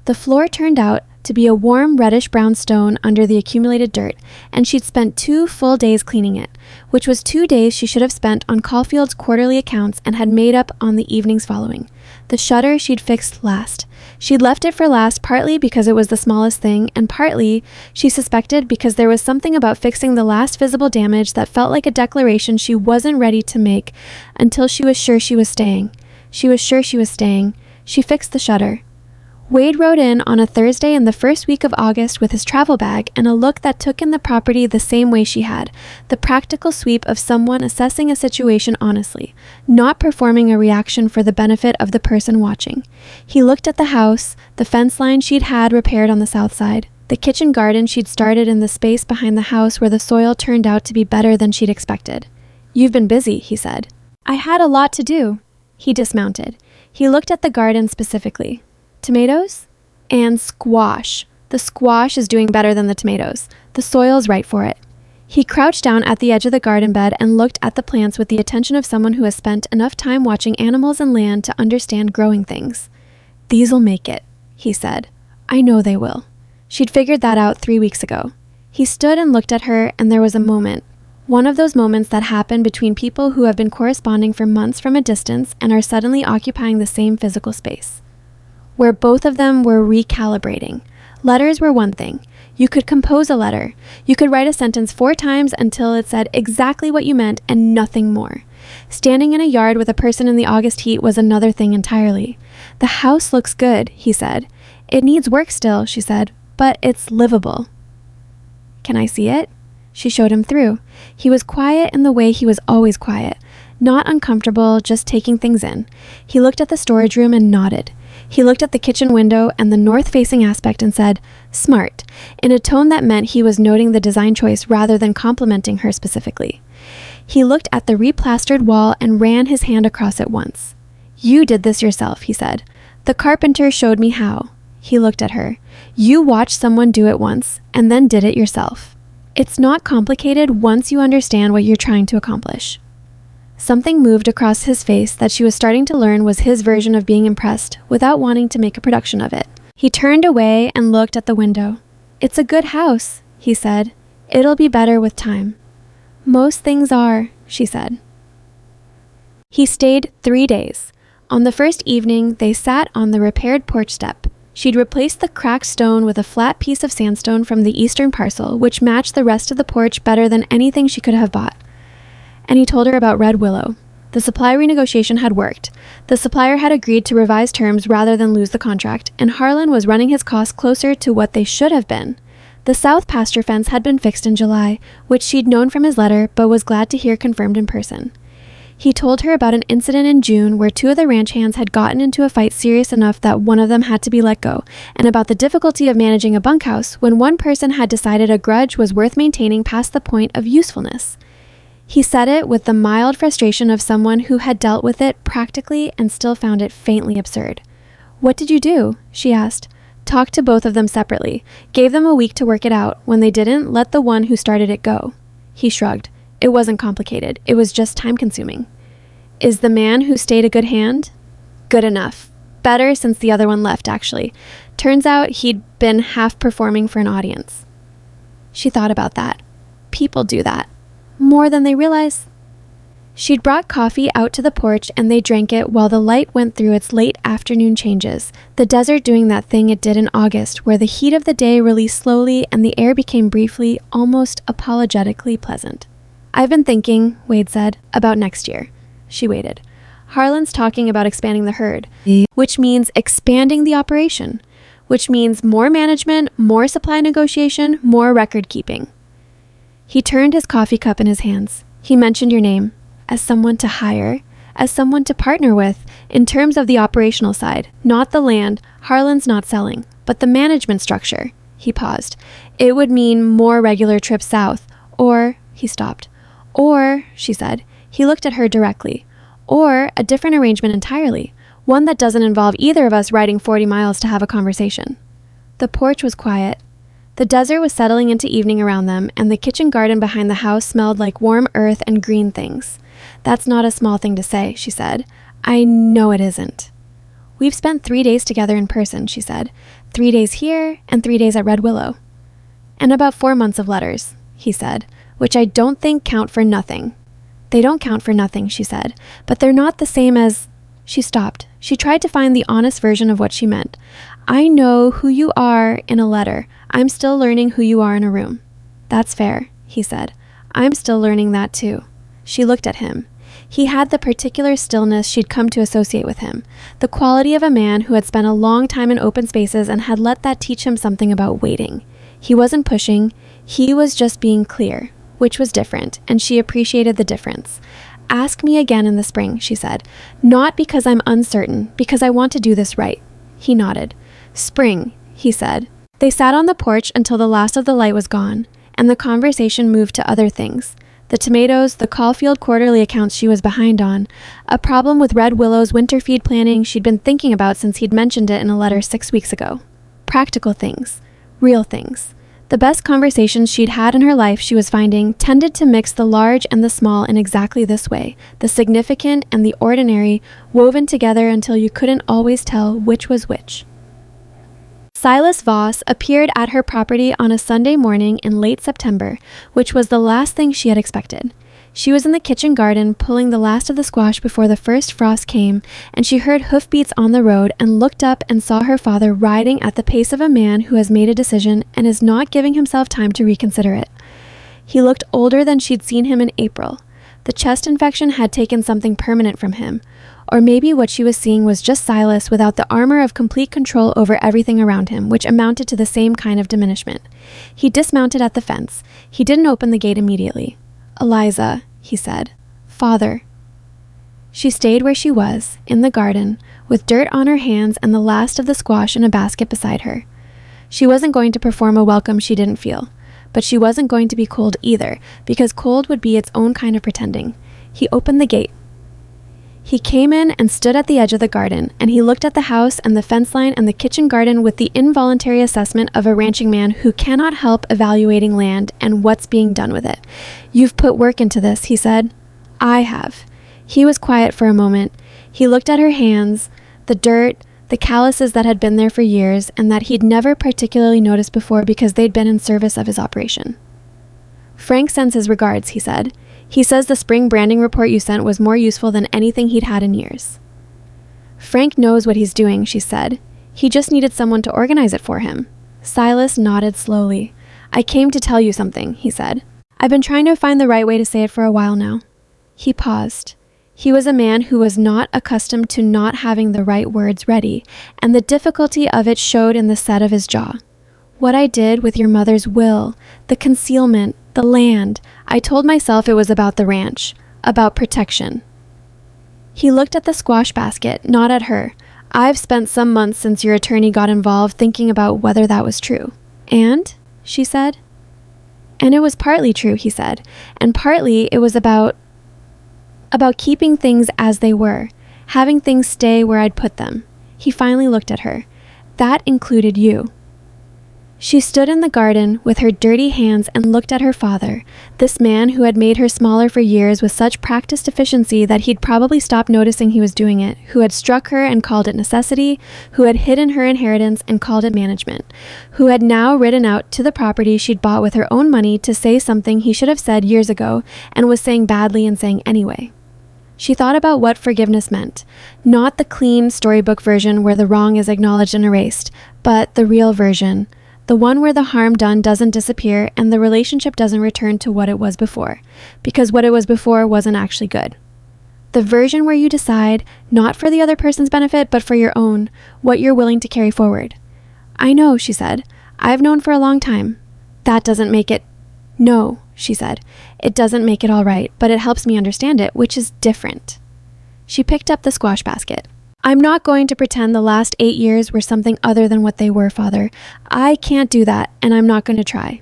The floor turned out to be a warm reddish-brown stone under the accumulated dirt, and she'd spent 2 full days cleaning it, which was 2 days she should have spent on Caulfield's quarterly accounts and had made up on the evenings following. The shutter she'd fixed last. She'd left it for last partly because it was the smallest thing, and partly, she suspected, because there was something about fixing the last visible damage that felt like a declaration she wasn't ready to make until she was sure she was staying. She was sure she was staying. She fixed the shutter. Wade rode in on a Thursday in the first week of August with his travel bag and a look that took in the property the same way she had, the practical sweep of someone assessing a situation honestly, not performing a reaction for the benefit of the person watching. He looked at the house, the fence line she'd had repaired on the south side, the kitchen garden she'd started in the space behind the house where the soil turned out to be better than she'd expected. "You've been busy," he said. "I had a lot to do." He dismounted. He looked at the garden specifically. "Tomatoes?" "And squash. The squash is doing better than the tomatoes. The soil's right for it." He crouched down at the edge of the garden bed and looked at the plants with the attention of someone who has spent enough time watching animals and land to understand growing things. "These'll make it," he said. "I know they will." She'd figured that out 3 weeks ago. He stood and looked at her, and there was a moment. One of those moments that happen between people who have been corresponding for months from a distance and are suddenly occupying the same physical space, where both of them were recalibrating. Letters were one thing. You could compose a letter. You could write a sentence 4 times until it said exactly what you meant and nothing more. Standing in a yard with a person in the August heat was another thing entirely. "The house looks good," he said. "It needs work still," she said, "but it's livable." "Can I see it?" She showed him through. He was quiet in the way he was always quiet, not uncomfortable, just taking things in. He looked at the storage room and nodded. He looked at the kitchen window and the north-facing aspect and said, "Smart," in a tone that meant he was noting the design choice rather than complimenting her specifically. He looked at the replastered wall and ran his hand across it once. "You did this yourself," he said. "The carpenter showed me how." He looked at her. "You watched someone do it once and then did it yourself. It's not complicated once you understand what you're trying to accomplish." Something moved across his face that she was starting to learn was his version of being impressed without wanting to make a production of it. He turned away and looked at the window. "It's a good house," he said. "It'll be better with time." "Most things are," she said. He stayed 3 days. On the first evening, they sat on the repaired porch step. She'd replaced the cracked stone with a flat piece of sandstone from the eastern parcel, which matched the rest of the porch better than anything she could have bought. And he told her about Red Willow. The supply renegotiation had worked. The supplier had agreed to revise terms rather than lose the contract, and Harlan was running his costs closer to what they should have been. The south pasture fence had been fixed in July, which she'd known from his letter, but was glad to hear confirmed in person. He told her about an incident in June where 2 of the ranch hands had gotten into a fight serious enough that one of them had to be let go, and about the difficulty of managing a bunkhouse when one person had decided a grudge was worth maintaining past the point of usefulness. He said it with the mild frustration of someone who had dealt with it practically and still found it faintly absurd. "What did you do?" she asked. Talked to both of them separately. Gave them a week to work it out. When they didn't, let the one who started it go. He shrugged. It wasn't complicated. It was just time-consuming. "Is the man who stayed a good hand?" "Good enough. Better since the other one left, actually. Turns out he'd been half-performing for an audience." She thought about that. People do that. More than they realize. She'd brought coffee out to the porch and they drank it while the light went through its late afternoon changes, the desert doing that thing it did in August where the heat of the day released slowly and the air became briefly, almost apologetically pleasant. "I've been thinking," Wade said, "about next year." She waited. "Harlan's talking about expanding the herd, which means expanding the operation, which means more management, more supply negotiation, more record keeping." He turned his coffee cup in his hands. He mentioned your name as someone to hire, as someone to partner with in terms of the operational side, not the land. Harlan's not selling, but the management structure. He paused. It would mean more regular trips south, or, he stopped. Or, she said. He looked at her directly. Or a different arrangement entirely, one that doesn't involve either of us riding 40 miles to have a conversation. The porch was quiet. The desert was settling into evening around them, and the kitchen garden behind the house smelled like warm earth and green things. That's not a small thing to say, she said. I know it isn't. We've spent 3 days together in person, she said. 3 days here and 3 days at Red Willow. And about 4 months of letters, he said, which I don't think count for nothing. They don't count for nothing, she said, but they're not the same as... She stopped. She tried to find the honest version of what she meant. I know who you are in a letter. I'm still learning who you are in a room. That's fair, he said. I'm still learning that too. She looked at him. He had the particular stillness she'd come to associate with him, the quality of a man who had spent a long time in open spaces and had let that teach him something about waiting. He wasn't pushing, he was just being clear, which was different, and she appreciated the difference. Ask me again in the spring, she said. Not because I'm uncertain, because I want to do this right. He nodded. Spring, he said. They sat on the porch until the last of the light was gone, and the conversation moved to other things. The tomatoes, the Caulfield quarterly accounts she was behind on, a problem with Red Willow's winter feed planning she'd been thinking about since he'd mentioned it in a letter 6 weeks ago. Practical things. Real things. The best conversations she'd had in her life, she was finding, tended to mix the large and the small in exactly this way, the significant and the ordinary, woven together until you couldn't always tell which was which. Silas Voss appeared at her property on a Sunday morning in late September, which was the last thing she had expected. She was in the kitchen garden pulling the last of the squash before the first frost came, and she heard hoofbeats on the road and looked up and saw her father riding at the pace of a man who has made a decision and is not giving himself time to reconsider it. He looked older than she'd seen him in April. The chest infection had taken something permanent from him, or maybe what she was seeing was just Silas without the armor of complete control over everything around him, which amounted to the same kind of diminishment. He dismounted at the fence. He didn't open the gate immediately. Eliza, he said. Father. She stayed where she was, in the garden, with dirt on her hands and the last of the squash in a basket beside her. She wasn't going to perform a welcome she didn't feel, but she wasn't going to be cold either, because cold would be its own kind of pretending. He opened the gate. He came in and stood at the edge of the garden, and he looked at the house and the fence line and the kitchen garden with the involuntary assessment of a ranching man who cannot help evaluating land and what's being done with it. You've put work into this, he said. I have. He was quiet for a moment. He looked at her hands, the dirt, the calluses that had been there for years and that he'd never particularly noticed before because they'd been in service of his operation. Frank sends his regards, he said. He says the spring branding report you sent was more useful than anything he'd had in years. Frank knows what he's doing, she said. He just needed someone to organize it for him. Silas nodded slowly. I came to tell you something, he said. I've been trying to find the right way to say it for a while now. He paused. He was a man who was not accustomed to not having the right words ready, and the difficulty of it showed in the set of his jaw. What I did with your mother's will, the concealment, the land, I told myself it was about the ranch, about protection. He looked at the squash basket, not at her. I've spent some months since your attorney got involved thinking about whether that was true. And? She said. And it was partly true, he said, and partly it was about keeping things as they were, having things stay where I'd put them. He finally looked at her. That included you. She stood in the garden with her dirty hands and looked at her father, this man who had made her smaller for years with such practiced efficiency that he'd probably stopped noticing he was doing it, who had struck her and called it necessity, who had hidden her inheritance and called it management, who had now ridden out to the property she'd bought with her own money to say something he should have said years ago and was saying badly and saying anyway. She thought about what forgiveness meant, not the clean storybook version where the wrong is acknowledged and erased, but the real version, the one where the harm done doesn't disappear and the relationship doesn't return to what it was before, because what it was before wasn't actually good. The version where you decide, not for the other person's benefit, but for your own, what you're willing to carry forward. I know, she said. I've known for a long time. That doesn't make it... No, she said. It doesn't make it all right, but it helps me understand it, which is different. She picked up the squash basket. I'm not going to pretend the last 8 years were something other than what they were, Father. I can't do that, and I'm not going to try.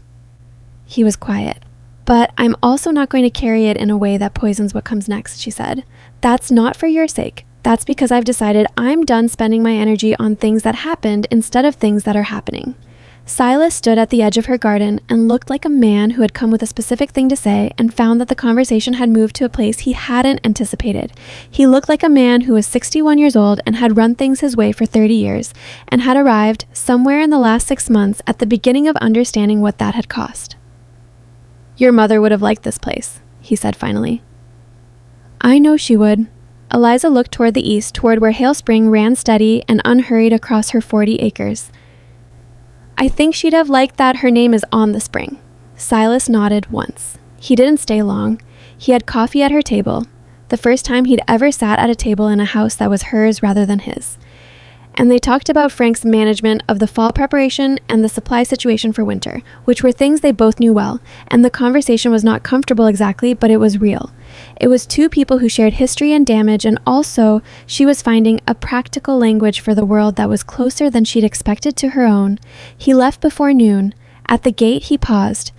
He was quiet. But I'm also not going to carry it in a way that poisons what comes next, she said. That's not for your sake. That's because I've decided I'm done spending my energy on things that happened instead of things that are happening. Silas stood at the edge of her garden and looked like a man who had come with a specific thing to say and found that the conversation had moved to a place he hadn't anticipated. He looked like a man who was 61 years old and had run things his way for 30 years and had arrived somewhere in the last 6 months at the beginning of understanding what that had cost. Your mother would have liked this place, he said finally. I know she would. Eliza looked toward the east, toward where Hale Spring ran steady and unhurried across her 40 acres. I think she'd have liked that her name is on the spring. Silas nodded once. He didn't stay long. He had coffee at her table, the first time he'd ever sat at a table in a house that was hers rather than his. And they talked about Frank's management of the fall preparation and the supply situation for winter, which were things they both knew well, and the conversation was not comfortable exactly, but it was real. It was two people who shared history and damage, and also she was finding a practical language for the world that was closer than she'd expected to her own. He left before noon. At the gate, he paused.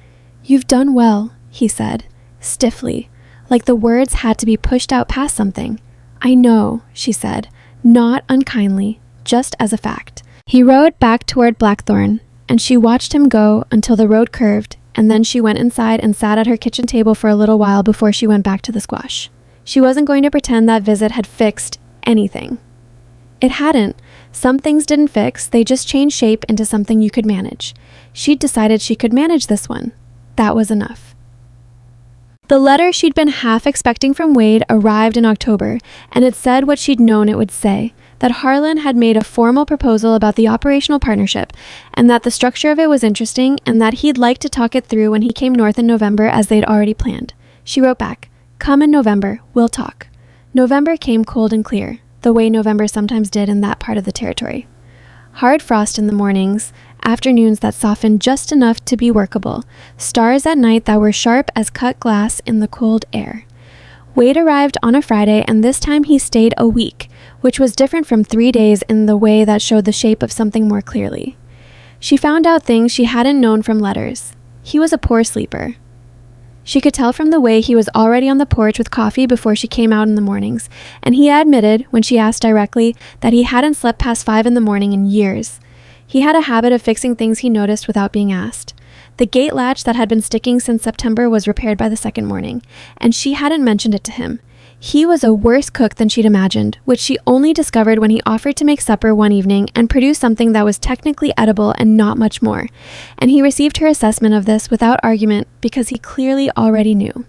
You've done well, he said, stiffly, like the words had to be pushed out past something. I know, she said, not unkindly, just as a fact. He rode back toward Blackthorn, and she watched him go until the road curved, and then she went inside and sat at her kitchen table for a little while before she went back to the squash. She wasn't going to pretend that visit had fixed anything. It hadn't. Some things didn't fix, they just changed shape into something you could manage. She'd decided she could manage this one. That was enough. The letter she'd been half expecting from Wade arrived in October, and it said what she'd known it would say, that Harlan had made a formal proposal about the operational partnership, and that the structure of it was interesting, and that he'd like to talk it through when he came north in November as they'd already planned. She wrote back, "Come in November, we'll talk." November came cold and clear, the way November sometimes did in that part of the territory. Hard frost in the mornings, afternoons that softened just enough to be workable, stars at night that were sharp as cut glass in the cold air. Wade arrived on a Friday, and this time he stayed a week, which was different from 3 days in the way that showed the shape of something more clearly. She found out things she hadn't known from letters. He was a poor sleeper. She could tell from the way he was already on the porch with coffee before she came out in the mornings, and he admitted, when she asked directly, that he hadn't slept past 5 in the morning in years. He had a habit of fixing things he noticed without being asked. The gate latch that had been sticking since September was repaired by the second morning, and she hadn't mentioned it to him. He was a worse cook than she'd imagined, which she only discovered when he offered to make supper one evening and produce something that was technically edible and not much more. And he received her assessment of this without argument because he clearly already knew.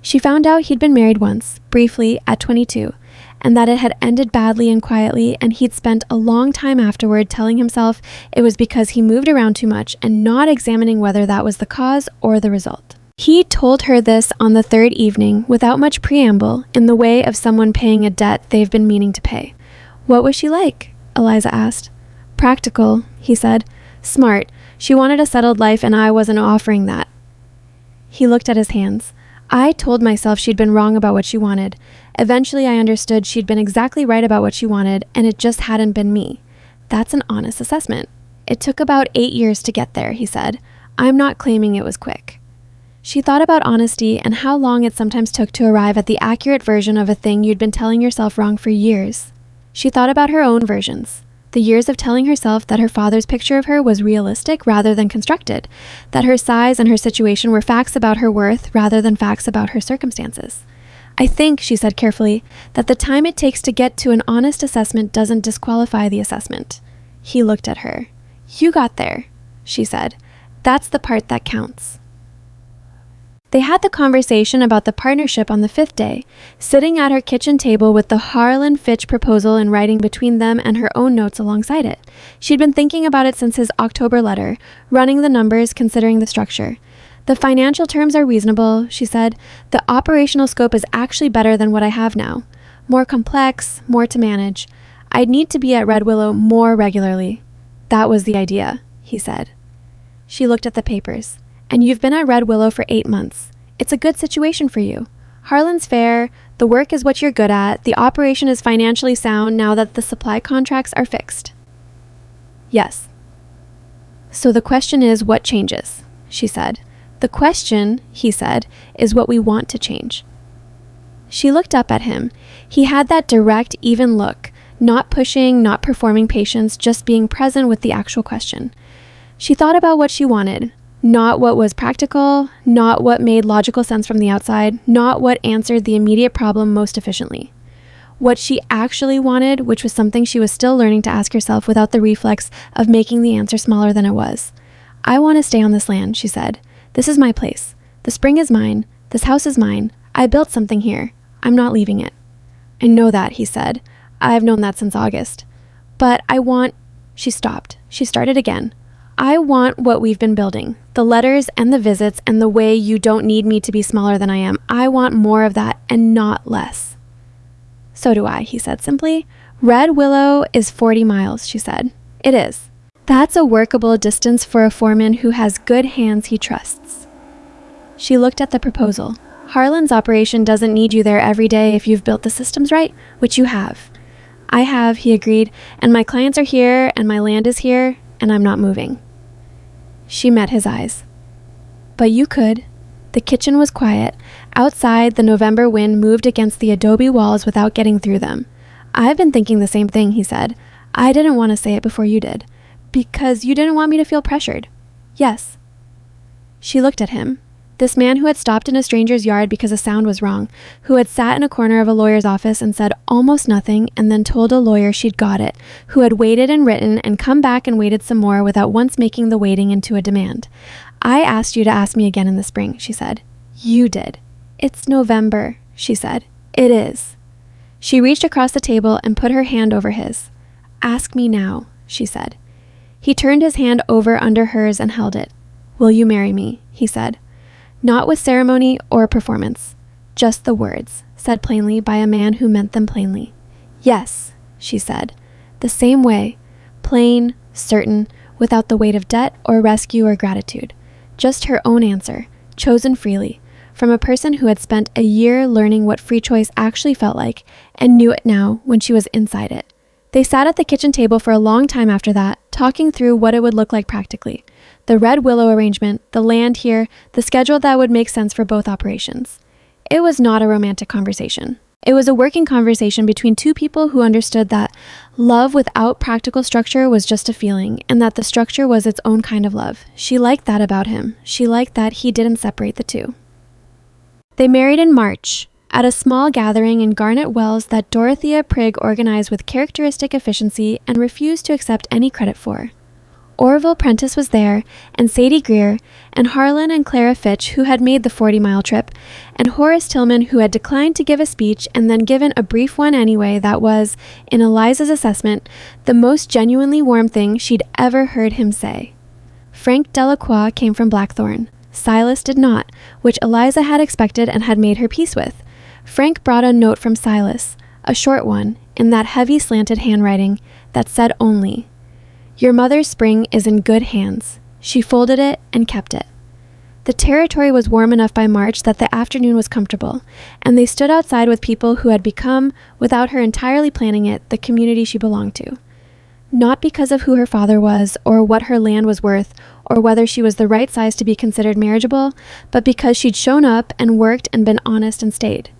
She found out he'd been married once, briefly, at 22, and that it had ended badly and quietly, and he'd spent a long time afterward telling himself it was because he moved around too much and not examining whether that was the cause or the result. He told her this on the third evening, without much preamble, in the way of someone paying a debt they've been meaning to pay. What was she like? Eliza asked. Practical, he said. Smart. She wanted a settled life, and I wasn't offering that. He looked at his hands. I told myself she'd been wrong about what she wanted. Eventually, I understood she'd been exactly right about what she wanted, and it just hadn't been me. That's an honest assessment. It took about 8 years to get there, he said. I'm not claiming it was quick. She thought about honesty and how long it sometimes took to arrive at the accurate version of a thing you'd been telling yourself wrong for years. She thought about her own versions. The years of telling herself that her father's picture of her was realistic rather than constructed, that her size and her situation were facts about her worth rather than facts about her circumstances. I think, she said carefully, that the time it takes to get to an honest assessment doesn't disqualify the assessment. He looked at her. You got there, she said. That's the part that counts. They had the conversation about the partnership on the 5th day, sitting at her kitchen table with the Harlan Fitch proposal in writing between them and her own notes alongside it. She'd been thinking about it since his October letter, running the numbers, considering the structure. The financial terms are reasonable, she said. The operational scope is actually better than what I have now. More complex, more to manage. I'd need to be at Red Willow more regularly. That was the idea, he said. She looked at the papers. and you've been at Red Willow for 8 months. It's a good situation for you. Harlan's fair, the work is what you're good at, the operation is financially sound now that the supply contracts are fixed. Yes. So the question is, what changes? She said. The question, he said, is what we want to change. She looked up at him. He had that direct, even look, not pushing, not performing patience, just being present with the actual question. She thought about what she wanted, not what was practical, not what made logical sense from the outside, not what answered the immediate problem most efficiently. What she actually wanted, which was something she was still learning to ask herself without the reflex of making the answer smaller than it was. I want to stay on this land, she said. This is my place. The spring is mine. This house is mine. I built something here. I'm not leaving it. I know that, he said. I've known that since August. But I want... She stopped. She started again. I want what we've been building. The letters and the visits and the way you don't need me to be smaller than I am. I want more of that and not less. So do I, he said simply. Red Willow is 40 miles, she said. It is. That's a workable distance for a foreman who has good hands he trusts. She looked at the proposal. Harlan's operation doesn't need you there every day if you've built the systems right, which you have. I have, he agreed, and my clients are here and my land is here, and I'm not moving. She met his eyes. But you could. The kitchen was quiet. Outside, the November wind moved against the adobe walls without getting through them. I've been thinking the same thing, he said. I didn't want to say it before you did. Because you didn't want me to feel pressured. Yes. She looked at him. This man who had stopped in a stranger's yard because a sound was wrong, who had sat in a corner of a lawyer's office and said almost nothing and then told a lawyer she'd got it, who had waited and written and come back and waited some more without once making the waiting into a demand. I asked you to ask me again in the spring, she said. You did. It's November, she said. It is. She reached across the table and put her hand over his. Ask me now, she said. He turned his hand over under hers and held it. Will you marry me? He said. Not with ceremony or performance. Just the words, said plainly by a man who meant them plainly. Yes, she said. The same way. Plain, certain, without the weight of debt or rescue or gratitude. Just her own answer, chosen freely, from a person who had spent a year learning what free choice actually felt like and knew it now when she was inside it. They sat at the kitchen table for a long time after that, talking through what it would look like practically. The Red Willow arrangement, the land here, the schedule that would make sense for both operations. It was not a romantic conversation. It was a working conversation between two people who understood that love without practical structure was just a feeling, and that the structure was its own kind of love. She liked that about him. She liked that he didn't separate the two. They married in March, at a small gathering in Garnet Wells that Dorothea Prigg organized with characteristic efficiency and refused to accept any credit for. Orville Prentice was there, and Sadie Greer, and Harlan and Clara Fitch, who had made the 40-mile trip, and Horace Tillman, who had declined to give a speech and then given a brief one anyway that was, in Eliza's assessment, the most genuinely warm thing she'd ever heard him say. Frank Delacroix came from Blackthorn. Silas did not, which Eliza had expected and had made her peace with. Frank brought a note from Silas, a short one, in that heavy slanted handwriting, that said only, Your mother's spring is in good hands. She folded it and kept it. The territory was warm enough by March that the afternoon was comfortable, and they stood outside with people who had become, without her entirely planning it, the community she belonged to. Not because of who her father was, or what her land was worth, or whether she was the right size to be considered marriageable, but because she'd shown up and worked and been honest and stayed.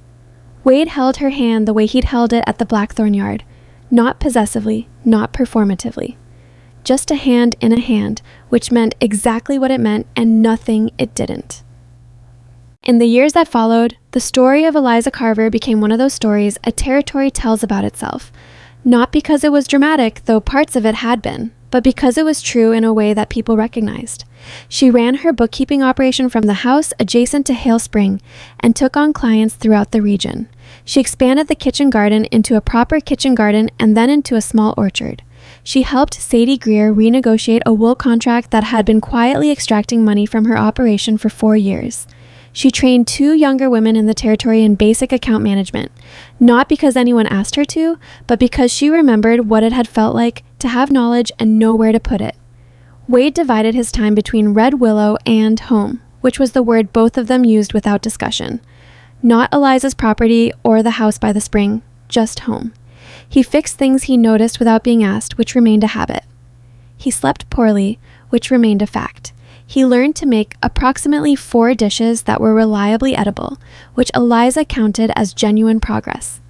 Wade held her hand the way he'd held it at the Blackthorn yard, not possessively, not performatively. Just a hand in a hand, which meant exactly what it meant and nothing it didn't. In the years that followed, the story of Eliza Carver became one of those stories a territory tells about itself, not because it was dramatic, though parts of it had been, but because it was true in a way that people recognized. She ran her bookkeeping operation from the house adjacent to Hale Spring and took on clients throughout the region. She expanded the kitchen garden into a proper kitchen garden and then into a small orchard. She helped Sadie Greer renegotiate a wool contract that had been quietly extracting money from her operation for 4 years. She trained 2 younger women in the territory in basic account management, not because anyone asked her to, but because she remembered what it had felt like to have knowledge and know where to put it. Wade divided his time between Red Willow and home, which was the word both of them used without discussion. Not Eliza's property or the house by the spring, just home. He fixed things he noticed without being asked, which remained a habit. He slept poorly, which remained a fact. He learned to make approximately 4 dishes that were reliably edible, which Eliza counted as genuine progress.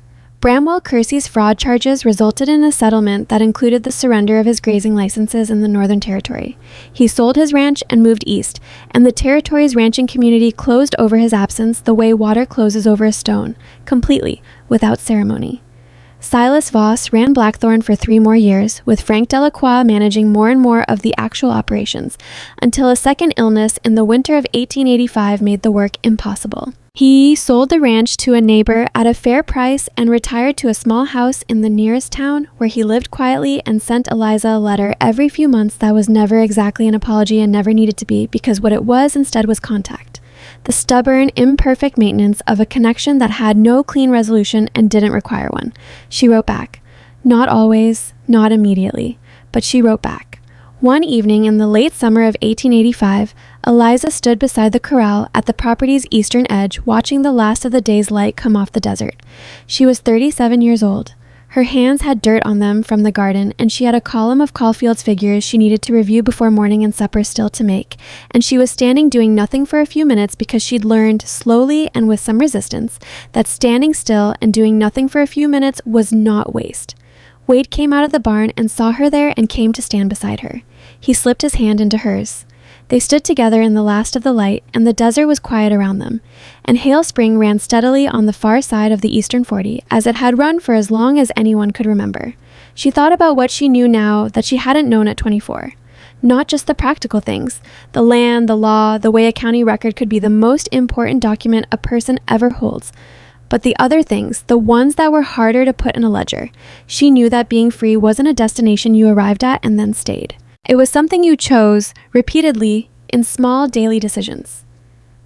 Bramwell Kersey's fraud charges resulted in a settlement that included the surrender of his grazing licenses in the Northern Territory. He sold his ranch and moved east, and the territory's ranching community closed over his absence the way water closes over a stone, completely, without ceremony. Silas Voss ran Blackthorn for 3 more years, with Frank Delacroix managing more and more of the actual operations, until a second illness in the winter of 1885 made the work impossible. He sold the ranch to a neighbor at a fair price and retired to a small house in the nearest town, where he lived quietly and sent Eliza a letter every few months that was never exactly an apology and never needed to be, because what it was instead was contact. The stubborn, imperfect maintenance of a connection that had no clean resolution and didn't require one. She wrote back. Not always, not immediately, but she wrote back. One evening in the late summer of 1885, Eliza stood beside the corral at the property's eastern edge, watching the last of the day's light come off the desert. She was 37 years old. Her hands had dirt on them from the garden, and she had a column of Caulfield's figures she needed to review before morning and supper still to make, and she was standing doing nothing for a few minutes because she'd learned, slowly and with some resistance, that standing still and doing nothing for a few minutes was not waste. Wade came out of the barn and saw her there and came to stand beside her. He slipped his hand into hers. They stood together in the last of the light, and the desert was quiet around them, and Hale Spring ran steadily on the far side of the eastern 40, as it had run for as long as anyone could remember. She thought about what she knew now that she hadn't known at 24. Not just the practical things, the land, the law, the way a county record could be the most important document a person ever holds, but the other things, the ones that were harder to put in a ledger. She knew that being free wasn't a destination you arrived at and then stayed. It was something you chose, repeatedly, in small daily decisions.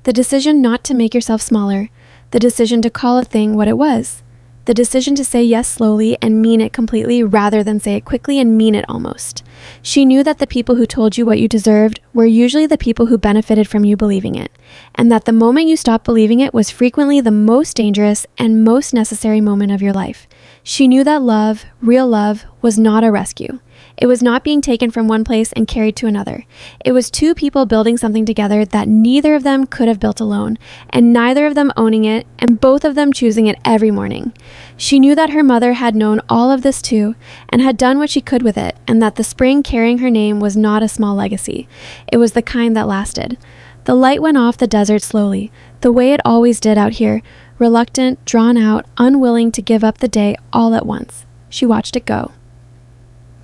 The decision not to make yourself smaller, the decision to call a thing what it was, the decision to say yes slowly and mean it completely rather than say it quickly and mean it almost. She knew that the people who told you what you deserved were usually the people who benefited from you believing it, and that the moment you stopped believing it was frequently the most dangerous and most necessary moment of your life. She knew that love, real love, was not a rescue. It was not being taken from one place and carried to another. It was 2 people building something together that neither of them could have built alone, and neither of them owning it, and both of them choosing it every morning. She knew that her mother had known all of this too, and had done what she could with it, and that the spring carrying her name was not a small legacy. It was the kind that lasted. The light went off the desert slowly, the way it always did out here, reluctant, drawn out, unwilling to give up the day all at once. She watched it go.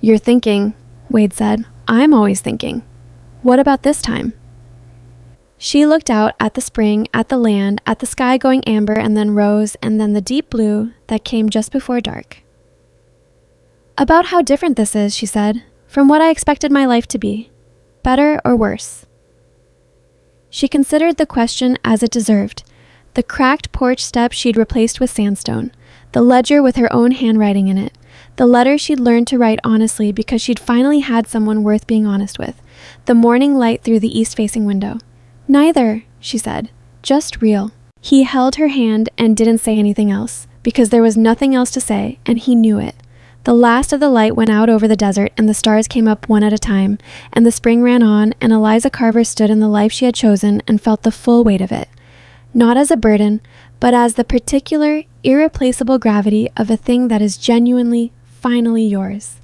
"You're thinking," Wade said. "I'm always thinking. What about this time?" She looked out at the spring, at the land, at the sky going amber and then rose, and then the deep blue that came just before dark. "About how different this is," she said, "from what I expected my life to be. Better or worse?" She considered the question as it deserved. The cracked porch step she'd replaced with sandstone, the ledger with her own handwriting in it, the letter she'd learned to write honestly because she'd finally had someone worth being honest with, the morning light through the east-facing window. "Neither," she said, "just real." He held her hand and didn't say anything else, because there was nothing else to say, and he knew it. The last of the light went out over the desert, and the stars came up one at a time, and the spring ran on, and Eliza Carver stood in the life she had chosen and felt the full weight of it. Not as a burden, but as the particular, irreplaceable gravity of a thing that is genuinely, finally yours.